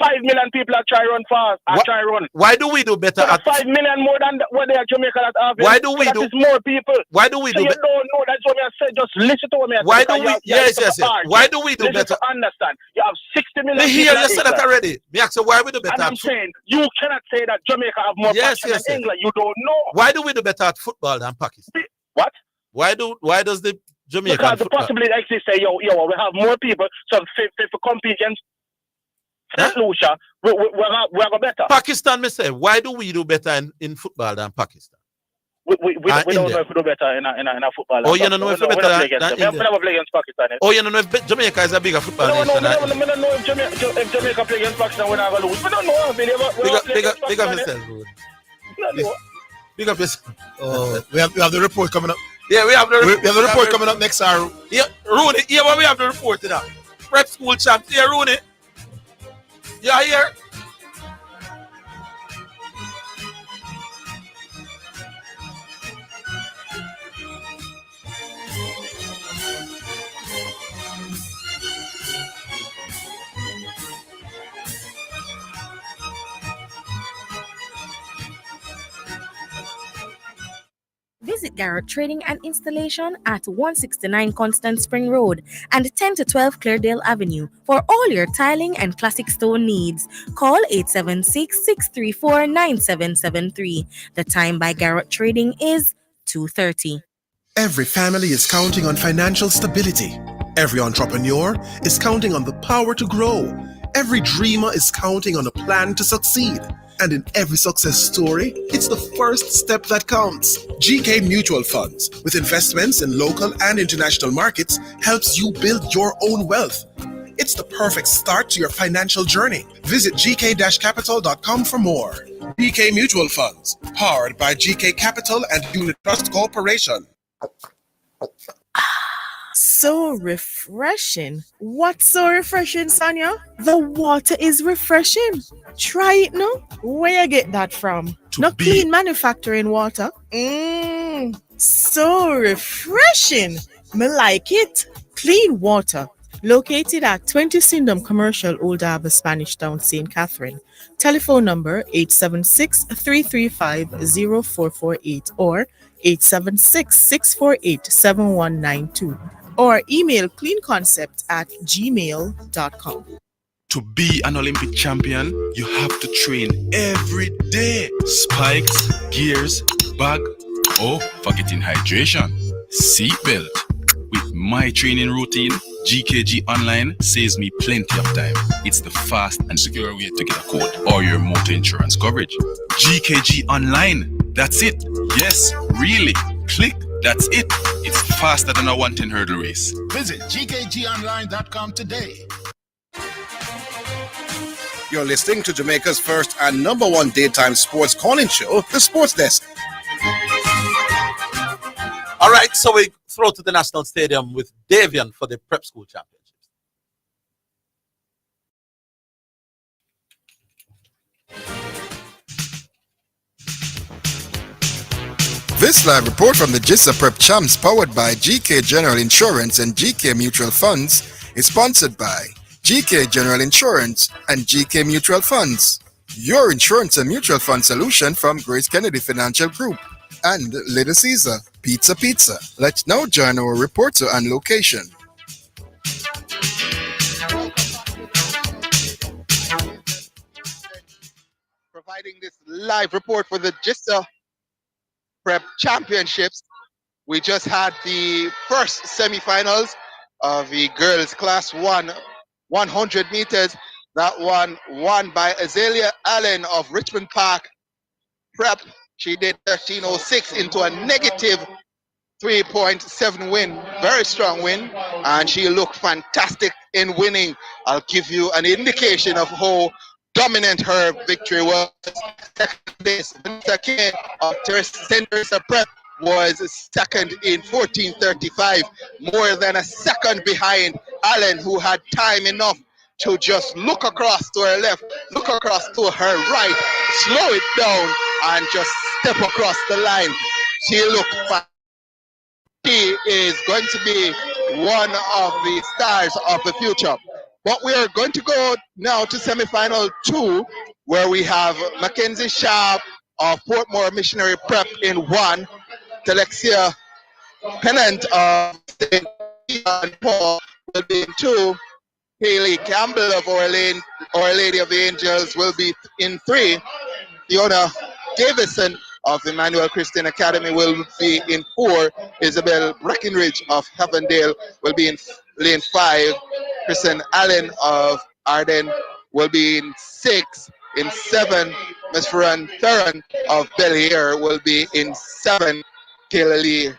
5 million people that try run fast and try run. Why do we do better at 5 million more than what they are Jamaica at Orville? Why do we so do that is more people? Why do we so do you don't know, that's what I said. Just listen to what I said. Why do we yes. Why do we do better? To understand. You have 60 million people. Here you said that already. Me ask you why we do better. And I'm saying you cannot say that Jamaica have more passion than England. You don't know. Why do we do better at football than Pakistan? What? Why does the Jamaican because the possibility exists say we have more people so for compete against Lucia, we're going better. Pakistan, me say, why do we do better in football than Pakistan? We don't know if we do better in a football. Oh, you don't know if we do better than India? We never play against Pakistan. Oh, you don't know if Jamaica is a bigger football nation than India? We don't know if Jamaica play against Pakistan, we're not going to lose. We don't know. Big up yourself, bro. Big up yourself. Oh, we have the report coming up. Yeah, we have the report coming up next hour. Yeah, Rooney, we have the report to that. Prep school champs. Yeah, Rooney. You are here? Visit Garrett Trading and Installation at 169 Constant Spring Road and 10 to 12 Cleardale Avenue for all your tiling and classic stone needs. Call 876-634-9773. The time by Garrett Trading is 2:30. Every family is counting on financial stability. Every entrepreneur is counting on the power to grow. Every dreamer is counting on a plan to succeed. And in every success story, it's the first step that counts. GK Mutual Funds, with investments in local and international markets, helps you build your own wealth. It's the perfect start to your financial journey. Visit gk-capital.com for more. GK Mutual Funds, powered by GK Capital and Unit Trust Corporation. So refreshing. What's so refreshing, Sonia? The water is refreshing. Try it now. Where you get that from? Not clean manufacturing water. So refreshing. Me like it. Clean water. Located at 20 Syndham Commercial, Old Harbour, Spanish Town, St. Catherine. Telephone number 876-335-0448 or 876-648-7192 or email cleanconcept@gmail.com. To be an Olympic champion, you have to train every day. Spikes, gears, bag, oh, forgetting hydration, seatbelt. With my training routine, GKG Online saves me plenty of time. It's the fast and secure way to get a quote or your motor insurance coverage. GKG Online, that's it. Yes, really. Click, that's it. It's faster than a 110 hurdle race. Visit gkgonline.com today. You're listening to Jamaica's first and number one daytime sports calling show, The Sports Desk. All right, so we throw to the National Stadium with Davian for the Prep School Championships. This live report from the GISA Prep Champs, powered by GK General Insurance and GK Mutual Funds, is sponsored by GK General Insurance and GK Mutual Funds, your insurance and mutual fund solution from Grace Kennedy Financial Group, and Little Caesar Pizza. Let's now join our reporter on location. Providing this live report for the GISA Prep Championships. We just had the first semifinals of the girls class 1 100 meters. That one won by Azalea Allen of Richmond Park Prep. She did 13:06 into a negative 3.7 win. Very strong win. And she looked fantastic in winning. I'll give you an indication of how dominant her victory was. This Vanessa Kane of Teresa Prep was second in 14:35, more than a second behind Allen, who had time enough to just look across to her left, look across to her right, slow it down, and just step across the line. She looked fine. She is going to be one of the stars of the future. But we are going to go now to semifinal 2, where we have Mackenzie Sharp of Portmore Missionary Prep in 1, Telexia Pennant of St. Paul will be in 2, Haley Campbell of Our Lady of the Angels will be in 3, Fiona Davison of Emmanuel Christian Academy will be in 4, Isabel Breckenridge of Heavendale will be in lane 5, Kristen Allen of Arden will be in 6. In 7, Ms. Ferran Theron of Bel-Air will be in 7. Kayla Lee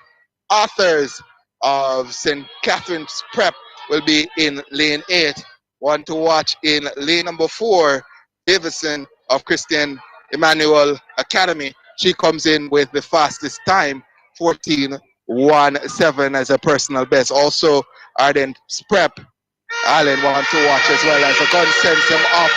Authors of St. Catherine's Prep will be in lane 8. One to watch in lane number 4, Davison of Christian Emmanuel Academy. She comes in with the fastest time, 14:17 as a personal best. Also, Arden's Prep, Allen want to watch as well, as the gun sends him off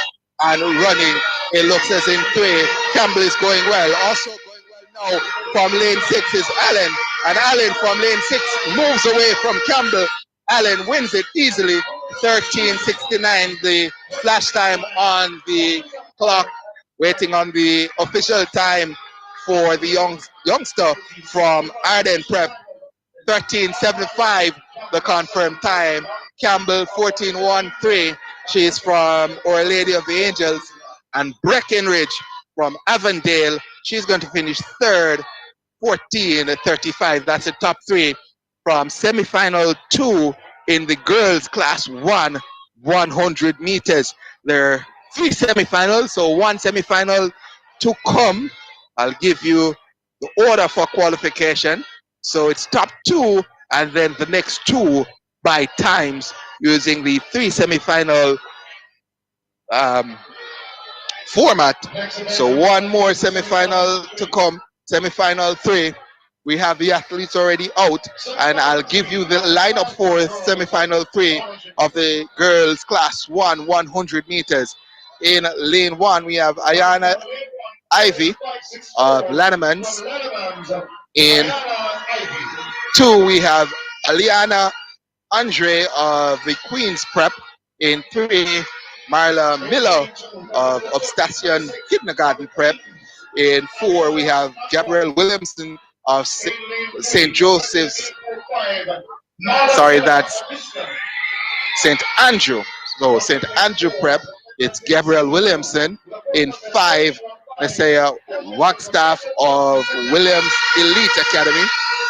and running. It looks as in 3. Campbell is going well. Also going well now from lane 6 is Allen. And Allen from lane 6 moves away from Campbell. Allen wins it easily. 13:69 the flash time on the clock. Waiting on the official time for the youngster from Arden Prep. 13:75 the confirmed time. Campbell 14:13. She is from Our Lady of the Angels. And Breckenridge from Avondale. She's going to finish 3rd, 14:35. That's the top 3 from semifinal 2 in the girls class 1 100 meters. There are 3 semifinals, so 1 semifinal to come. I'll give you the order for qualification. So it's top 2 and then the next 2 by times using the 3 semifinal format. So 1 more semifinal to come, semifinal 3. We have the athletes already out, and I'll give you the lineup for semifinal 3 of the girls class 1 100 meters. In lane 1, we have Ayana Ivy of Lannemans. In 2, we have Aliana Andre of the Queen's Prep. In 3, Marla Miller of Station Kindergarten Prep. In 4, we have Gabrielle Williamson of St. Joseph's. Sorry, that's St. Andrew. So St. Andrew Prep, it's Gabrielle Williamson. In 5, let's say Wagstaff of Williams Elite Academy.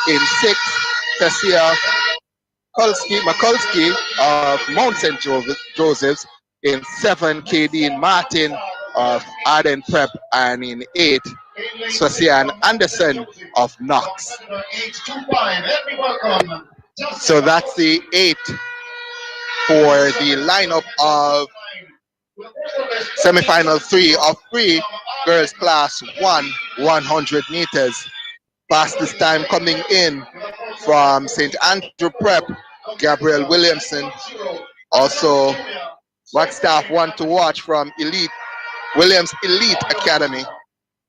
In 6, Tessia Mikulski of Mount St. Joseph's. In 7, KD Martin of Arden Prep. And in 8, Swasian Anderson of Knox. So that's the 8 for the lineup of semi-final 3 of 3 girls class 1 100 meters. Fastest time coming in from St. Andrew Prep, Gabrielle Williamson. Also, Wagstaff one to watch from Williams Elite Academy.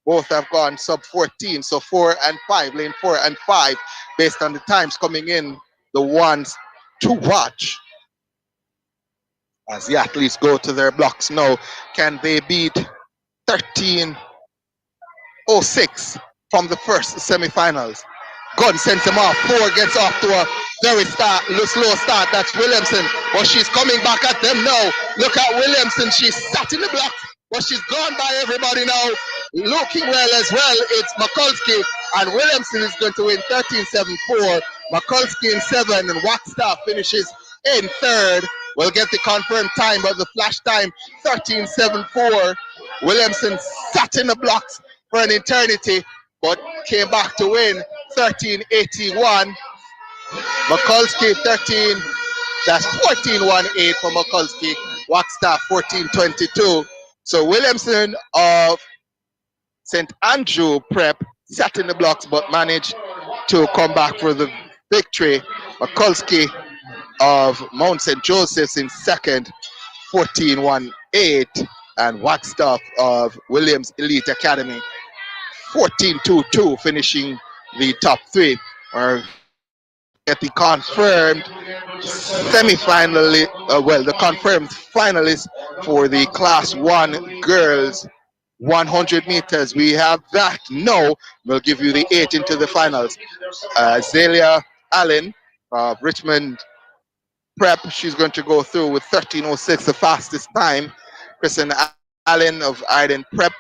Both have gone sub 14, so 4 and 5, lane 4 and 5, based on the times coming in, the ones to watch. As the athletes go to their blocks now, can they beat 13:06 from the first semifinals? Gunn sends him off. 4 gets off to a very slow start. That's Williamson, but she's coming back at them now. Look at Williamson. She's sat in the blocks, but she's gone by everybody now. Looking well as well, it's Mikulski, and Williamson is going to win 13-7-4. Mikulski in 7, and Wagstaff finishes in 3rd. We'll get the confirmed time, but the flash time 13-7-4. Williamson sat in the blocks for an eternity, but came back to win 13-81. Mikulski 14-18 for Mikulski. Wagstaff 14-22. So Williamson of St. Andrew Prep sat in the blocks but managed to come back for the victory. Mikulski of Mount St. Joseph's in 2nd, 14-18, and Wagstaff of Williams Elite Academy 14-22, finishing the top 3. Or get the confirmed the confirmed finalists for the Class 1 girls 100 meters. We have that now. We'll give you the 8 into the finals. Zelia Allen of Richmond Prep, she's going to go through with 13:06, the fastest time. Kristen Allen of Arden Prep,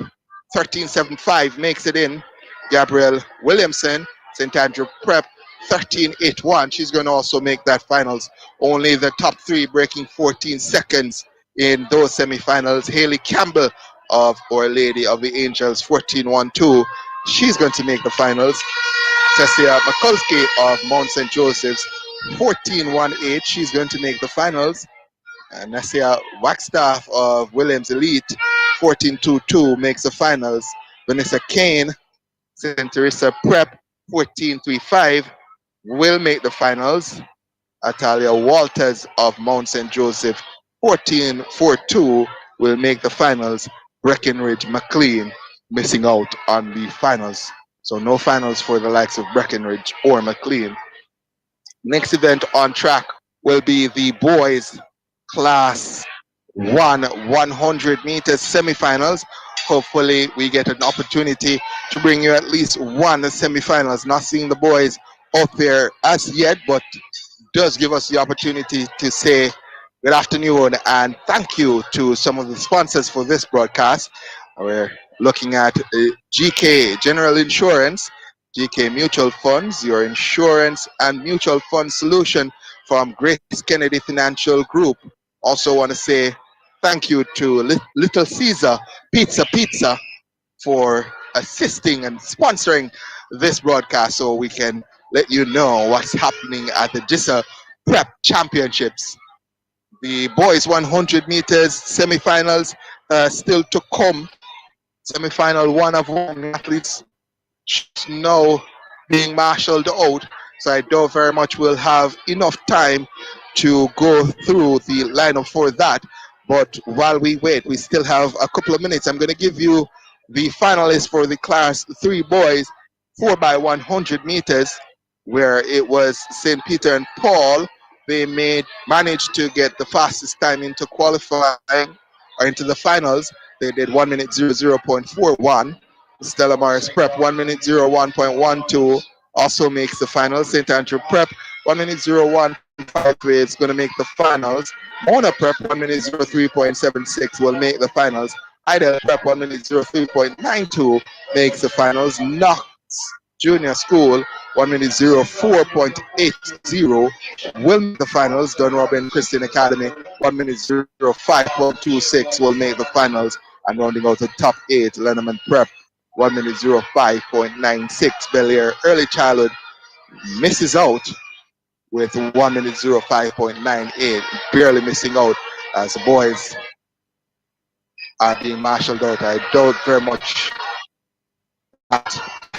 13:75, makes it in. Gabrielle Williamson, St. Andrew Prep, 13:81. She's going to also make that finals. Only the top 3 breaking 14 seconds in those semifinals. Haley Campbell of Our Lady of the Angels, 14:12. She's going to make the finals. Tessia Mikulski of Mount St. Joseph's, 14:18. She's going to make the finals. And Nassia Wagstaff of Williams Elite, 14:22, makes the finals. Vanessa Kane, St. Teresa Prep, 14:35, will make the finals. Atalia Walters of Mount St. Joseph, 14:42, will make the finals. Breckenridge McLean missing out on the finals. So no finals for the likes of Breckenridge or McLean. Next event on track will be the boys class 1 100 meters semifinals. Hopefully we get an opportunity to bring you at least one semifinals. Not seeing the boys out there as yet, but does give us the opportunity to say good afternoon and thank you to some of the sponsors for this broadcast. We're looking at GK General Insurance, GK Mutual Funds, your insurance and mutual fund solution from Grace Kennedy Financial Group. Also want to say thank you to Little Caesar Pizza for assisting and sponsoring this broadcast so we can let you know what's happening at the GISA Prep Championships. The boys 100 meters semifinals still to come. Semifinal 1 of 1 athletes now being marshaled out. So I doubt very much we'll have enough time to go through the lineup for that. But while we wait, we still have a couple of minutes. I'm going to give you the finalists for the class 3 boys 4x100 meters, where it was St. Peter and Paul they managed to get the fastest time into qualifying or into the finals. They did 1 minute 00.41. Stella Maris Prep 1 minute 01.12 also makes the finals. St. Andrew Prep 1 minute 01.53 is going to make the finals. Mona Prep 1 minute 03.76 will make the finals. Idle Prep 1 minute 03.92 makes the finals. Knox Junior School 1 minute 04.80 will make the finals. Dunrobin Christian Academy 1 minute 05.26 will make the finals. And rounding out the top 8, Lenormand Prep 1 minute 05.96. Bel Air Early Childhood misses out with 1 minute 05.98, barely missing out as the boys are being marshaled out. I doubt very much that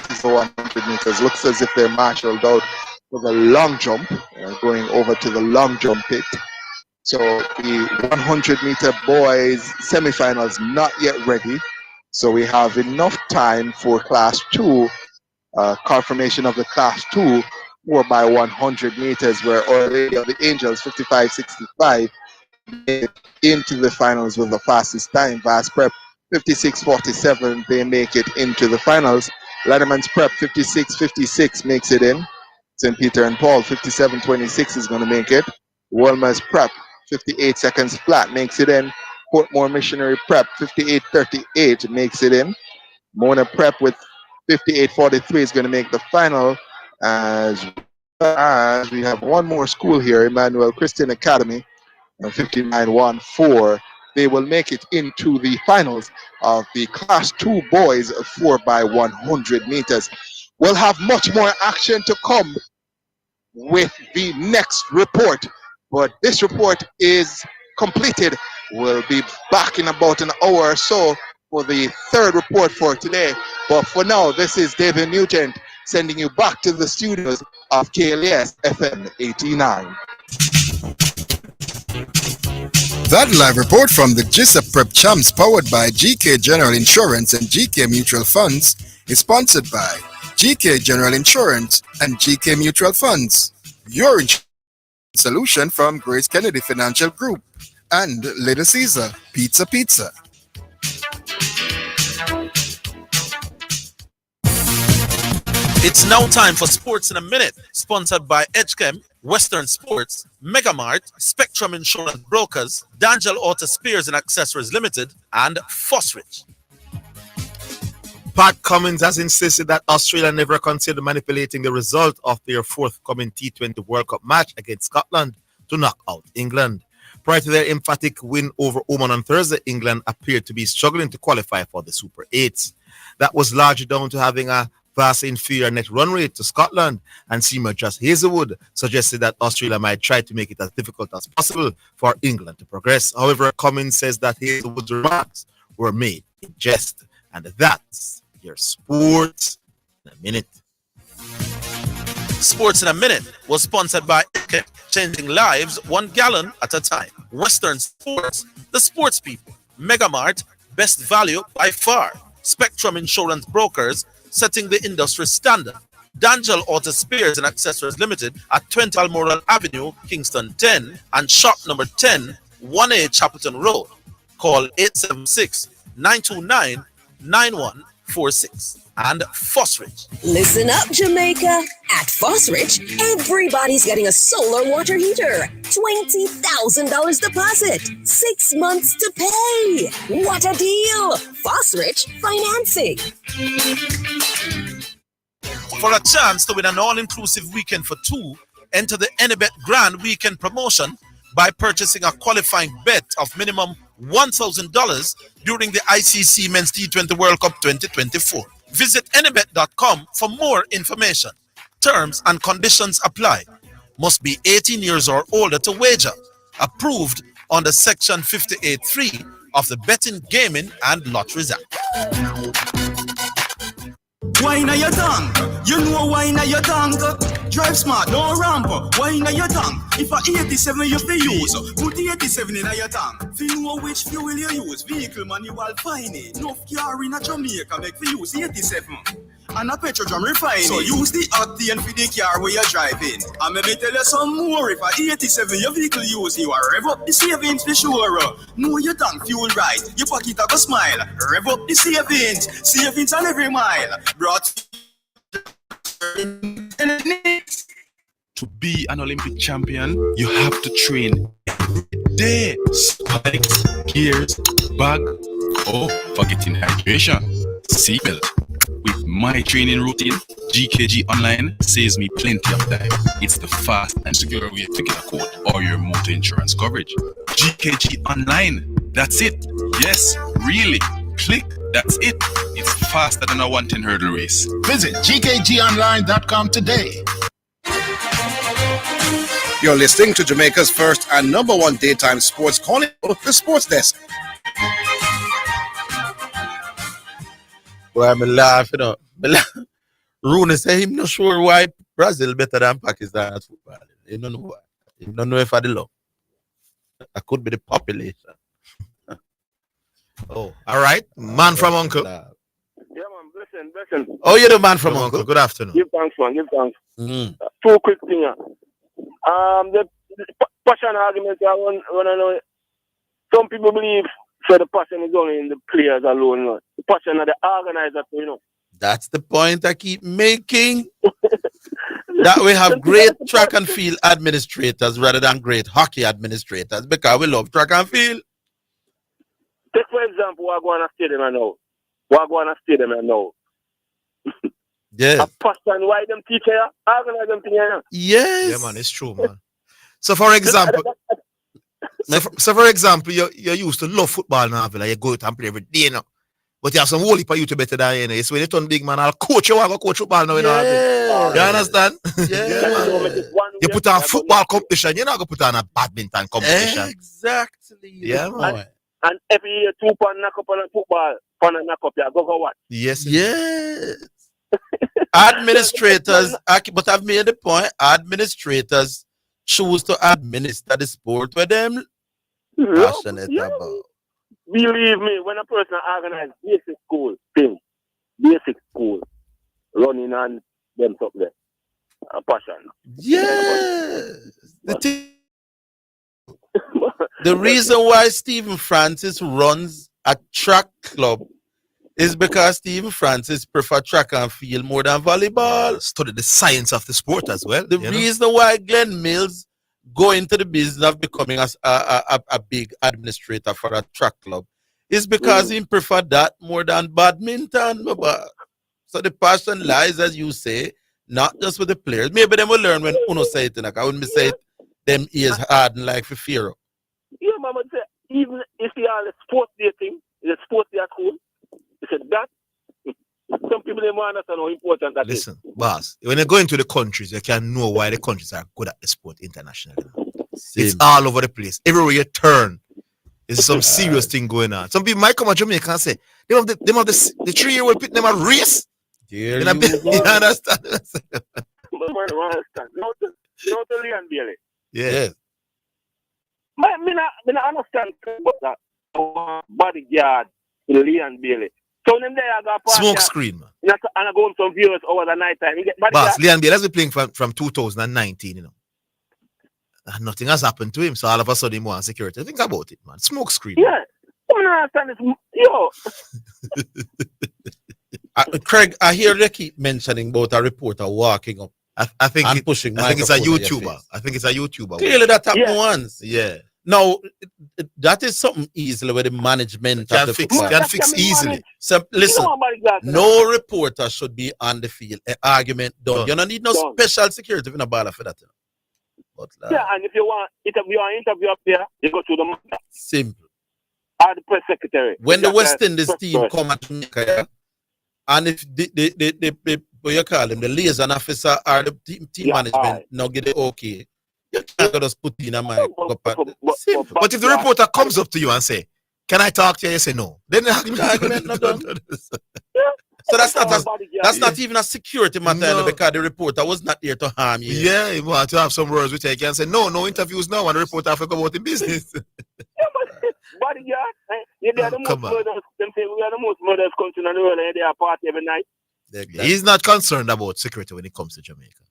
is the 100 meters. Looks as if they're marshaled out for the long jump, going over to the long jump pit. So the 100 meter boys semifinals not yet ready. So we have enough time for class 2, confirmation of the class 2 4 by 100 meters, where Our Lady of the Angels 55.65 into the finals with the fastest time. Vast Prep 56.47, they make it into the finals. Letterman's Prep 56.56 makes it in. St. Peter and Paul 57.26 is going to make it. Wolmer's Prep 58 seconds flat makes it in. Portmore Missionary Prep 58.38 makes it in. Mona Prep with 58.43 is going to make the final, as we have one more school here, Emmanuel Christian Academy, 59.14. They will make it into the finals of the Class 2 boys 4 by 100 meters. We'll have much more action to come with the next report, but this report is completed. We'll be back in about an hour or so for the third report for today. But for now, this is David Nugent sending you back to the studios of KLAS FM 89. That live report from the GISA Prep Champs, powered by GK General Insurance and GK Mutual Funds, is sponsored by GK General Insurance and GK Mutual Funds, your insurance solution from Grace Kennedy Financial Group, and Little Caesar Pizza. It's now time for Sports in a Minute, sponsored by Edgechem, Western Sports, Megamart, Spectrum Insurance Brokers, D'Angelo Auto Spares and Accessories Limited, and Fosrich. Pat Cummins has insisted that Australia never considered manipulating the result of their forthcoming T20 World Cup match against Scotland to knock out England. Prior to their emphatic win over Oman on Thursday, England appeared to be struggling to qualify for the Super 8s. That was largely down to having a vastly inferior net run rate to Scotland, and Seymour Just Hazelwood suggested that Australia might try to make it as difficult as possible for England to progress. However, Cummins says that Hazelwood's remarks were made in jest. And that's your Sports in a Minute. Sports in a Minute was sponsored by Edgechem, changing lives 1 gallon at a time. Western Sports, the sports people. Megamart, best value by far. Spectrum Insurance Brokers, setting the industry standard. D'Angelo Auto Spares and Accessories Limited at 20 Balmoral Avenue, Kingston 10, and shop number 10, 1A Chapelton Road. Call 876-929-9146. And Fosrich. Listen up, Jamaica. At Fosrich, everybody's getting a solar water heater. $20,000 deposit. 6 months to pay. What a deal. Fosrich Financing. For a chance to win an all-inclusive weekend for 2, enter the Anybet Grand Weekend promotion by purchasing a qualifying bet of minimum $1,000 during the ICC Men's T20 World Cup 2024. Visit anybet.com for more information. Terms and conditions apply. Must be 18 years or older to wager. Approved under Section 58.3 of the Betting, Gaming and Lotteries Act. Wine on your tongue, you know wine on your tongue. Drive smart, no ramp. Wine on your tongue. If a 87 you fi use, put the 87 in your tongue. Fi know which fuel you use, vehicle manual fine. No car in a Jamaica make fi use 87. and a Petrodrum refining. So use the octane for the car where you're driving. And maybe tell you some more. If a 87 your vehicle use, you are rev up the savings for sure. Know your tank fuel right, your pocket have a smile. Rev up the savings, savings on every mile. Brought To be an Olympic champion, you have to train every day. Spikes, gears, bag, forgetting hydration, seatbelt. With my training routine, GKG Online saves me plenty of time. It's the fast and secure way to get a quote or your motor insurance coverage. GKG Online, that's it. Yes, really. Click, that's it. It's faster than a 110 hurdle race. Visit gkgonline.com today. You're listening to Jamaica's first and number one daytime sports calling, the Sports Desk. Well, I'm laughing. Rooney say him not sure why Brazil better than Pakistan at football. You don't know why. You don't know if I the love. That could be the population. All right. Man from Uncle. Yeah, man. Blessing. Oh, you're the man from Uncle. Good afternoon. Give thanks, man. Give thanks. Two quick things. The passion argument, I want to know. Some people believe the passion is only in the players alone. No? The passion of the organizer, That's the point I keep making. That we have great track and field administrators rather than great hockey administrators because we love track and field. Take for example, we're going to stadium now. Yes. A passion, why them teacher organize them thing. Yes. Yeah, man, it's true, man. So for example, you used to love football now, like you go out and play every day now. But you have some whole heap of you to better than you know. It's when you turn big man, I'll coach you, I'll go coach football now, you know. You understand? Yeah. You put on football competition, you're not gonna put on a badminton competition. Exactly. Yeah, man. And every year 2 pound knock up on a football, pound knock up, you go for what? Yes. Yes. Administrators, but I've made the point, administrators choose to administer the sport where them passionate about. Believe me, when a person organizes basic school, running on them up there, a passion. Yes. The reason why Stephen Francis runs a track club is because Stephen Francis prefer track and field more than volleyball. Study the science of the sport as well. The reason why Glenn Mills go into the business of becoming a big administrator for a track club is because he prefer that more than badminton. So the passion lies, as you say, not just with the players. Maybe they will learn when Uno say it. Like I wouldn't say it, them ears harden like for fear. Yeah, Mama, even if you are the sports day thing, the sports day at home, you said that some people don't understand how important that is. Listen, boss, when you go into the countries, you can know why the countries are good at the sport internationally. It's all over the place. Everywhere you turn, there's some serious thing going on. Some people might come to Jamaica and say, they have the 3-year-old pit them a race. You understand? No to Leon Bailey. Yeah. I understand about that. Bodyguard in Leon Bailey. So them there I got smoke screen, man. And I go on some viewers over the night time. Boss, Leon Bailey has been playing from 2019, you know. And nothing has happened to him, so all of a sudden he wants security. Think about it, man. Smoke screen. Yeah. I understand this. Yo. Craig, I hear they keep mentioning about a reporter walking up. I think pushing. I think it's a YouTuber. I think it's a YouTuber. Clearly that happened once. Yeah. Now, that is something easily with the management can fix easily. So listen, no reporter should be on the field. An argument done. You don't need no special security in a ball for that. But, yeah, and if you want interview up there, you go to the manager. Simple. Or the press secretary. When the West Indies team come at Jamaica, and if the what you call them, the liaison officer or the team management now get it okay. You can't just put in a mic. But if the reporter comes up to you and say, "Can I talk to you?" You say no. Then the argument not done. So that's not even a security matter because the reporter was not there to harm you. Yeah, you want to have some words with you. You can say no interviews now, and the reporter have to go about the business. Bodyguard, you're the most murders. Them say we are the most murders country in the world, and they are party every night. He's not concerned about security when it comes to Jamaica.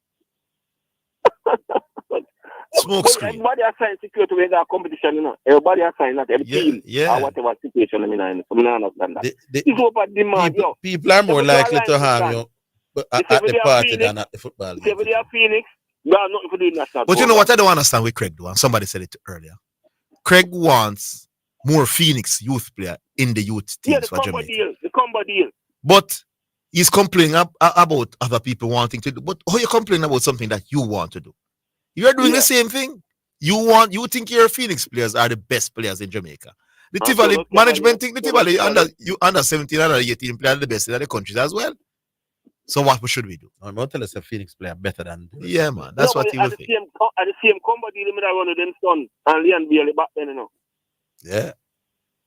Smoke But screen. everybody assign security when that competition, you know. Everybody assign that every team yeah. or whatever situation. I mean, I don't understand that. It's over demand, yo. People are more likely to harm you at the party than at the football game. If they are Phoenix, you have nothing to do in national. But you know what I don't understand with Craig, though, and somebody said it earlier. Craig wants more Phoenix youth player in the youth teams for Jamaica. The combo deal. But he's complaining about other people wanting to do. But how you complaining about something that you want to do? You're doing the same thing. You think your Phoenix players are the best players in Jamaica. The Tivoli management think the Tivoli under 17, under 18 players are the best in the countries as well. So what should we do? I'm not telling us a Phoenix player better than yeah, man. That's what he will think. At the same combo deal, I run with them son and Leon Bailey back then, you know. Yeah.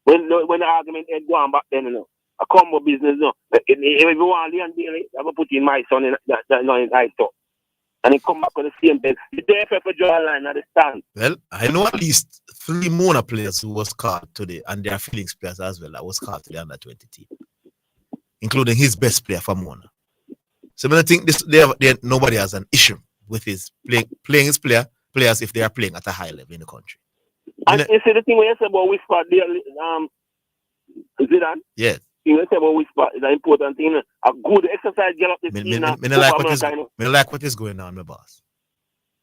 When the argument had gone back then, you know. A combo business, you know. If you want Leon Bailey, I will put in my son in high top. And he come back with the same thing. The DFF for draw a line at the stand. Well, I know at least 3 Mona players who was called today, and their Phoenix players as well that was called to the under 20 team, including his best player for Mona. So I think nobody has an issue with his playing his players if they are playing at a high level in the country. And you see the thing when you say about whisper there, Zindane? Yes. You say about whisper is an important thing. A good exercise get up the team. I like what is going on, my boss.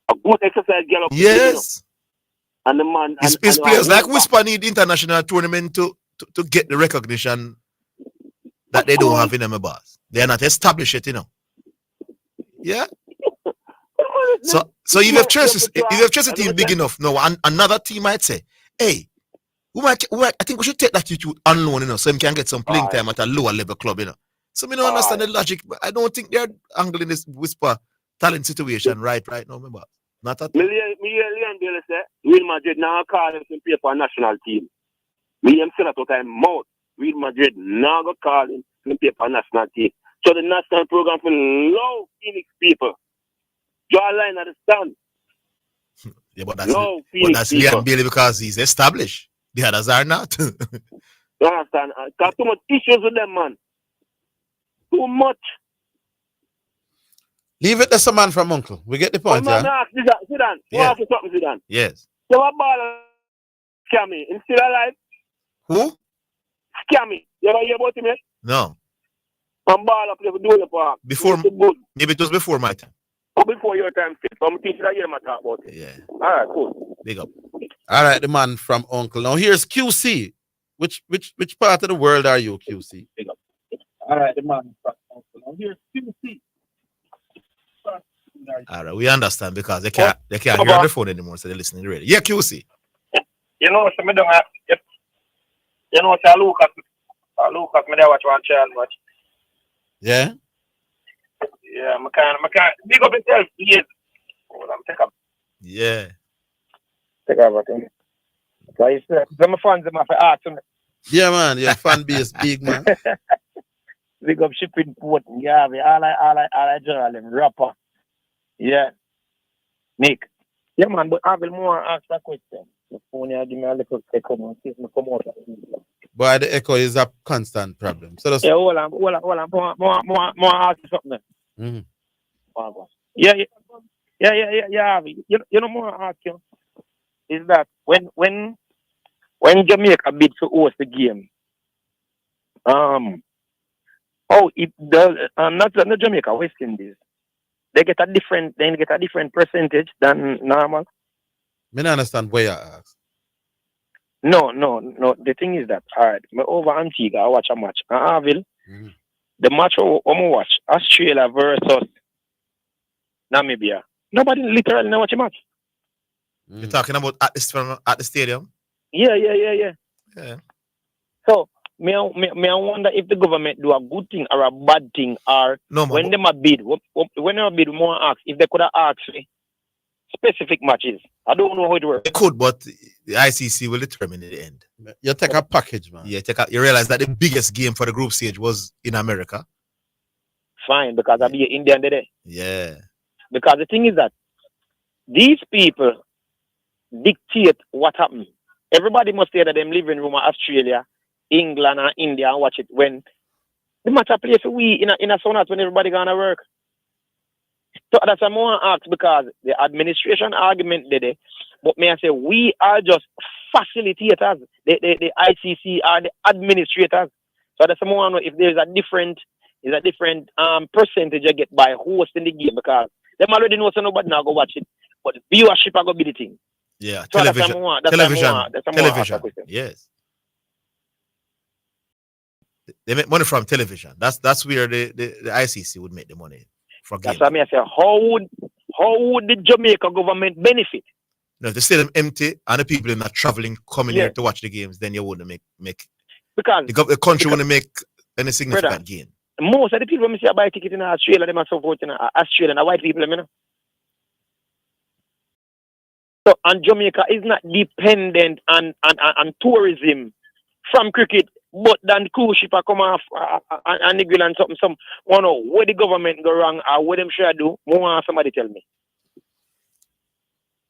A good exerise get up. Yes. And the man. His players like Whisper need international tournament to get the recognition that they don't have in them, boss. They are not established yet, you know. Yeah. So if you have trusted a team big enough, no, another team might say, hey, I think we should take that to on loan, you know, so we can get some playing time at a lower level club, you know. So we don't understand the logic. I don't think they're angling this Whisper talent situation right now, remember. Not at all. Leon Bailey say, Real Madrid now call him to play for a national team. Me am saying that to time mouth. Real Madrid now go call him to play for a national team. So the national program for low Phoenix people. Draw a line at the stand. Yeah, but that's Leon Bailey because he's established. The others are not. You understand? Got too much issues with them, man. Too much. Leave it to some man from Uncle. We get the point, yeah? Zindane. Yeah. Zindane. Yes. So what ball Scammy? He's still alive? Who? Scammy. You ever hear about him yet? No. I'm ball up there for doing the park. Maybe it was before my time. Or before your time, so I'm thinking I hear my talk about it. Yeah. All right, cool. Big up. All right, the man from Uncle. Now here's QC. Which part of the world are you, QC? Big up. All right, the man from Uncle. Now here's QC. All right, we understand because they can't hear on the phone anymore, so they're listening to the radio. Yeah, QC. You know, so me don't have. You know, so I look at me there watch one child watch. Yeah. Yeah, I can't. Big up yourself, please. Hold on, take up. Yeah. Take up everything. So you say, my fans them have to ask me. Yeah, man. Your fan base big, man. Big up shipping port. Yeah, all I journal them rapper. Yeah. Nick. Yeah, man, but I will more ask that question. The phone here give me a little echo, man. See if me come out. Boy, the echo is a constant problem. So that's... Yeah, hold on. More ask you something. Mm-hmm. Yeah. You know more ask you is that when Jamaica bid to host the game, it does not Jamaica, West Indies. They get a different percentage than normal. I don't understand why you ask. No. The thing is that, all right, me over Antigua, I watch a match. Orville, the match I watch, Australia versus Namibia. Nobody literally know watch a match. You're talking about at the stadium? Yeah. Yeah. So, me I wonder if the government do a good thing or a bad thing, or when they bid, when they bid, more ask if they could have asked specific matches. I don't know how it works. They could, but the ICC will determine in the end. You take a package, man. Yeah, you realize that the biggest game for the group stage was in America. Fine, because I'll be Indian today. Yeah. Because the thing is that these people dictate what happened. Everybody must stay at them living room in Australia, England, and India and watch it when The match I play for we in a sonat when everybody gonna work. So that's what I want to ask because the administration argument did it. But may I say we are just facilitators. The ICC are the administrators. So that's what I want to know if there's a different percentage I get by hosting the game because them already know so nobody now go watch it. But viewership are gonna be the thing. Yeah, so television. Yes. They make money from television. That's where the ICC would make the money from games. That's what I say. How would the Jamaica government benefit? No, if the stadium empty and the people are not traveling, coming here to watch the games, then you wouldn't make because the country wouldn't make any significant gain. Most of the people when see buy ticket in Australia, they must support in Australia, and white people, you know. So and Jamaica is not dependent on tourism from cricket. But then cruise ship come off and niggle and something. Some want know where the government go wrong or what them should do. More somebody tell me.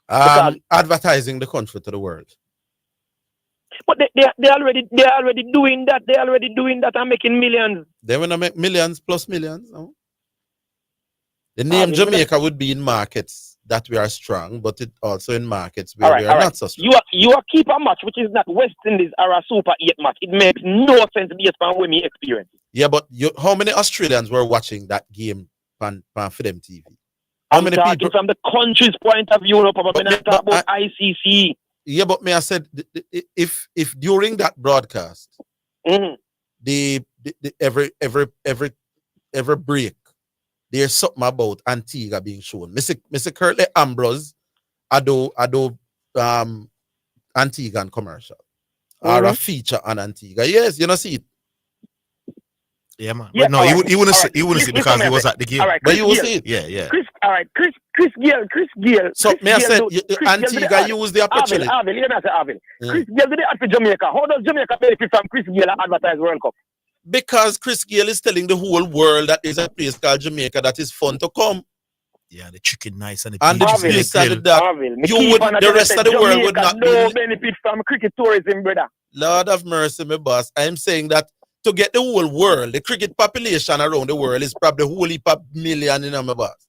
Advertising the country to the world. But they already doing that. They already doing that and making millions. They wanna make millions plus millions. No? The name Jamaica would be in markets that we are strong, but it also in markets where we are not so strong. You are keep a match which is not West Indies or a Super 8 match. It makes no sense based on what me experience. Yeah, but how many Australians were watching that game on Freedom TV? How many people from the country's point of view, no, Papa, not talk about ICC. Yeah, but me I said if during that broadcast, the every break there's something about Antigua being shown. Mr. Curtly Ambrose, I do Antiguan commercial or a feature on Antigua. Yes, you know see it. Yeah, man. Yeah, but no, he wouldn't see it because he was at the game. Right, but you will see it. Yeah. Chris Gayle. So may I say Antigua used the opportunity. Orville, let me say Orville. Chris Gayle did it for Jamaica. How does Jamaica benefit from Chris Gayle advertise World Cup? Because Chris Gayle is telling the whole world that there's a place called Jamaica that is fun to come. Yeah, the chicken nice and the place that the rest of the world would not benefit from cricket tourism, brother. Lord have mercy, my boss. I am saying that to get the whole world, the cricket population around the world is probably a whole heap of million, my boss.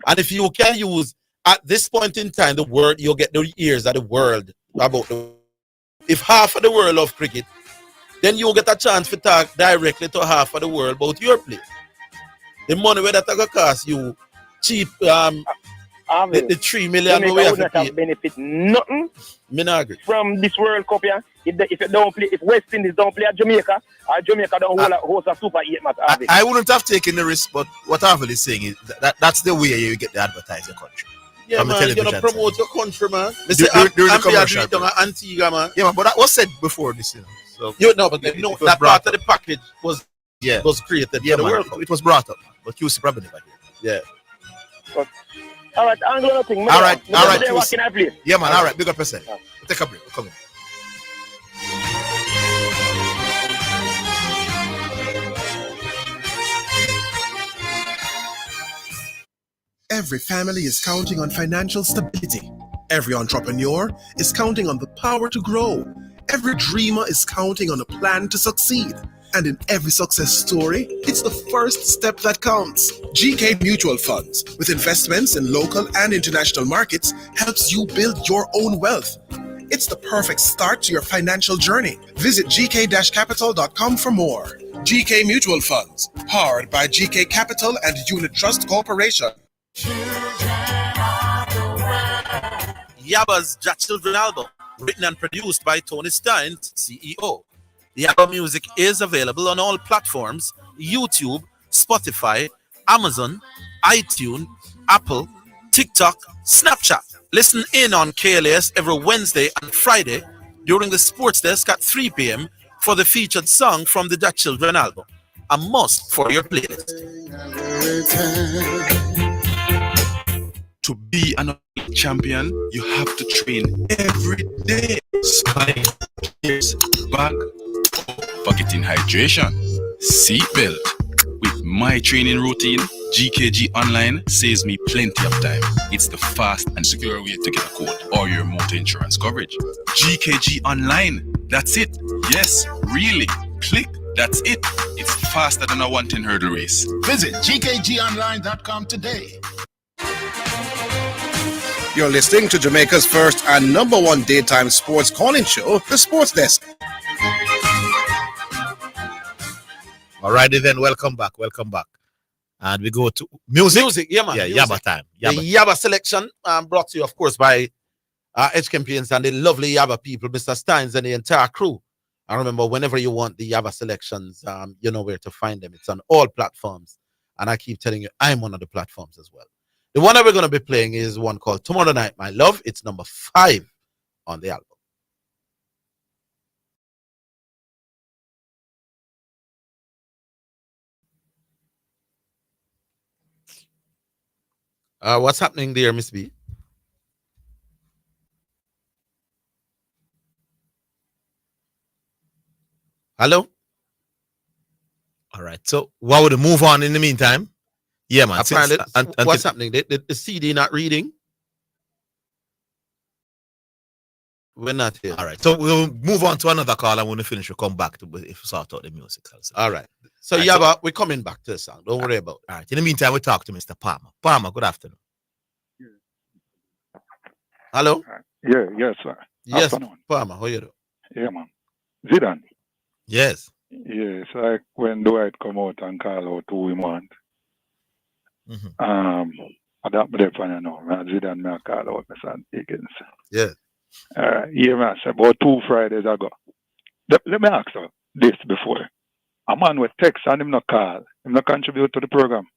And if you can use at this point in time the word, you'll get the ears of the world about the. If half of the world love cricket, then you'll get a chance to talk directly to half of the world about your place. The money where that going to cost you cheap, the 3 million we have to pay. Benefit nothing from this World Cup, yeah. If West Indies don't play at Jamaica, or Jamaica don't host a Super 8 match. I wouldn't have taken the risk, but what Orville is saying is that's the way you get the advertising country. Yeah, man, you know, promote your country, man. During the commercial. Antigua, man. Yeah, man, but that was said before this, you know. So but that part of the package was created for the World Cup. It was brought up, but QC probably never did. Yeah. All right, Anglo nothing. All right. What can I play? Yeah, man. All right, big up yourself. Take a break. We're coming. Every family is counting on financial stability. Every entrepreneur is counting on the power to grow. Every dreamer is counting on a plan to succeed. And in every success story, it's the first step that counts. GK Mutual Funds, with investments in local and international markets, helps you build your own wealth. It's the perfect start to your financial journey. Visit gk-capital.com for more. GK Mutual Funds, powered by GK Capital and Unit Trust Corporation. Yabba's Jack Children album, written and produced by Tony Stein, CEO. Yabba music is available on all platforms: YouTube, Spotify, Amazon, iTunes, Apple, TikTok, Snapchat. Listen in on KLAS every Wednesday and Friday during the sports desk at 3 p.m. for the featured song from the Jack Children album. A must for your playlist. To be an Olympic champion, you have to train every day. Spike, gears, bag, bucketing hydration, seatbelt. With my training routine, GKG Online saves me plenty of time. It's the fast and secure way to get a quote or your motor insurance coverage. GKG Online, that's it. Yes, really. Click That's it. It's faster than a 110 hurdle race. Visit gkgonline.com today. You're listening to Jamaica's first and number one daytime sports calling show, The Sports Desk. Alrighty then, welcome back. And we go to music. Yeah, man. Yeah, music. Yaba time. The Yaba selection brought to you, of course, by Edge Campaigns and the lovely Yaba people, Mr. Steins and the entire crew. And remember, whenever you want the Yaba selections, you know where to find them. It's on all platforms. And I keep telling you, I'm one of the platforms as well. The one that we're going to be playing is one called Tomorrow Night, My Love. It's number 5 on the album. What's happening there, Miss B? Hello? All right. So what would we move on in the meantime? Yeah, man. Apparently, what's happening? The CD not reading? We're not here. All right. So we'll move on to another call, and when we finish, we'll come back to if we sort out the music. Also. All right. So, Yaba, we're coming back to the song. Don't worry about it. All right. In the meantime, we talk to Mr. Palmer. Palmer, good afternoon. Hello? Yes, sir. Yes, afternoon. Palmer, how you doing? Yeah, man. Zindane. Yes. Yes, like when Dwight come out and call out who he want. I don't believe I know. Zindane me call out Mr. Higgins. Yeah. Yeah, man. About 2 Fridays ago. Let me ask you this before. A man with text and him not call. Him not contribute to the program.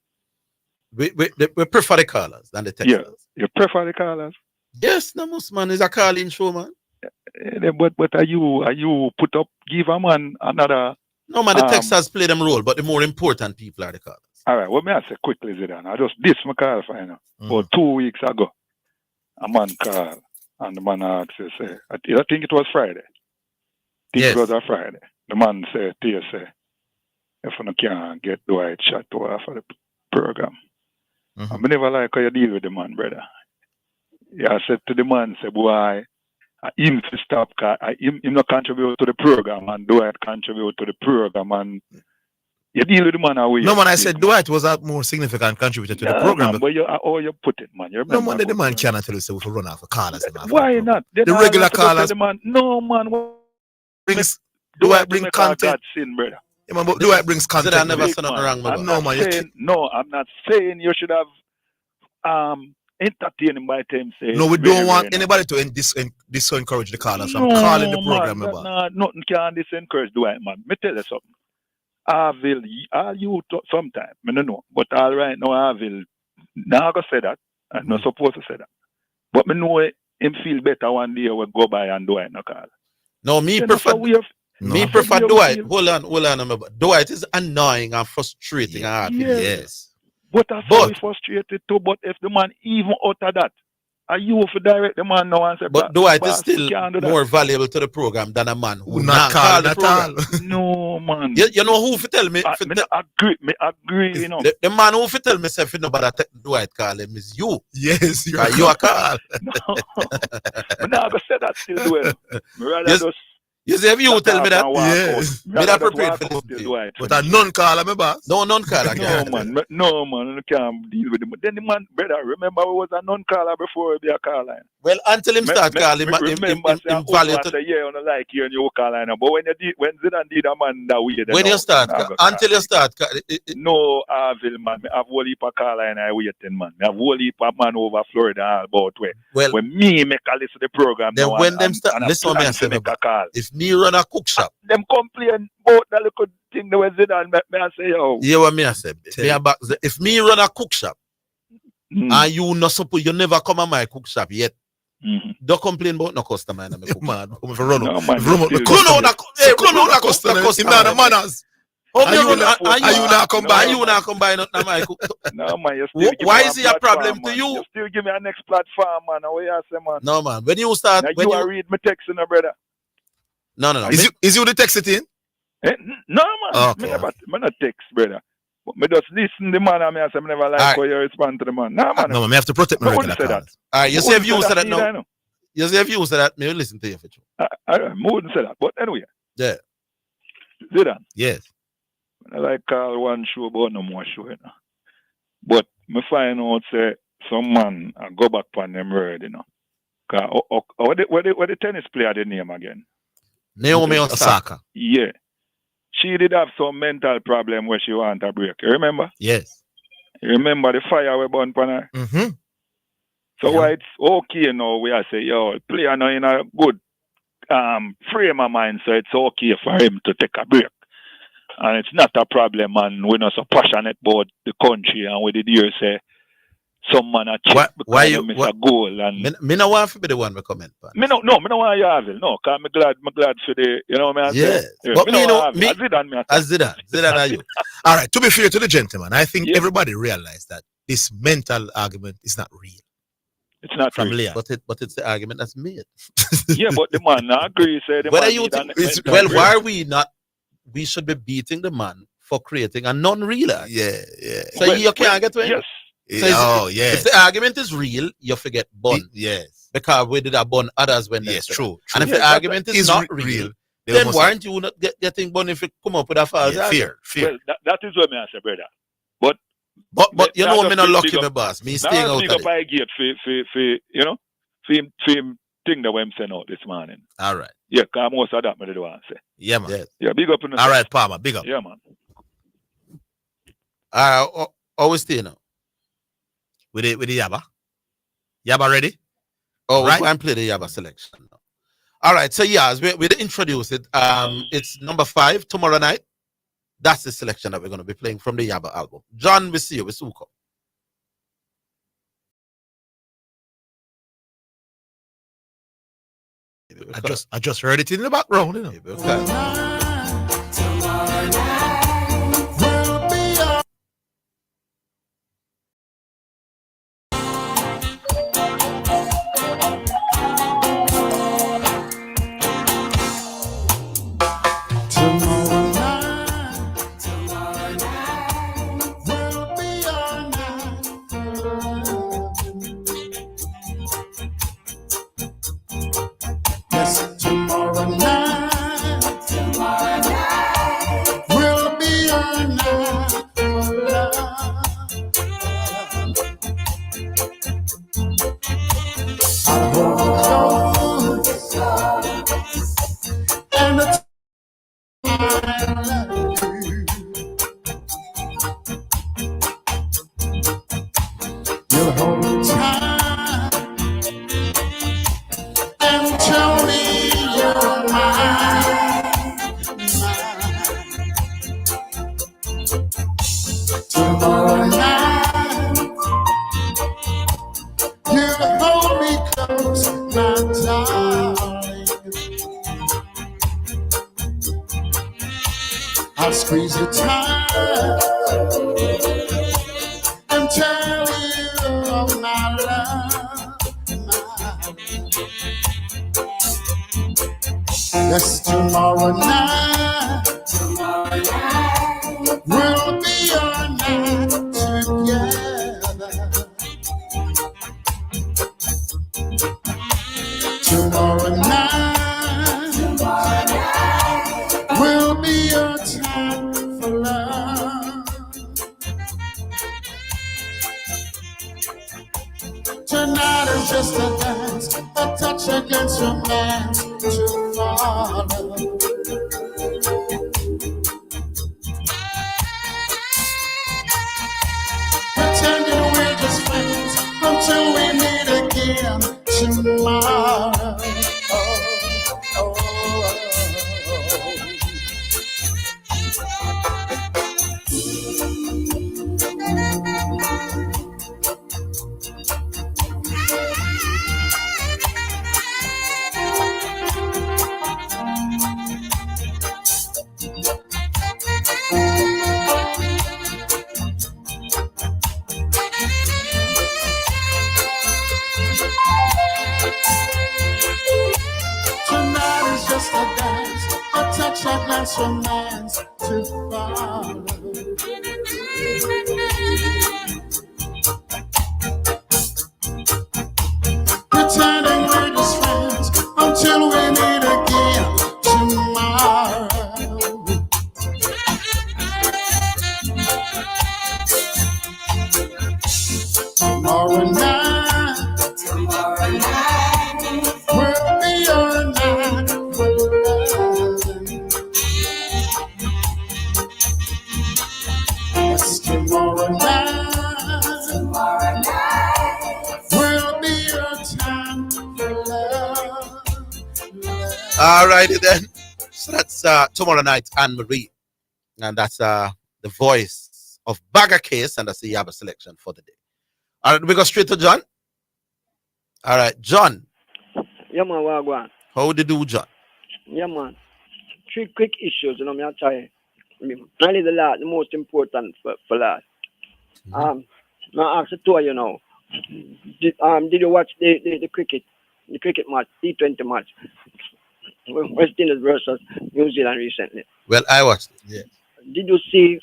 We prefer the callers than the texters. Yeah. You prefer the callers? Yes, no most man is a calling show, man. But are you put up give a man another? No man, the texters play them role, but the more important people are the callers. All right, what may I say quickly, Zidane? I just this my call for you know. About 2 weeks ago, a man called and the man asked, say, I think it was Friday. It was a Friday. The man said, say, if you can't get Dwight shot to her for the program. I never like how you deal with the man, brother. Yeah, I said to the man, say, boy, him to stop, him not contribute to the program, and Dwight contribute to the program, and you deal with the man away. No, man, I said Dwight was a more significant contributor to the program. Man, but how you put it, man? You No, man, the man cannot tell us if we run off a callers. Why not? The regular callers. No, man. Dwight bring content. God sin, brother. Yeah, man, but Dwight brings content. I never said nothing wrong, man. No, man. No, I'm not saying you should have entertaining by time say. No, we don't want anybody to encourage the callers from calling the program. Nothing can disencourage Dwight, man. Me tell you something. Orville, you sometime, I don't know. But all right now, Orville, now I go say that. I'm not supposed to say that. But me know him feel better one day we go by and Dwight no call. No, me prefer Dwight. Hold on. Dwight is annoying and frustrating. Yes. But that's so frustrated too. But if the man even utter that, are you for direct the man now and say, but Dwight is still more valuable to the program than a man who not call the program. No, man. You know who for tell me? Me agree, you know. The man who for tell me say if nobody Dwight call him is you. Yes, you are call. But now I go say that still well. Rather just you see, if you tell me that, yes. Me not prepared for this. But a non-caller, me boss. No non-caller. No, man, you can't deal with him. Then the man, brother, remember we was a non-caller before we be a caller. Well, until him start calling, him value to say, yeah, you don't like you and you caller. But when Zidane did a man that way, when you start, until you start, no, Orville, man, I have whole heap of caller and I waiting, man. I have whole heap of man over Florida about where. Well, when me make a listen to the program, then when them start, listen to me, I say, if me run a cook shop, them complain about that little thing that was Zidane, me I say, yo. Yeah, what me I say, if me run a cook shop, and you not suppose you never come on my cook shop yet. Don't complain about no customer in my cook shop. No customer. Manners. Are you not combine nothing my cook? No man, why is it a problem to you? You still give me a next platform, man. What you say, man? No man, when you start, now when you read my text, brother. No. Is you the text it in? No man, me not text, brother. Me just listen the man and me say me never like how you respond to the man. No man. No, me have to protect my regular callers. Alright, you say if you say that now. You say if you say that, me listen to you for sure. I wouldn't say that, but anyway. Yeah. Zidane. Yes. I like call one show, but no more show, you know. But me find out say some man go back on them word, you know. What the tennis player the name again? Naomi Osaka. Yeah. She did have some mental problem where she want a break. You remember? Yes. You remember the fire we burn on her? Mm-hmm. So why it's okay now we are say, yo, player now in a good frame of mind, so it's okay for him to take a break. And it's not a problem, and we're not so passionate about the country, and we did hear say some man a check because you miss a goal. And me no want to be the one to comment. Me no want you have it. No, because me glad for the, you know what I Yeah. say? But me know, Zidane are you? All right, to be fair to the gentleman, I think everybody realized that this mental argument is not real. It's not from real. Leon. But it's the argument that's made. Yeah, but the man agree. Say the Whether man you need think, an- well, why are we not? We should be beating the man for creating a non-real act. Yeah. So you can't get to it. Yes. So if the argument is real, you forget bun. Yes. Because we did a bun others when yes, they true. And if the argument is not real, then why aren't you not getting bun if you come up with a false argument? Well, that is what me I say, brother. But you know me not lucky, big my up- boss. Me Now staying out speak of up it. by gate for you know, for him thing that I'm saying out this morning. All right. Yeah, because most of that me do want to say. Yeah, man. Yeah, big up in the All right, Palmer, big up. Yeah, man. Always stay now. With the Yaba. Yaba ready? Oh, Right. we can play the Yaba selection now. All right, so yeah, as we introduce it, it's number 5 tomorrow night. That's the selection that we're going to be playing from the Yaba album. John, we see you with Suko. I just heard it in the background, you know. Yes, tomorrow night will be our night for love. I hold you close, and the time I love you. You'll hold me tight and tell me you're mine. Tomorrow night, you'll hold me close, my darling. I'll squeeze you tight and tell you of my love. Yes, tomorrow night will be our night together. Tomorrow night will be our time for love. Tonight is just a dance, a touch against romance to follow. Pretending we're just friends until we meet again tomorrow. Oh, tonight is just a dance, a touch of nice romance to follow. Pretending we're just friends until we meet again tomorrow. All righty then. So that's tomorrow night, Anne Marie. And that's the voice of Bagger Case, and that's the Yaba selection for the day. All right, we go straight to John. All right, John. Yeah, man, Wagwan. How did you do, John? Yeah, man. 3 quick issues, you know, me I tell you. Only the most important for last. I ask the two of you now. Did you watch the cricket match, T20 match? West Indies versus New Zealand recently. Well, I watched it, yeah. Did you see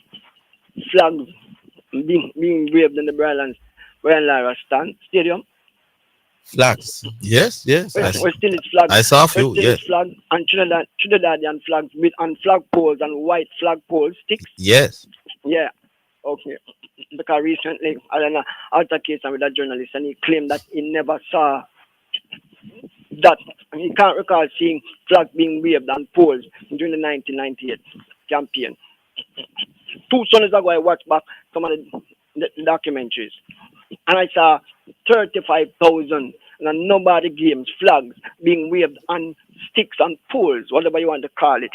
flags being waved in the Brian Lara Stadium? Flags. Yes. West Indies flag. I saw a few, West Indies flag and Trinidadian flags on flag poles and white flag pole sticks. Yes. Yeah. Okay. Because recently I had an altercation with a journalist and he claimed that he never saw that. He can't recall seeing flags being waved on poles during the 1998 campaign. 2 Sundays ago I watched back some of the documentaries and I saw 35,000 and a number of the games, flags being waved on sticks and poles, whatever you want to call it.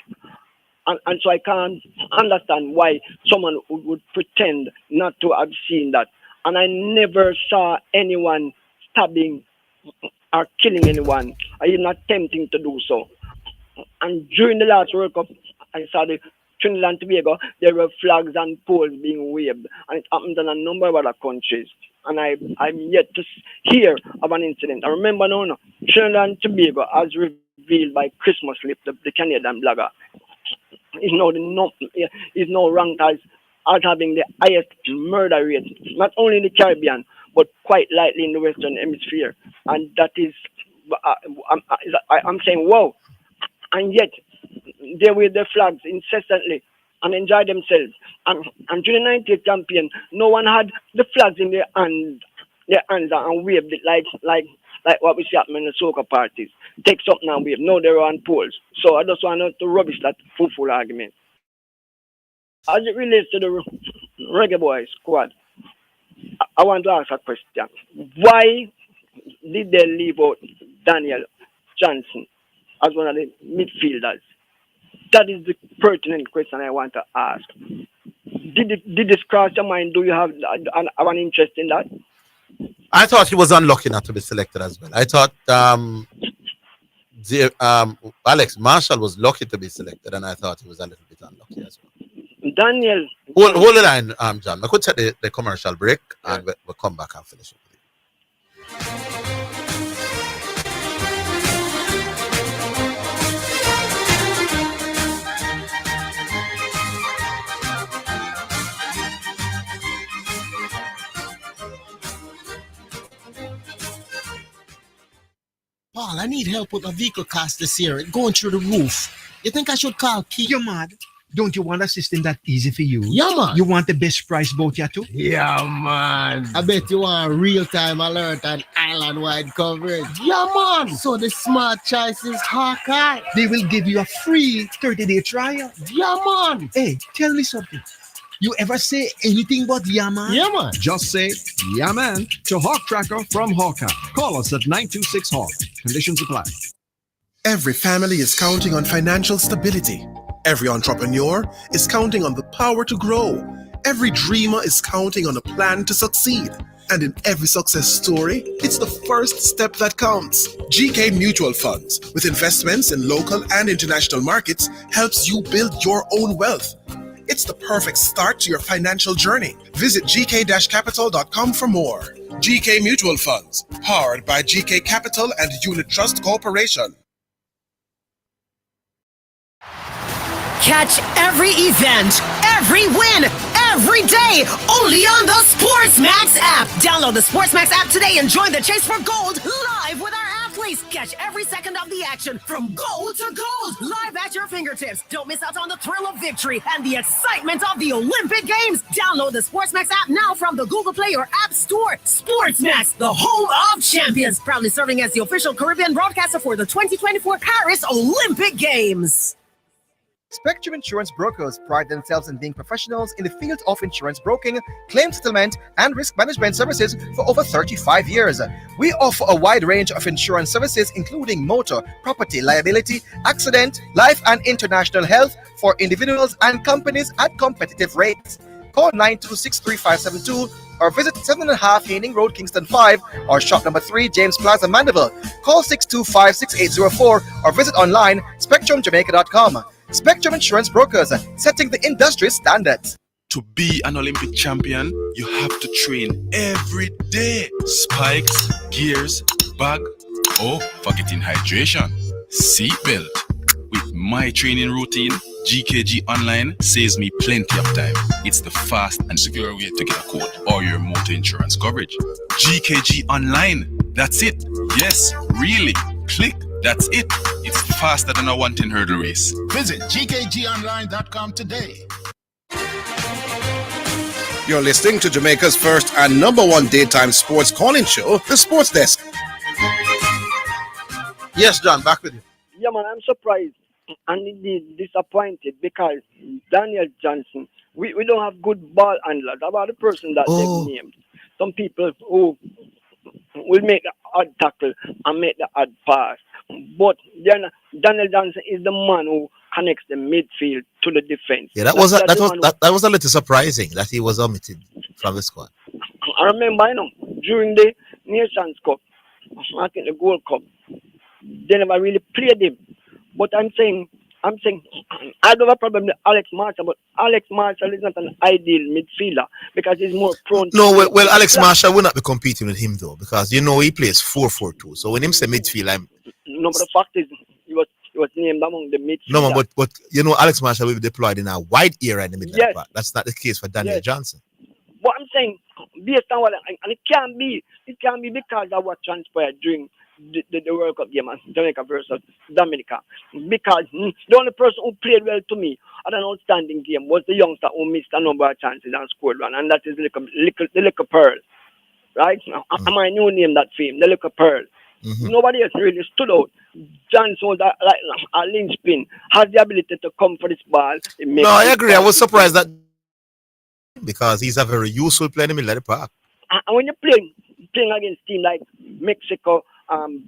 And so I can't understand why someone would pretend not to have seen that. And I never saw anyone stabbing or killing anyone, or even attempting to do so. And during the last World Cup, I saw the Trinidad and Tobago, there were flags and poles being waved. And it happened in a number of other countries. And I'm yet to hear of an incident. I remember now, Trinidad and Tobago, as revealed by Christmas Lip, the Canadian blogger, is now ranked as having the highest murder rate, not only in the Caribbean, but quite likely in the Western Hemisphere. And that is, I'm saying, wow. And yet, they wave their flags incessantly and enjoy themselves. And during the 90th campaign, no one had the flags in their hands and waved it like what we see happening in the soccer parties. Take something and wave. No, they're on poles. So I just want to rubbish that fool argument. As it relates to the Reggae Boys squad, I want to ask a question. Why did they leave out Daniel Johnson as one of the midfielders? That is the pertinent question I want to ask. Did this cross your mind? Do you have an interest in that? I thought he was unlucky not to be selected as well. I thought Alex Marshall was lucky to be selected, and I thought he was a little bit unlucky as well. Daniel. Hold the line, John. I could take the commercial break, and we'll come back and finish it with you. Paul, I need help with my vehicle cost this year, going through the roof. You think I should call Keith? You're mad. Don't you want a system that easy for you? Yeah, man. You want the best price boat you too? Yeah, man. I bet you want real-time alert and island-wide coverage. Yeah, man. So the smart choice is Hawkeye. They will give you a free 30-day trial. Yeah, man. Hey, tell me something. You ever say anything but yeah, man? Yeah, man. Just say yeah, man to Hawk Tracker from Hawkeye. Call us at 926 Hawk. Conditions apply. Every family is counting on financial stability. Every entrepreneur is counting on the power to grow. Every dreamer is counting on a plan to succeed. And in every success story, it's the first step that counts. GK Mutual Funds, with investments in local and international markets, helps you build your own wealth. It's the perfect start to your financial journey. Visit gk-capital.com for more. GK Mutual Funds, powered by GK Capital and Unit Trust Corporation. Catch every event, every win, every day, only on the SportsMax app. Download the SportsMax app today and join the chase for gold live with our athletes. Catch every second of the action from goal to gold, live at your fingertips. Don't miss out on the thrill of victory and the excitement of the Olympic Games. Download the SportsMax app now from the Google Play or App Store. SportsMax, the home of champions, proudly serving as the official Caribbean broadcaster for the 2024 Paris Olympic Games. Spectrum Insurance Brokers pride themselves in being professionals in the field of insurance broking, claim settlement, and risk management services for over 35 years. We offer a wide range of insurance services including motor, property, liability, accident, life, and international health for individuals and companies at competitive rates. Call 926-3572 or visit 7.5 Haining Road, Kingston 5 or shop number 3, James Plaza, Mandeville. Call 625-6804 or visit online spectrumjamaica.com. Spectrum Insurance Brokers, setting the industry standards. To be an Olympic champion, you have to train every day. Spikes, gears, bag, forgetting hydration, seatbelt. With my training routine, GKG Online saves me plenty of time. It's the fast and secure way to get a quote or your motor insurance coverage. GKG Online, that's it. Yes, really. Click, that's it. It's faster than a 110 hurdle race. Visit gkgonline.com today. You're listening to Jamaica's first and number one daytime sports calling show, The Sports Desk. Yes, John, back with you. Yeah, man, I'm surprised and indeed disappointed because Daniel Johnson, we don't have good ball handlers. About the person that they've named. Some people who will make the odd tackle and make the odd pass. But Daniel Johnson is the man who connects the midfield to the defense. Yeah, that was a little surprising that he was omitted from the squad. I remember, during the Nations Cup, I think the Gold Cup, they never really played him. But I'm saying, I don't have a problem with Alex Marshall, but Alex Marshall is not an ideal midfielder because he's more prone to... No, well, Alex Marshall will not be competing with him, though, because, he plays 4-4-2. So when him say midfield, No, but the fact is, he was named among the midfielders. No, but Alex Marshall will be deployed in a wide area in the middle of the park. That's not the case for Daniel Johnson. But I'm saying, based on what... And it can be because of what transpired during the World Cup game, Jamaica versus Dominica. Because the only person who played well to me at an outstanding game was the youngster who missed a number of chances and scored one, and that is the Little Pearl. Right? Now, am I new name that fame, the Little Pearl? Mm-hmm. Nobody else really stood out. Johnson was like a linchpin, has the ability to come for this ball. No, I agree. I was surprised that because he's a very useful player in the middle of the park. And when you're playing against teams like Mexico,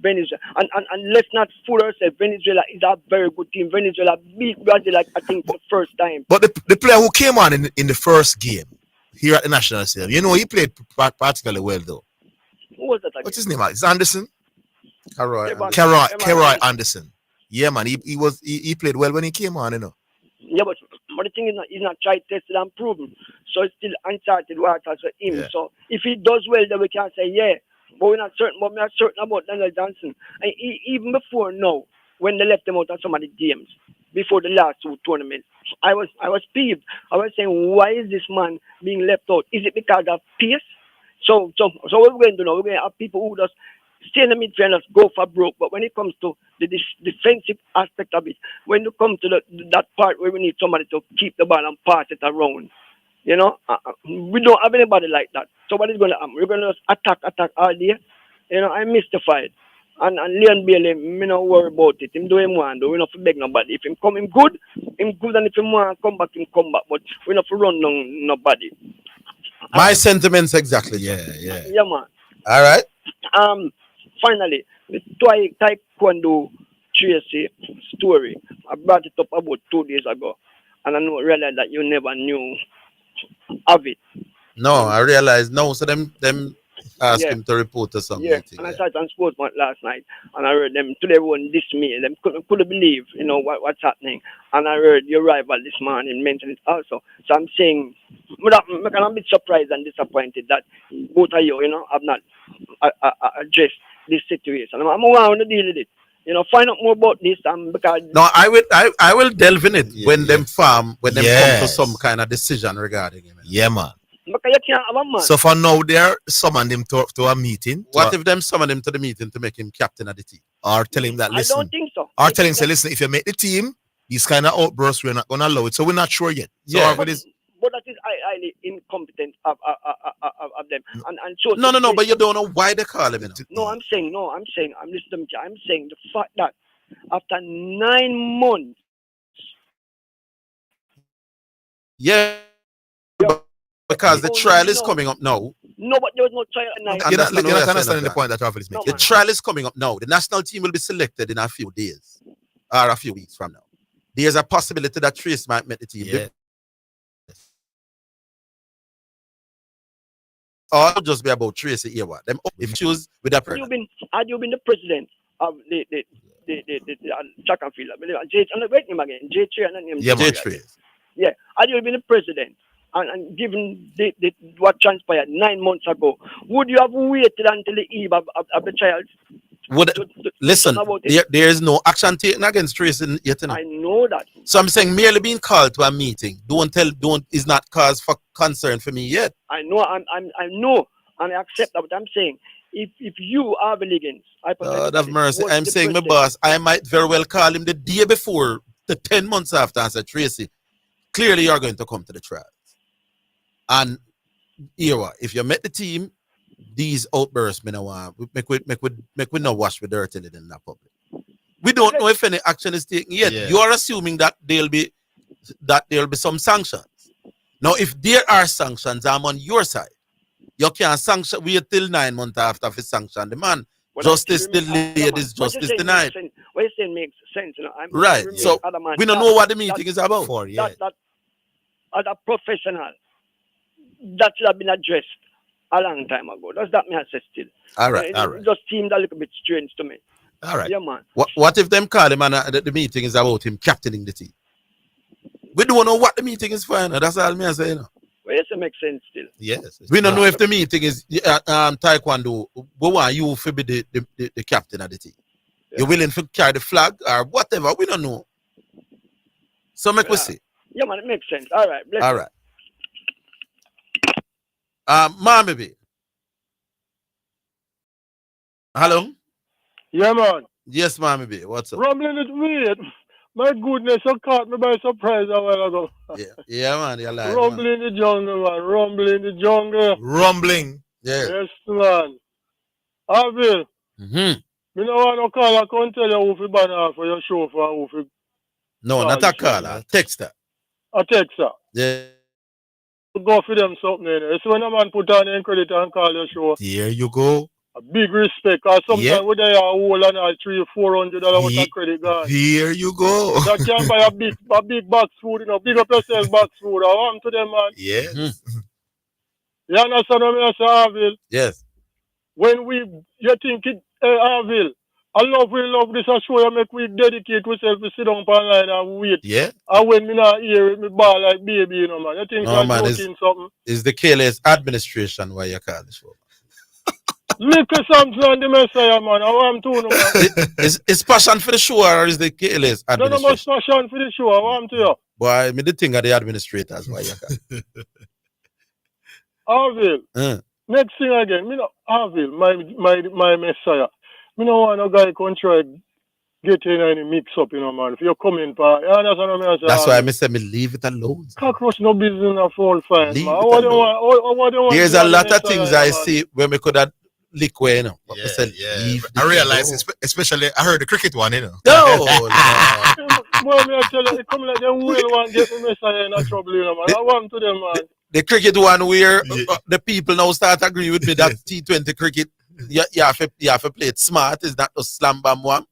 Venezuela, and let's not fool ourselves, Venezuela is a very good team. Venezuela beat Brazil, I think, for the first time. But the player who came on in the first game here at the National Stadium, he played particularly well, though. Who was that again? What's his name? It's Anderson? Keroy Anderson. Yeah, man, he played well when he came on, Yeah, but the thing is, he's not tried, tested, and proven. So it's still uncharted waters for him. Yeah. So if he does well, then we can say, yeah. But we're not certain about Daniel Johnson. And even before now, when they left him out of some of the games, before the last two tournaments, I was peeved. I was saying, why is this man being left out? Is it because of pace? So what we're going to do now, we're going to have people who just stay in the midfield and just go for broke. But when it comes to the defensive aspect of it, when you come to that part where we need somebody to keep the ball and pass it around, we don't have anybody like that. So what is going to happen? We're going to attack all day. I'm mystified. And Leon Bailey, me not worry about it. Him do him want, we not beg nobody. If him come him good, and if him want come back, him come back. But we not run down nobody. My sentiments exactly. Yeah, man. All right. Finally, the Taekwondo Tracy story. I brought it up about 2 days ago, and I realized that you never knew of it. No, I realized no. So them asked him to report to something. Yeah, and I started on Sports last night, and I heard them today everyone dismay. Them couldn't believe, what's happening. And I heard your rival this morning mention it also. So I'm saying, I'm a bit surprised and disappointed that both of you, have not addressed this situation. I'm going to deal with it. Find out more about this. Because no, I will delve in it when them come to some kind of decision regarding him. Yeah, man. Because you can't have a man. So for now, they're summoned him to a meeting. What if them summon him to the meeting to make him captain of the team? Or tell him that, listen. I don't think so. Or tell him, say, listen, if you make the team, these kind of outbursts, we're not going to allow it. So we're not sure yet. So but that is highly incompetent of them. And so no, but you don't know why they call him. I'm listening to me. I'm saying the fact that after 9 months Yeah. Because the trial is coming up now. No, but there was no trial. You're not understanding the point that Orville is making. The trial is coming up now. The national team will be selected in a few days or a few weeks from now. There's a possibility that Trace might make the team. Yeah. Or just be about Tracy here. Them if you choose with that person. Had you been the president of the track and field? J, and wait him again. J3 and name. Yeah, J3. Yeah. Had you been the president and given what transpired 9 months ago, would you have waited until the eve of the trial? Listen, there is no action taken against Tracy yet. I know that. So I'm saying merely being called to a meeting is not cause for concern for me yet. I know, I know, and I accept that. But I'm saying, if you are the Higgins, God have mercy. I'm saying, my boss, I might very well call him the day before, the 10 months after, and say, Tracy, clearly you're going to come to the trials. And if you met the team, these outbursts, make we not wash with dirt in that public. We don't know if any action is taken yet. Yeah. You are assuming that there'll be some sanctions. Now, if there are sanctions, I'm on your side. You can't wait till 9 months after the sanction. The man, justice delayed is justice denied. What you're saying makes sense. You know? Right. So we don't know what the meeting is about. That as a professional, that should have been addressed a long time ago. That's that me assess still. All right. It just seemed a little bit strange to me. All right. Yeah, man. What if them call him and the meeting is about him captaining the team? We don't know what the meeting is for. That's all me saying. Well, yes, it makes sense still. Yes. We don't know if the meeting is taekwondo. We want you to be the captain of the team. Yeah. You're willing to carry the flag or whatever. We don't know. So make we see. Yeah, man, it makes sense. All right. All right. Mommy B. Hello? Yeah, man. Yes, Mommy B. What's up? Rumbling is weird. My goodness, you caught me by surprise a while ago. Yeah, man. You're lying. Rumbling the jungle, man. Rumbling the jungle. Rumbling. Yeah. Yes, man. Orville. Mm-hmm. Me no want to call. I can't tell you who to ban off for your show for who to. No, not a call. A text her. A text her. Yeah. Go for them something. It's when a man put on in credit and call your show. There you go. A big respect. Because sometimes we there a whole and $300-400 worth of credit gone. Here you go. That can buy a big box food, you know. Big up yourself box food. I want to them, man. Yes. Mm-hmm. You understand what I say, Orville? Yes. When you think it, Orville, we love this show. You make we dedicate ourselves to sit down online and wait. Yeah. And when me not hear it, me ball like baby, you know, man. You think I'm joking something? It's the KLS administration why you call this for. Little something on the Messiah, man. I want to know, man. Is passion for the show or is the KLS administration? No much passion for the show. I want to you. Boy, me the thing of the administrators why you call. Orville. Next thing again, me no Orville, my Messiah. Me no want no guy can try get in any mix up, you know, man. If you come in, you understand what I say? That's why I say me leave it alone. Cockroach no business of all fine, leave man. It alone. There's a lot of things I see when we could have lick away, you know. But Yeah. I realize, especially, I heard the cricket one, you know. No. Well, me I tell you, it come like them whale one get me Messiah in a trouble, you know, man. I want to them, man. The cricket one where the people now start agree with me that T20 cricket, you have to play it smart. Is that the slam bam one?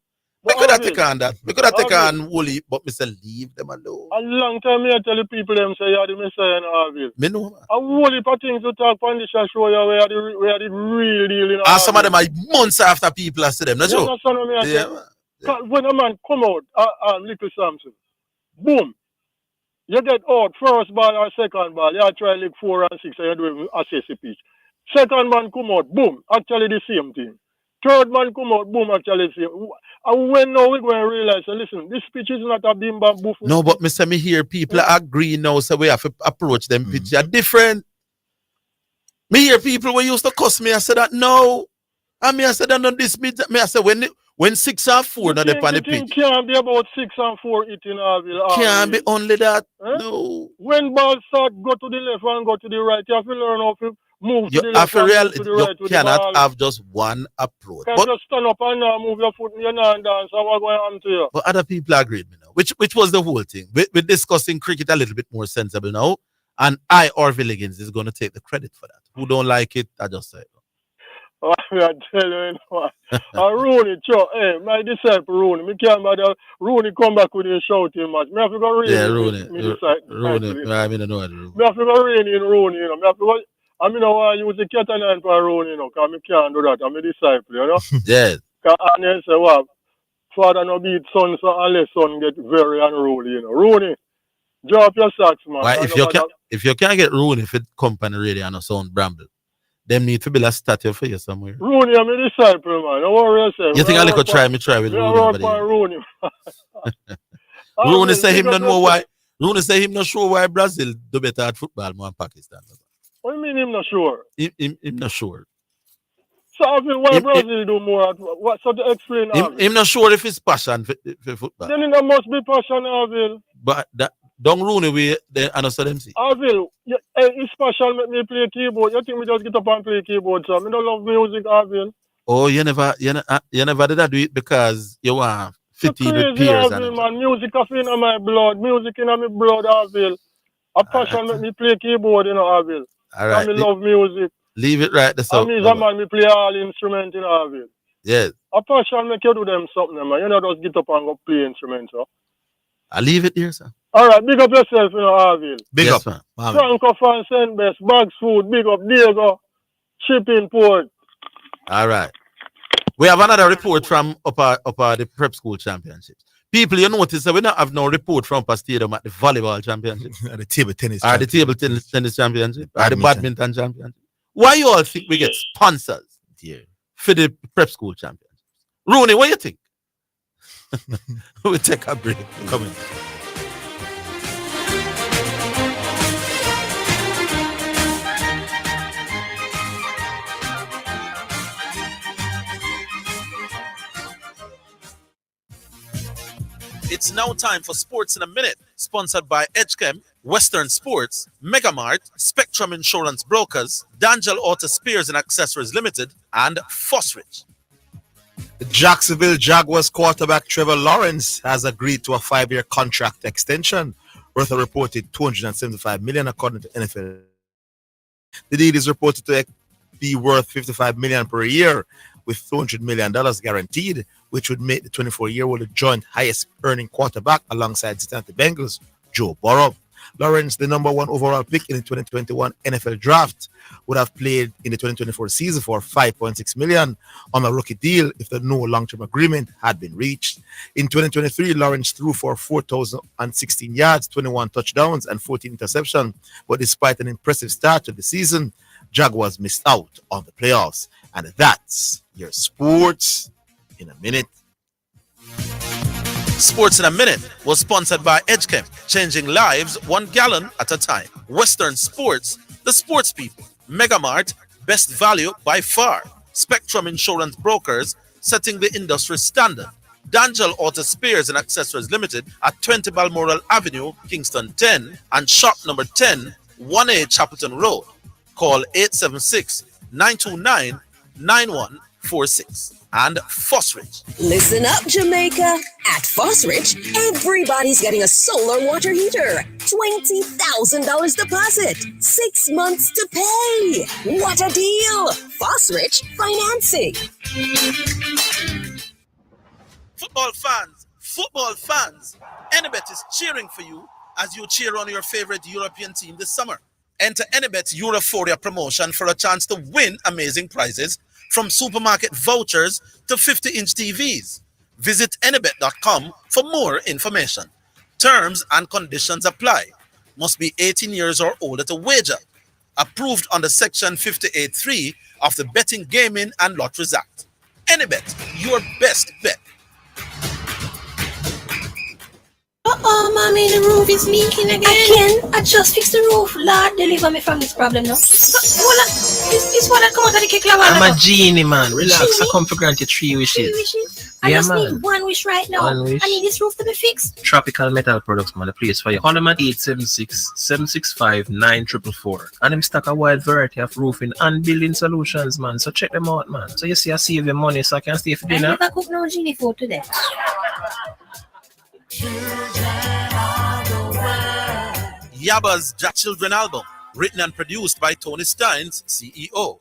We could have taken on that. We could have taken on Wooly, but Mr. leave them alone. A long time I tell the people them say you're the Messiah in Orville. Me know, man. A whole heap of things to talk on this show you where the real deal, you know. And some of them are months after people are see them. That's true. Yeah, when a man come out, Little Samson, boom. You get out first ball or second ball. You try like 4 and 6 and you do assess the pitch. Second man come out, boom, actually the same thing. Third man come out, boom, actually the same. And when now we're going to realize, listen, this pitch is not a bim bam boof. No, but Mr. Me hear people agree now, so we have to approach them pitch are different. Me hear people who used to cuss me, I said that no. And me I said that no this me I said when 6 and 4 not on the pitch. Can't be about 6 and 4 eating Orville. Can't be only that. No. When ball start go to the left and go to the right, you have to learn how to move to the You left and to the right. You cannot have just one approach. Can't just stand up and move your foot and you're not dance. So what's going on to you? But other people agree with me now. which was the whole thing. We're discussing cricket a little bit more sensible now, and Orville Higgins is going to take the credit for that. Who don't like it, I just say. I tell you, Rooney, hey, my disciple Rooney, me can't bother Rooney come back with his shouting match. Me have to go Rooney. Yeah, Rooney. I mean, I know it. Me have to go Rooney in Rooney, you know. Me have to go. I mean, I want to use the cat and nine for Rooney, you know, because me can't do that. I'm a disciple, you know. Yes. And then say, well, father no beat son, so unless son get very unruly, you know. Rooney, drop your socks, man. Why, if you can't get Rooney for company radio and a sound bramble, them need to build a statue for you somewhere. Rooney, I'm a disciple, man. Don't worry yourself. You think I could try with Rooney? Rooney say him don't know why. Rooney say him not sure why Brazil do better at football more than Pakistan. What do you mean him not sure? Him not sure. So I feel why Brazil do more at what? So to explain him not sure if it's passion for football. Then there must be passion, Orville. But that don't Rooney we they understand them see. Orville, his passion make me play keyboard. You think me just get up and play keyboard, so I don't love music, Orville. Oh, you never did that do it because you want 15 with peers. Orville, man. Music is in my blood. Music in my blood, Orville. A passion make me play keyboard, you know, Orville. All right. I love music. Leave it right there. I mean, man, me play all instruments in Orville. Yes. A passion make you do them something, man. You know, just get up and go play instruments, so. I leave it here, sir. All right, big up yourself, you know, Orville. Big up, man. Franco fan send best, bags food, big up, Diego, shipping port. All right. We have another report from upper the prep school championships. People, you notice that we don't have no report from Upper Stadium at the volleyball championship. At the table tennis championship. The table tennis championship. Or the badminton championship. Why you all think we get sponsors for the prep school championships? Rooney, what do you think? We'll take a break. Come in. It's now time for Sports in a Minute, sponsored by EdgeChem, Western Sports, Megamart, Spectrum Insurance Brokers, D'Angelo Auto Spears and Accessories Limited, and Fosrich. The Jacksonville Jaguars quarterback Trevor Lawrence has agreed to a 5-year contract extension worth a reported $275 million, according to NFL. The deal is reported to be worth $55 million per year, with $200 million guaranteed, which would make the 24-year-old the joint highest earning quarterback alongside Cincinnati Bengals Joe Burrow. Lawrence, the number 1 overall pick in the 2021 NFL draft, would have played in the 2024 season for $5.6 million on a rookie deal if the no long-term agreement had been reached. In 2023, Lawrence threw for 4,016 yards, 21 touchdowns, and 14 interceptions. But despite an impressive start to the season, Jaguars missed out on the playoffs. And that's your Sports in a Minute. Sports in a Minute was sponsored by EdgeChem, changing lives 1 gallon at a time. Western Sports, the sports people. Megamart, best value by far. Spectrum Insurance Brokers, setting the industry standard. D'Angelo Auto Spears and Accessories Limited at 20 Balmoral Avenue, Kingston 10, and shop number 10, 1A Chapelton Road. Call 876-929-9146. And Fosrich. Listen up, Jamaica. At Fosrich, everybody's getting a solar water heater. $20,000 deposit. 6 months to pay. What a deal! Fosrich Financing. Football fans, Enibet is cheering for you as you cheer on your favorite European team this summer. Enter Enibet's Euphoria promotion for a chance to win amazing prizes, from supermarket vouchers to 50-inch TVs. Visit enibet.com for more information. Terms and conditions apply. Must be 18 years or older to wager. Approved under Section 58.3 of the Betting, Gaming and Lotteries Act. Enibet, your best bet. Mommy, the roof is leaking again. I just fixed the roof. Lord, deliver me from this problem now. It's what I come out of the cake. I'm a genie, man. Relax. I come for grant you 3 wishes. 3 wishes? I just need 1 wish right now. 1 wish. I need this roof to be fixed. Tropical Metal Products, man. The place for you. Call them at 876-765-9444. And them stock a wide variety of roofing and building solutions, man. So check them out, man. So you see I save your money so I can stay for dinner. I never cook no genie food today. Yabba's Jack Children album, written and produced by Tony Steins, CEO.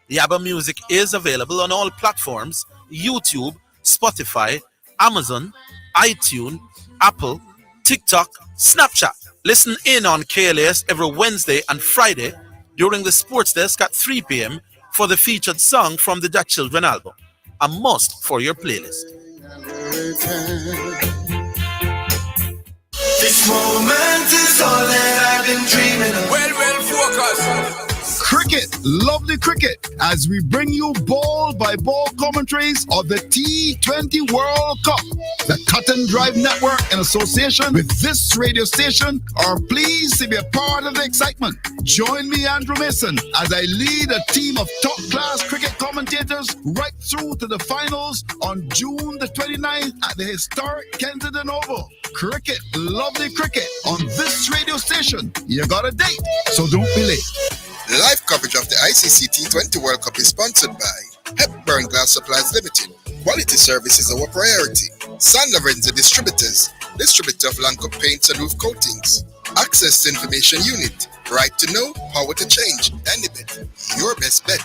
Yabba music is available on all platforms: YouTube, Spotify, Amazon, iTunes, Apple, TikTok, Snapchat. Listen in on KLAS every Wednesday and Friday during the Sports Desk at 3 p.m. for the featured song from the Jack Children album. A must for your playlist. This moment is all that I've been dreaming of. Well, focus. Cricket, lovely cricket, as we bring you ball by ball commentaries of the T20 World Cup. The Cut and Drive Network, in association with this radio station, are pleased to be a part of the excitement. Join me, Andrew Mason, as I lead a team of top-class cricket commentators right through to the finals on June the 29th at the historic Kensington Oval. Cricket, lovely cricket, on this radio station. You got a date, so don't be late. Live coverage of the ICC T20 World Cup is sponsored by Hepburn Glass Supplies Limited. Quality service is our priority. San Lorenzo Distributors, distributor of Lanco paints and roof coatings. Access to Information Unit, right to know, power to change, any bet, your best bet.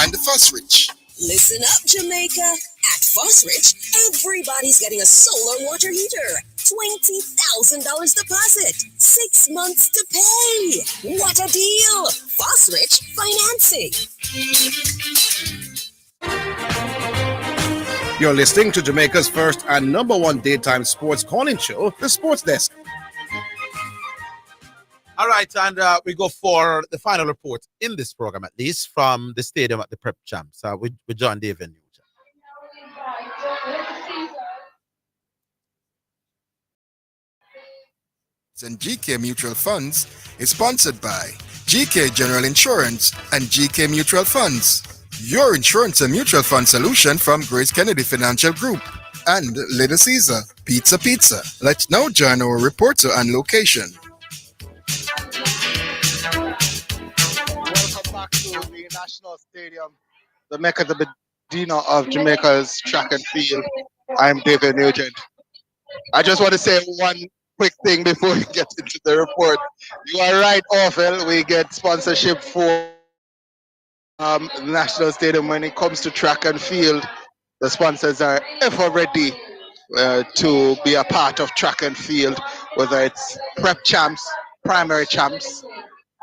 And the Fosrich. Listen up, Jamaica. At Fosrich, everybody's getting a solar water heater. $20,000 deposit. 6 months to pay. What a deal! Fosrich Financing. You're listening to Jamaica's first and number one daytime sports calling show, The Sports Desk. All right, and we go for the final report in this program, at least, from the stadium at the Prep Champs with John Dave and And GK Mutual Funds is sponsored by GK General Insurance and GK Mutual Funds, your insurance and mutual fund solution from Grace Kennedy Financial Group, and Little Caesar Pizza. Let's now join our reporter on location. Welcome back to the National Stadium, the Mecca, the Medina of Jamaica's track and field. I'm David Nugent. I just want to say one quick thing before we get into the report. You are right, Orville. We get sponsorship for the National Stadium when it comes to track and field. The sponsors are ever ready to be a part of track and field, whether it's prep champs, primary champs,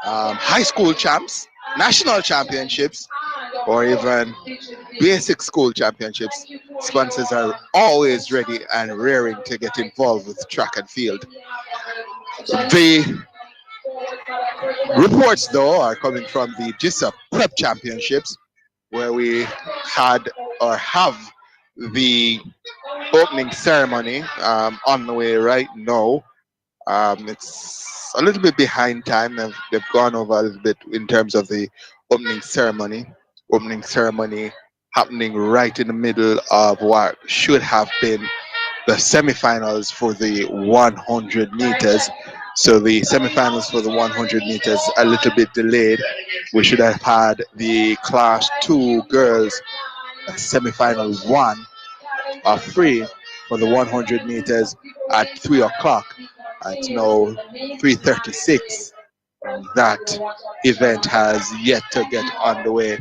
high school champs, national championships, or even basic school championships. Sponsors are always ready and raring to get involved with track and field. The reports, though, are coming from the GISA Prep Championships, where we had or have the opening ceremony on the way right now. It's a little bit behind time. They've gone over a little bit in terms of the opening ceremony. Opening ceremony happening right in the middle of what should have been the semifinals for the 100 meters. So the semifinals for the 100 meters a little bit delayed. We should have had the Class 2 girls semifinal 1 or 3 for the 100 meters at 3 o'clock. It's now 3:36. That event has yet to get underway.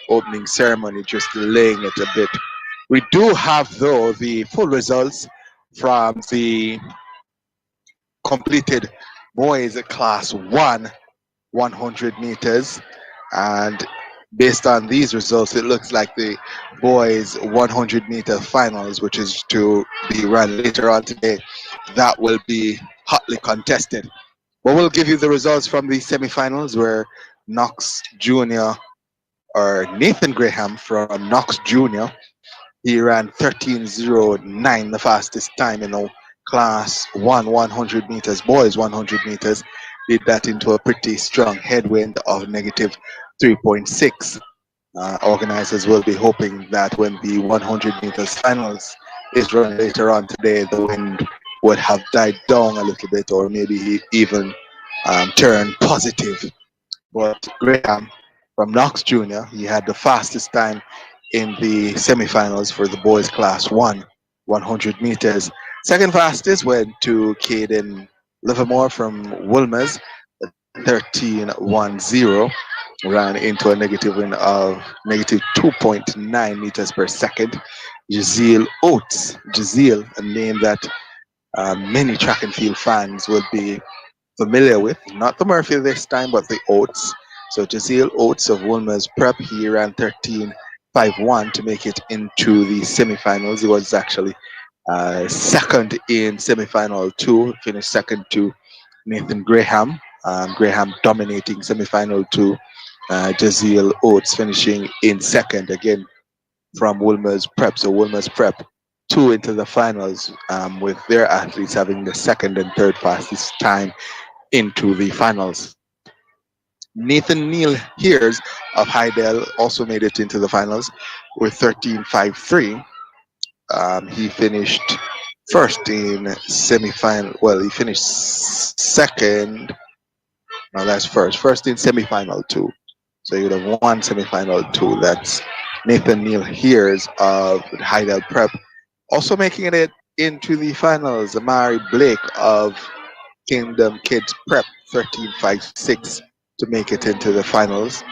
Opening ceremony just delaying it a bit. We do have, though, the full results from the completed boys Class 1 100 meters, and based on these results, it looks like the boys 100 meter finals, which is to be run later on today, that will be hotly contested. But we'll give you the results from the semifinals, where Knox Jr. or Nathan Graham from Knox Jr., he ran 13:09, the fastest time in Class 1 100 meters, boys 100 meters. Did that into a pretty strong headwind of negative 3.6. Organizers will be hoping that when the 100 meters finals is run later on today, the wind would have died down a little bit, or maybe even turn positive. But Graham from Knox Jr., he had the fastest time in the semifinals for the boys Class 1 100 meters. Second fastest went to Caden Livermore from Wilmers 13.10, ran into a negative wind of negative 2.9 meters per second. Giselle Oates, Giselle, a name that many track and field fans will be familiar with, not the Murphy this time, but the Oates. So Giselle Oates of Wolmer's Prep, he ran 13.51 to make it into the semifinals. He was actually second in semifinal 2, finished second to Nathan Graham. Graham dominating semifinal 2. Giselle Oates finishing in second again from Wolmer's Prep. So Wolmer's Prep 2 into the finals, with their athletes having the second and third fastest time into the finals. Nathan Neal Hears of Hydel also made it into the finals with 13.53. He finished first in semifinal. Well, he finished second. No, that's first. First in semifinal 2. So he would have won semifinal 2. That's Nathan Neal Hears of Hydel Prep. Also making it into the finals, Amari Blake of Kingdom Kids Prep, 13.56 to make it into the finals.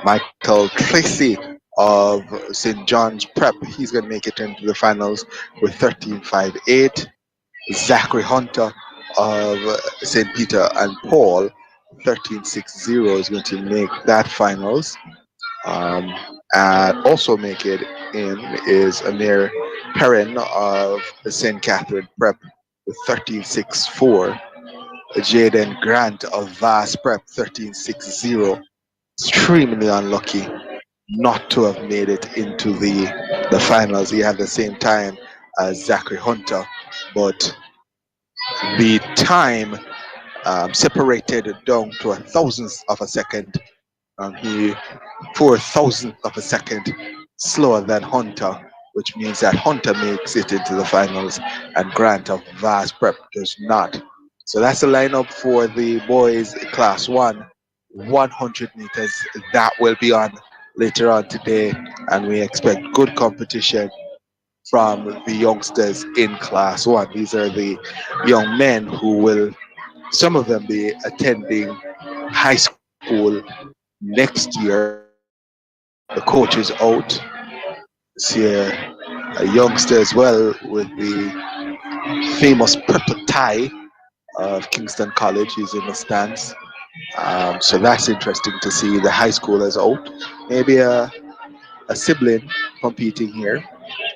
Michael Tracy of St. John's Prep, he's going to make it into the finals with 13.58. Zachary Hunter of St. Peter and Paul, 13.60 is going to make that finals. And also make it in is Amir Perrin of St. Catherine Prep with 13.64. Jaden Grant of Vast Prep, 13.60. Extremely unlucky not to have made it into the finals. He had the same time as Zachary Hunter, but the time separated down to a thousandth of a second. He 4,000th of a second slower than Hunter, which means that Hunter makes it into the finals and Grant of Vast Prep does not. So that's the lineup for the boys class 1, 100 meters. That will be on later on today, and we expect good competition from the youngsters in class 1. These are the young men who will, some of them, be attending high school next year. The coach is out. See a youngster as well with the famous purple tie of Kingston College. He's in the stands. So that's interesting to see the high schoolers out. Maybe a sibling competing here.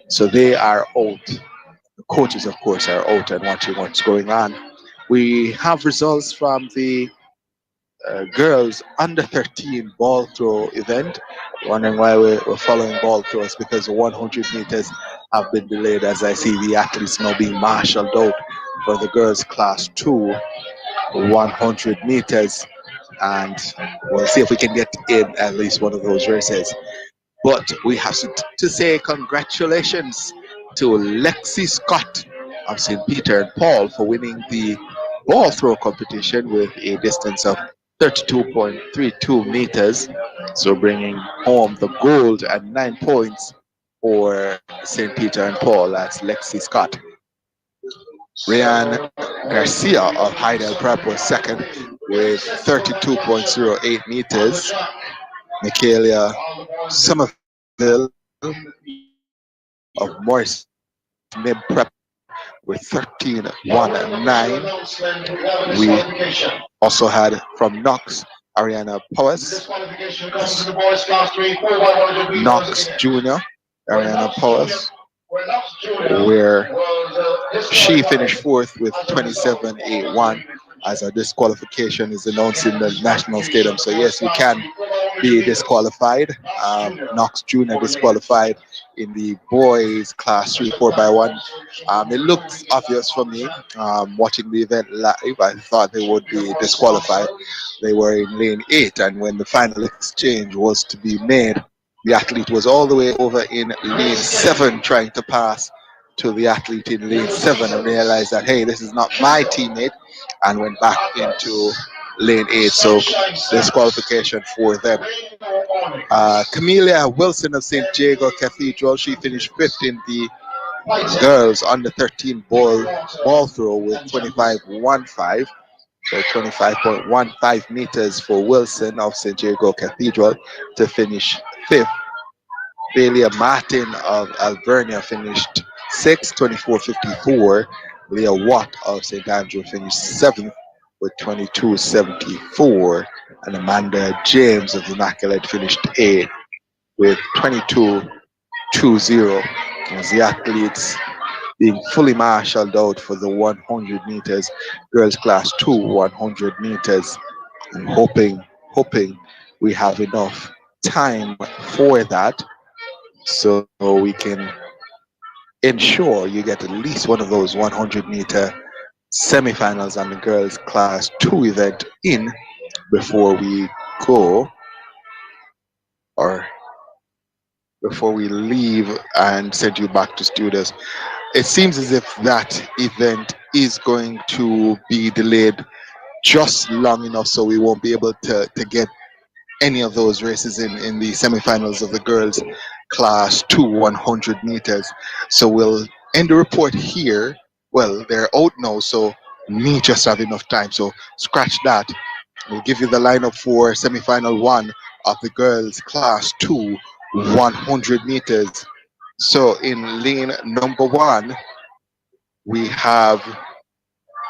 So they are out. The coaches, of course, are out and watching what's going on. We have results from the girls under 13 ball throw event. Wondering why we're following ball throws, because the 100 meters have been delayed, as I see the athletes now being marshaled out for the girls class 2 100 meters, and we'll see if we can get in at least one of those races. But we have to say congratulations to Lexi Scott of St. Peter and Paul for winning the ball throw competition with a distance of 32.32 meters. So bringing home the gold and 9 points for St. Peter and Paul. That's Lexi Scott. Ryan Garcia of Hydel Prep was second with 32.08 meters. Michaela Somerville of Morris Mid Prep with 13.19. We also had from Knox, Ariana Powers. Knox Jr., Ariana Powers, where she finished fourth with 27.81 as a disqualification is announced in the National Stadium. So yes, you can be disqualified. Knox Jr. disqualified in the boys class 3 4x1. It looked obvious for me watching the event live. I thought they would be disqualified. They were in lane 8, and when the final exchange was to be made, the athlete was all the way over in lane 7 trying to pass to the athlete in lane 7 and realized that, hey, this is not my teammate, and went back into lane 8. So disqualification for them. Camelia Wilson of St. Jago Cathedral, she finished 5th in the girls under 13 ball throw with 25.15. So 25.15 meters for Wilson of St. Diego Cathedral to finish 5th. Bailey Martin of Alvernia finished 6th, 24.54. Leah Watt of St. Andrew finished 7th with 22.74. And Amanda James of Immaculate finished 8th with 22.20. As the athletes being fully marshaled out for the 100 meters, girls class 2, 100 meters. I'm hoping we have enough time for that so we can ensure you get at least one of those 100-meter semifinals on the girls class 2 event in before we go, or before we leave and send you back to studios. It seems as if that event is going to be delayed just long enough so we won't be able to get any of those races in the semifinals of the girls class 2 100 meters. So we'll end the report here. Well, they're out now, so me just have enough time. So scratch that. We'll give you the lineup for semifinal 1 of the girls class 2 100 meters. So in lane number 1, we have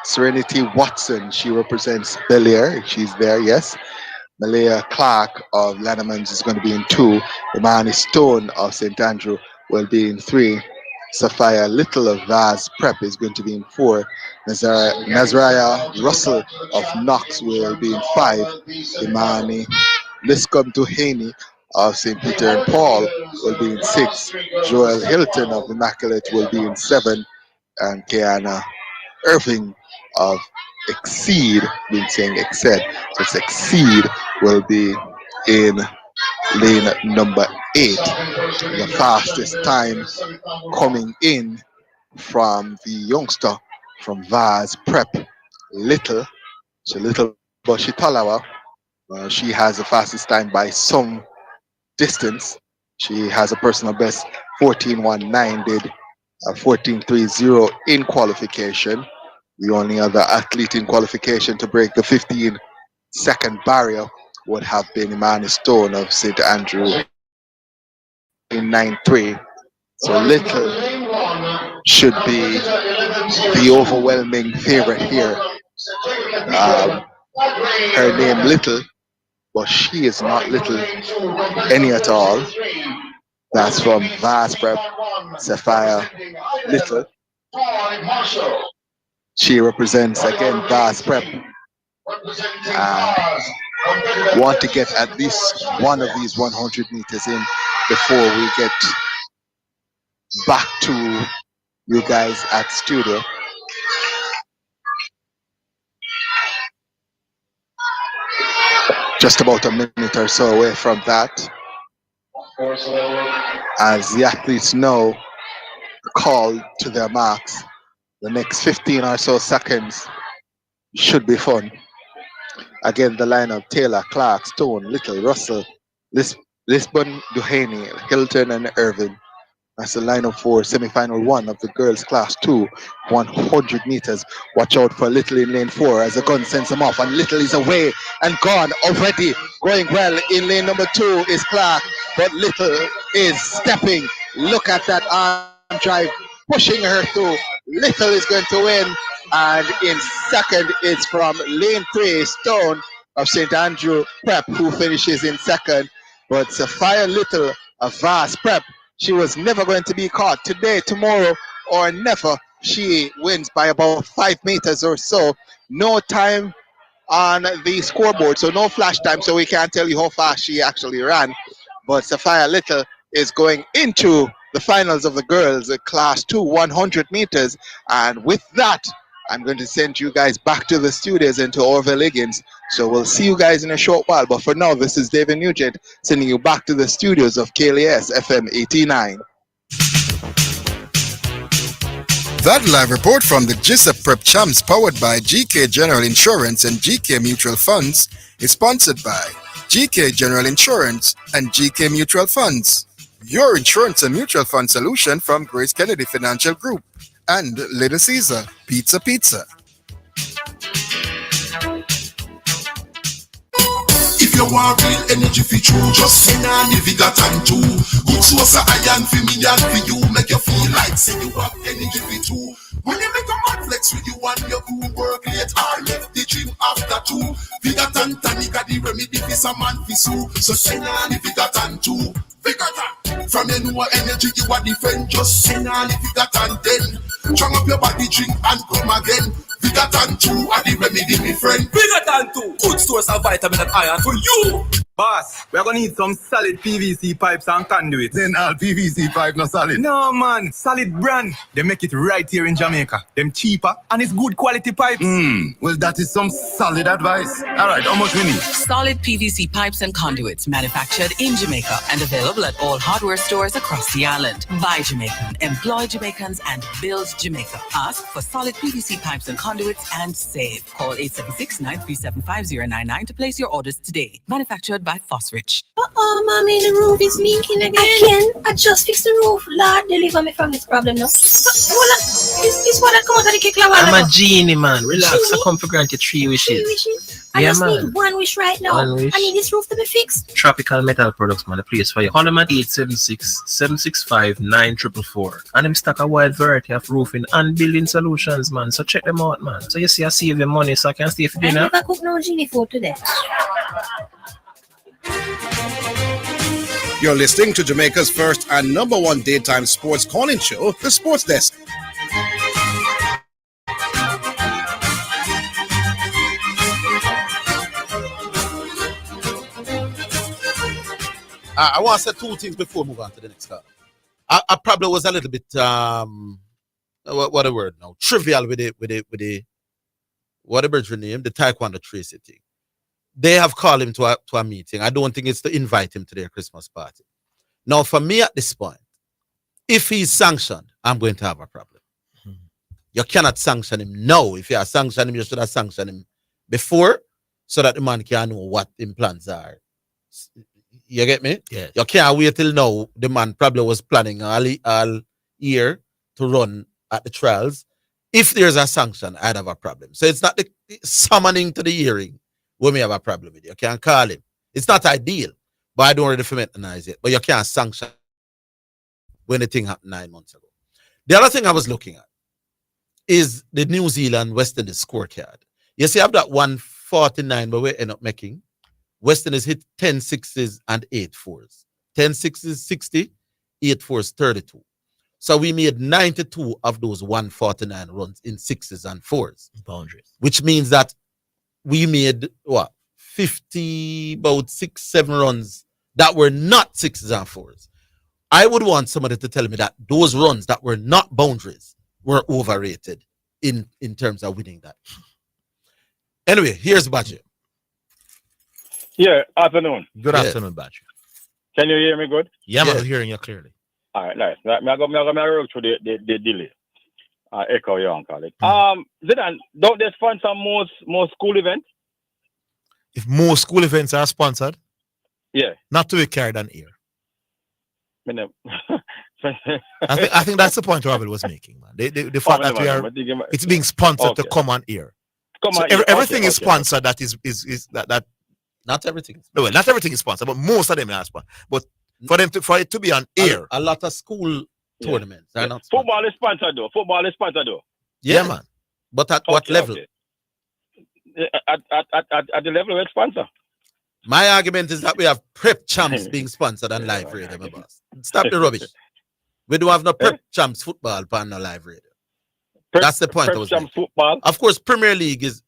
Serenity Watson. She represents Bel Air. She's there, yes. Malaya Clark of Lannemans is going to be in 2. Imani Stone of St. Andrew will be in 3. Sophia Little of Vaz Prep is going to be in 4. Nazariah Russell of Knox will be in 5. Imani Liscombe Duhaney of St. Peter and Paul will be in 6. Joel Hilton of Immaculate will be in 7. And Kiana Irving of Exceed, been saying Exceed, so it's Exceed will be in lane number 8. The fastest time coming in from the youngster from Vaz Prep, Little. So Little Boshitalawa, she has the fastest time by some distance. She has a personal best 14.19, did 14.30 in qualification. The only other athlete in qualification to break the 15-second barrier would have been Imani Stone of St. Andrew in 9.3. So Little should be the overwhelming favorite here. Her name Little, but she is not Little any at all. That's from Vaz Prep, Sapphire Little. She represents again Vaz Prep. Want to get at least one of these 100 meters in before we get back to you guys at studio. Just about a minute or so away from that. As the athletes know, called to their marks, the next 15 or so seconds should be fun. Again, the lineup: Taylor, Clark, Stone, Little, Russell, Lisbon, Duhaney, Hilton, and Irvin. That's the lineup for semi-final 1 of the girls class 2 100 meters. Watch out for Little in lane 4 as the gun sends him off, and Little is away and gone already. Going well in lane number 2 is Clark, but Little is stepping. Look at that arm drive, pushing her through. Little is going to win, and in second it's from lane 3, Stone of St. Andrew Prep, who finishes in second. But Sophia Little of Vaz Prep, she was never going to be caught today, tomorrow, or never. She wins by about 5 meters or so. No time on the scoreboard, so no flash time, so we can't tell you how fast she actually ran. But Sophia Little is going into the finals of the girls class 2 100 meters. And with that, I'm going to send you guys back to the studios and to Orville Higgins. So we'll see you guys in a short while. But for now, this is David Nugent sending you back to the studios of KLAS FM 89. That live report from the GISA Prep Champs, powered by GK General Insurance and GK Mutual Funds, is sponsored by GK General Insurance and GK Mutual Funds, your insurance and mutual fund solution from Grace Kennedy Financial Group, and Little Caesar Pizza. you want real energy for true, just send on the Vigatan too. Good source of iron for me and for you, make you feel like say you have energy for two. When you make a man flex with you and your crew work late or left the gym after two. Vigatan tonic a the remedy for some man for sue. So send on the Vigatan too. Vigatan, from your new energy you are defend, just send on the Vigatan then. Strong up your body, drink and come again. Vigatan 2 are the remedy, my friend. Vigatan 2, good source of vitamin and iron for you. Boss, we're gonna need some solid PVC pipes and conduits. Then all PVC pipe not solid. No man, solid brand. They make it right here in Jamaica. Them cheaper and it's good quality pipes. Well, that is some solid advice. All right, how much we need? Solid PVC pipes and conduits manufactured in Jamaica and available at all hardware stores across the island. Buy Jamaican, employ Jamaicans, and build Jamaica. Ask for solid PVC pipes and conduits and save. Call 876-937-5099 to place your orders today. Manufactured by Fosrich. Mommy, the roof is leaking again. I just fixed the roof. Lord, deliver me from this problem now. It's what I come out of the kick. I'm a genie, man. Relax. I come for grant you 3 wishes. 3 wishes? I just need 1 wish right now. 1 wish. I need this roof to be fixed. Tropical Metal Products, man. The place for you. Call them at 876-765-9444. And them stock a wide variety of roofing and building solutions, man. So check them out, man. So you see I save your money so I can stay for dinner. I never cook no genie food today. You're listening to Jamaica's first and #1 daytime sports calling show, The Sports Desk. I want to say 2 things before we move on to the next card. I probably was a little bit what a word now, trivial with the what the bridge name, the Taekwondo Tracy thing. They have called him to a meeting. I don't think it's to invite him to their Christmas party. Now, for me at this point, if he's sanctioned, I'm going to have a problem. You cannot sanction him now. If you are sanctioning him, you should have sanctioned him before so that the man can know what his plans are. You get me? Yeah. You can't wait till now. The man probably was planning all year to run at the trials. If there's a sanction, I'd have a problem. So it's not the summoning to the hearing we may have a problem with. You can't call him. It's not ideal, but I don't really feminize it. But you can't sanction when the thing happened 9 months ago. The other thing I was looking at is the New Zealand West Indies scorecard. You see, I've got 149, but we end up making. West Indies hit 10 sixes and 8 fours. 10 sixes, 60, 8 fours, 32. So we made 92 of those 149 runs in 6s and 4s. Boundaries. Which means that we made, what, 50, about 6-7 runs that were not 6s and 4s. I would want somebody to tell me that those runs that were not boundaries were overrated in terms of winning that. Anyway, here's Badger. Yeah, afternoon. Good afternoon, Badger. Can you hear me good? Yeah, I'm hearing you clearly. All right, nice. I'm going to work through the delay. Echo you on call it. Zindane, don't they sponsor most school events? If more school events are sponsored, yeah, not to be carried on air. I think that's the point Orville was making, man. The fact that it's being sponsored to come on air. Everything is sponsored. That is that. Not everything. No, well, not everything is sponsored, but most of them are sponsored. But for it to be on air, a lot of school tournaments are not. Football is sponsored though. Yeah, man. But at what level? At the level where it's sponsored. My argument is that we have prep champs being sponsored on live radio, my boss. Stop the rubbish. We don't have no prep champs football on no live radio. That's the point I was making. Football. Of course, Premier League is,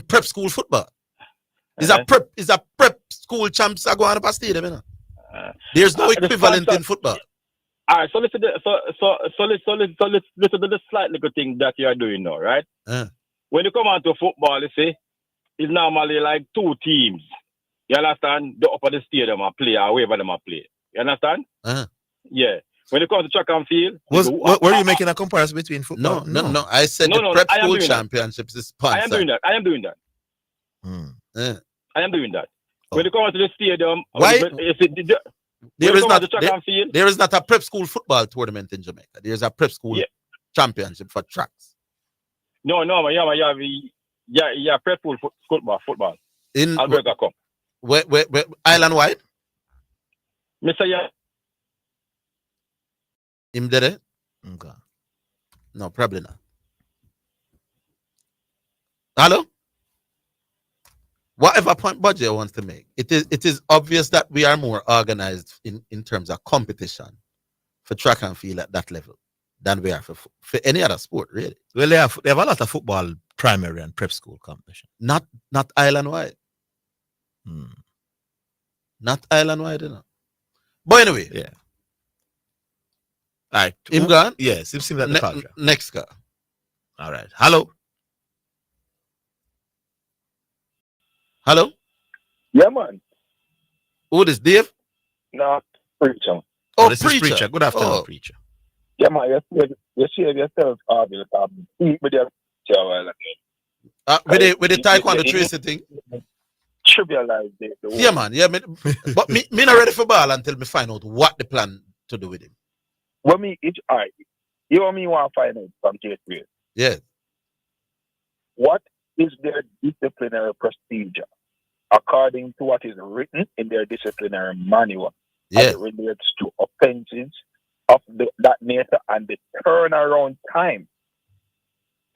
prep school football. Is a prep school champs are going up a stadium, you know? There's no equivalent in football. All right, so listen to the slight little thing that you are doing now, right? When you come on to football, you see, it's normally like 2 teams. You understand? The upper the stadium are play or wherever them are play. You understand? Yeah. When it comes to track and field, were you making a comparison between football? No. I said the prep school championships is sponsored. I am doing that. I am doing that. When it comes to the stadium, why? There is not a prep school football tournament in Jamaica. There's a prep school championship for tracks. No, yeah, prep school football. In Alberta Cup. Where island wide? Mr. Yeah. Him there? Okay. No, probably not. Hello? Whatever point budget wants to make, it is obvious that we are more organized in terms of competition for track and field at that level than we are for any other sport, really. Well, they have a lot of football primary and prep school competition. Not island wide. Not island wide, you know. But anyway. Yeah. All right. Him gone? Yes, it seems like the call. Next guy. All right. Hello? Hello? Yeah, man. Who this, Dave? No, Preacher. Oh, this Preacher. is Preacher. Good afternoon, Oh. Preacher. Yeah, man, you save yourself, Orville. With your With the taekwondo Tracy thing? Trivialize the Yeah, man. Yeah, but me not ready for ball until me find out what the plan to do with him. Well, all right. You want me want to find out from J3? Yeah. What is their disciplinary procedure according to what is written in their disciplinary manual as it relates to offenses of that nature and the turnaround time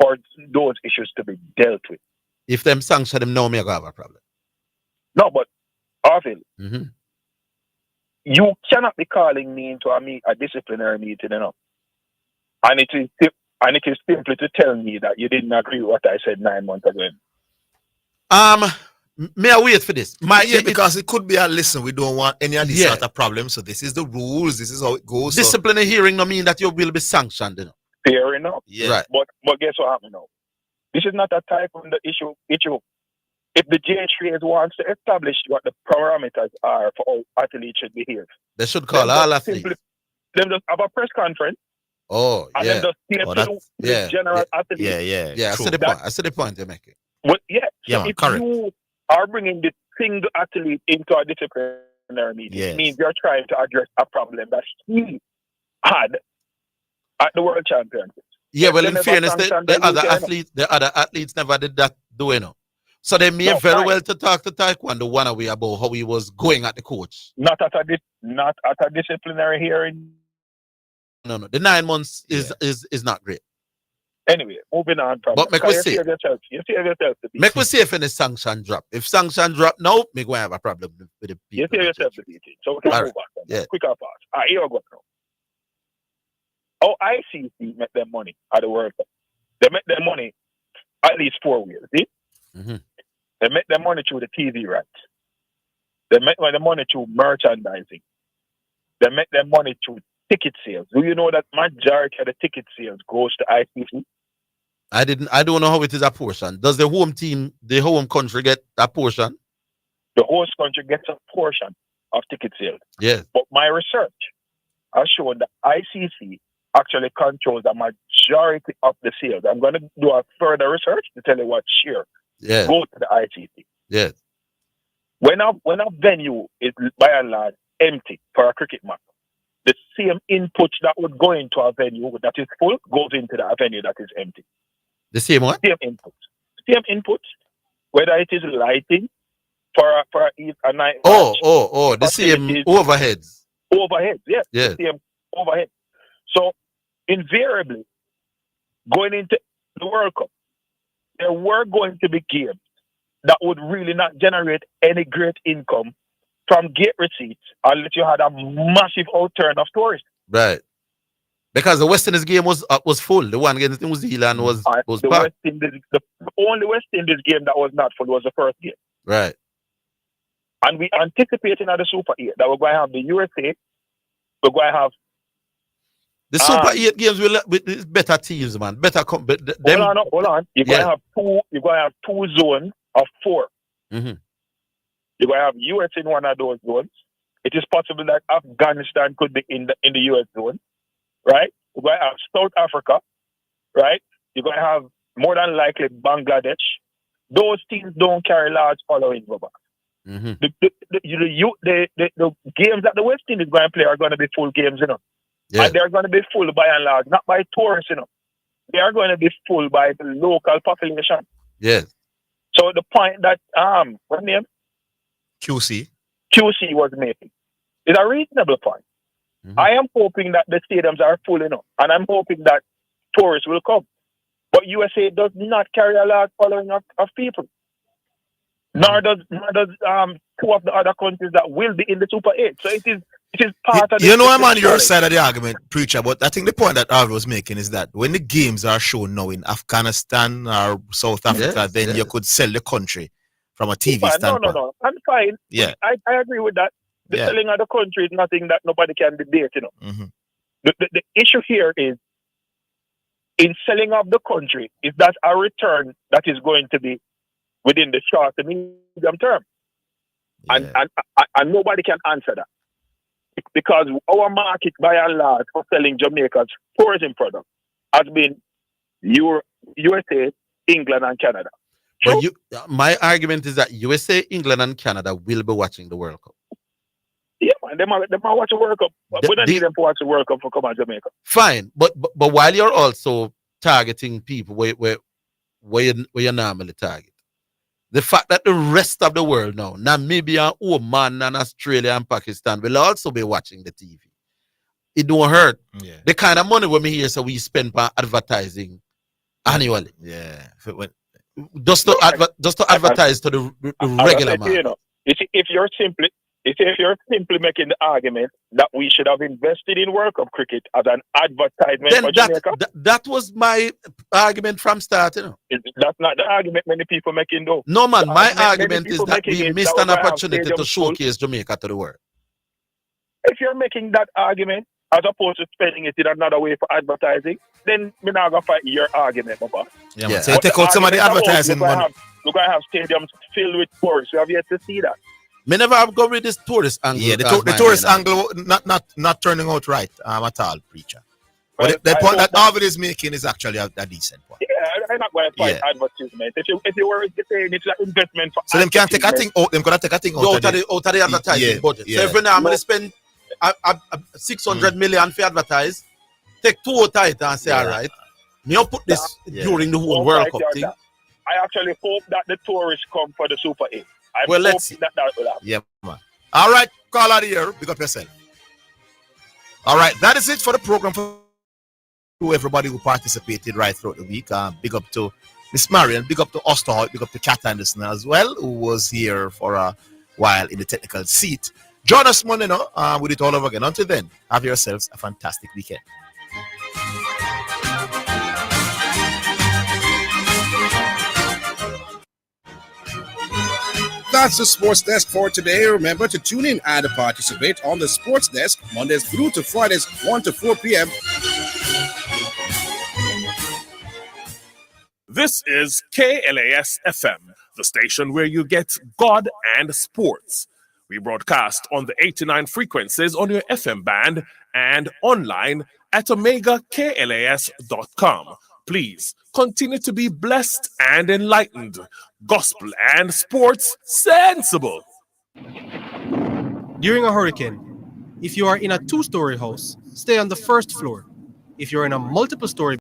for those issues to be dealt with? If them sanction them, no, me go have a problem. No, but Orville, Mm-hmm. you cannot be calling me into a disciplinary meeting, you know. And it is simply to tell me that you didn't agree with what I said 9 months ago. May I wait for this? Because it could be a listen, we don't want any of these sort of problems. So this is the rules, this is how it goes. Disciplinary hearing no mean that you will be sanctioned, you know. Fair enough. Yeah. Right. But guess what happened now? This is not a type of the issue. If the J3 wants to establish what the parameters are for how athletes should behave, they should call all athletes. Them just have a press conference. Oh, and yeah. then just the general athletes. Yeah, I see the point. I see the point you're making. But yeah, Yeah, so man, if correct. you are bringing the single athlete into a disciplinary meeting, Yes. it means you're trying to address a problem that he had at the World Championships. Yeah, well, They in never fairness, sanctioned the them, other athletes never did that, do you know? So they may No, very fine. well to talk to Taekwondo one away about how he was going at the coach. Not at a disciplinary hearing. No. The 9 months is not great. Anyway, moving on from But that. make we You see. save yourself. You save yourself to beat Make we see if any sanction drop. If sanction drop now, me go have a problem with the You people. save yourself to beat it. So we can All move right. on. Yeah. Quick and fast. Here we go now. Oh, ICC make their money at the World Cup. They make their money at least 4 ways. See? Mm-hmm. They make their money through the TV rights. They make their money through merchandising. They make their money through ticket sales. Do you know that majority of the ticket sales goes to ICC? I don't know how it is a portion. Does the home team, the home country get a portion? The host country gets a portion of ticket sales. Yes. But my research has shown that ICC actually controls the majority of the sales. I'm going to do a further research to tell you what share go to the ICC. Yes. When a venue is by and large empty for a cricket match, the same inputs that would go into a venue that is full goes into the venue that is empty. The same one? Same inputs. Whether it is lighting for a night. Oh, the same overheads. Overheads, yes. Yes. The same overhead. So invariably, going into the World Cup, there were going to be games that would really not generate any great income from gate receipts unless you had a massive outturn of tourists. Right. Because the West Indies game was full. The one against New Zealand was packed. The only West Indies game that was not full was the first game. Right. And we anticipating at the Super 8 that we're going to have the USA, we're going to have the Super 8 games with better teams, man. Better. Hold on. You're going to have two zones of 4. Mm-hmm. You're going to have US in one of those zones. It is possible that Afghanistan could be in the US zone, right? You're going to have South Africa, right? You're going to have more than likely Bangladesh. Those teams don't carry large followings, Robert. Mm-hmm. The games that the West Indies is going to play are going to be full games, you know. Yeah. And they're going to be full by and large, not by tourists, you know. They are going to be full by the local population. Yes. So the point that what name? QC was making. It's a reasonable point. I am hoping that the stadiums are full enough, and I'm hoping that tourists will come. But USA does not carry a large following of people. Nor does two of the other countries that will be in the Super 8. So it is part of the... You know, I'm on your side of the argument, Preacher, but I think the point that Orville was making is that when the games are shown now in Afghanistan or South Africa, then you could sell the country from a TV standpoint. No. I'm fine. Yeah. I agree with that. The selling of the country is nothing that nobody can debate, you know. Mm-hmm. The issue here is, in selling off the country, is that a return that is going to be within the short to medium term? And nobody can answer that. Because our market, by and large, for selling Jamaica's tourism product has been USA, England, and Canada. But my argument is that USA, England, and Canada will be watching the World Cup. Yeah, man, they might watch the World Cup. We don't need them to watch the World Cup for come on Jamaica. Fine, but while you're also targeting people where you normally target, the fact that the rest of the world now, Namibia, Oman, and Australia and Pakistan will also be watching the TV. It don't hurt. Yeah. The kind of money when we hear so we spend on advertising annually. Yeah. Just to advertise to the regular man. You know, if you're simply making the argument that we should have invested in World Cup cricket as an advertisement for Jamaica, that was my argument from start. You know, that's not the argument many people making though. No man, my argument is that we missed an opportunity to showcase Jamaica to the world. If you're making that argument as opposed to spending it in another way for advertising, then we're not gonna fight your argument, Papa. Yeah. So you take out some of the advertising money. We're gonna have stadiums filled with tourists. We have yet to see that. Me never have go with this tourist angle. Yeah, the tourist angle not turning out right at all, Preacher. But the point that Orville is making is actually a decent one. Yeah, I'm not going to fight advertisement. If you were saying it's an investment for... So them can take a thing out. Them gonna take a thing out of the advertising budget. So if we normally spend 600 million for advertise, take 2 out of it and say, all right, me put this during the whole World Cup thing. I actually hope that the tourists come for the Super 8. Let's see. That will happen. Yeah, man. All right, call out here. Big up yourself. All right, that is it for the program. For everybody who participated right throughout the week. Big up to Miss Marion. Big up to Osterholt. Big up to Kat Anderson as well, who was here for a while in the technical seat. Join us Monday, with it all over again. Until then, have yourselves a fantastic weekend. That's the Sports Desk for today. Remember to tune in and participate on the Sports Desk Mondays through to Fridays, 1 to 4 p.m. This is KLAS FM, the station where you get God and sports. We broadcast on the 89 frequencies on your FM band and online at omegaklas.com. Please continue to be blessed and enlightened. Gospel and sports sensible. During a hurricane, if you are in a 2-story house, stay on the first floor. If you're in a multiple story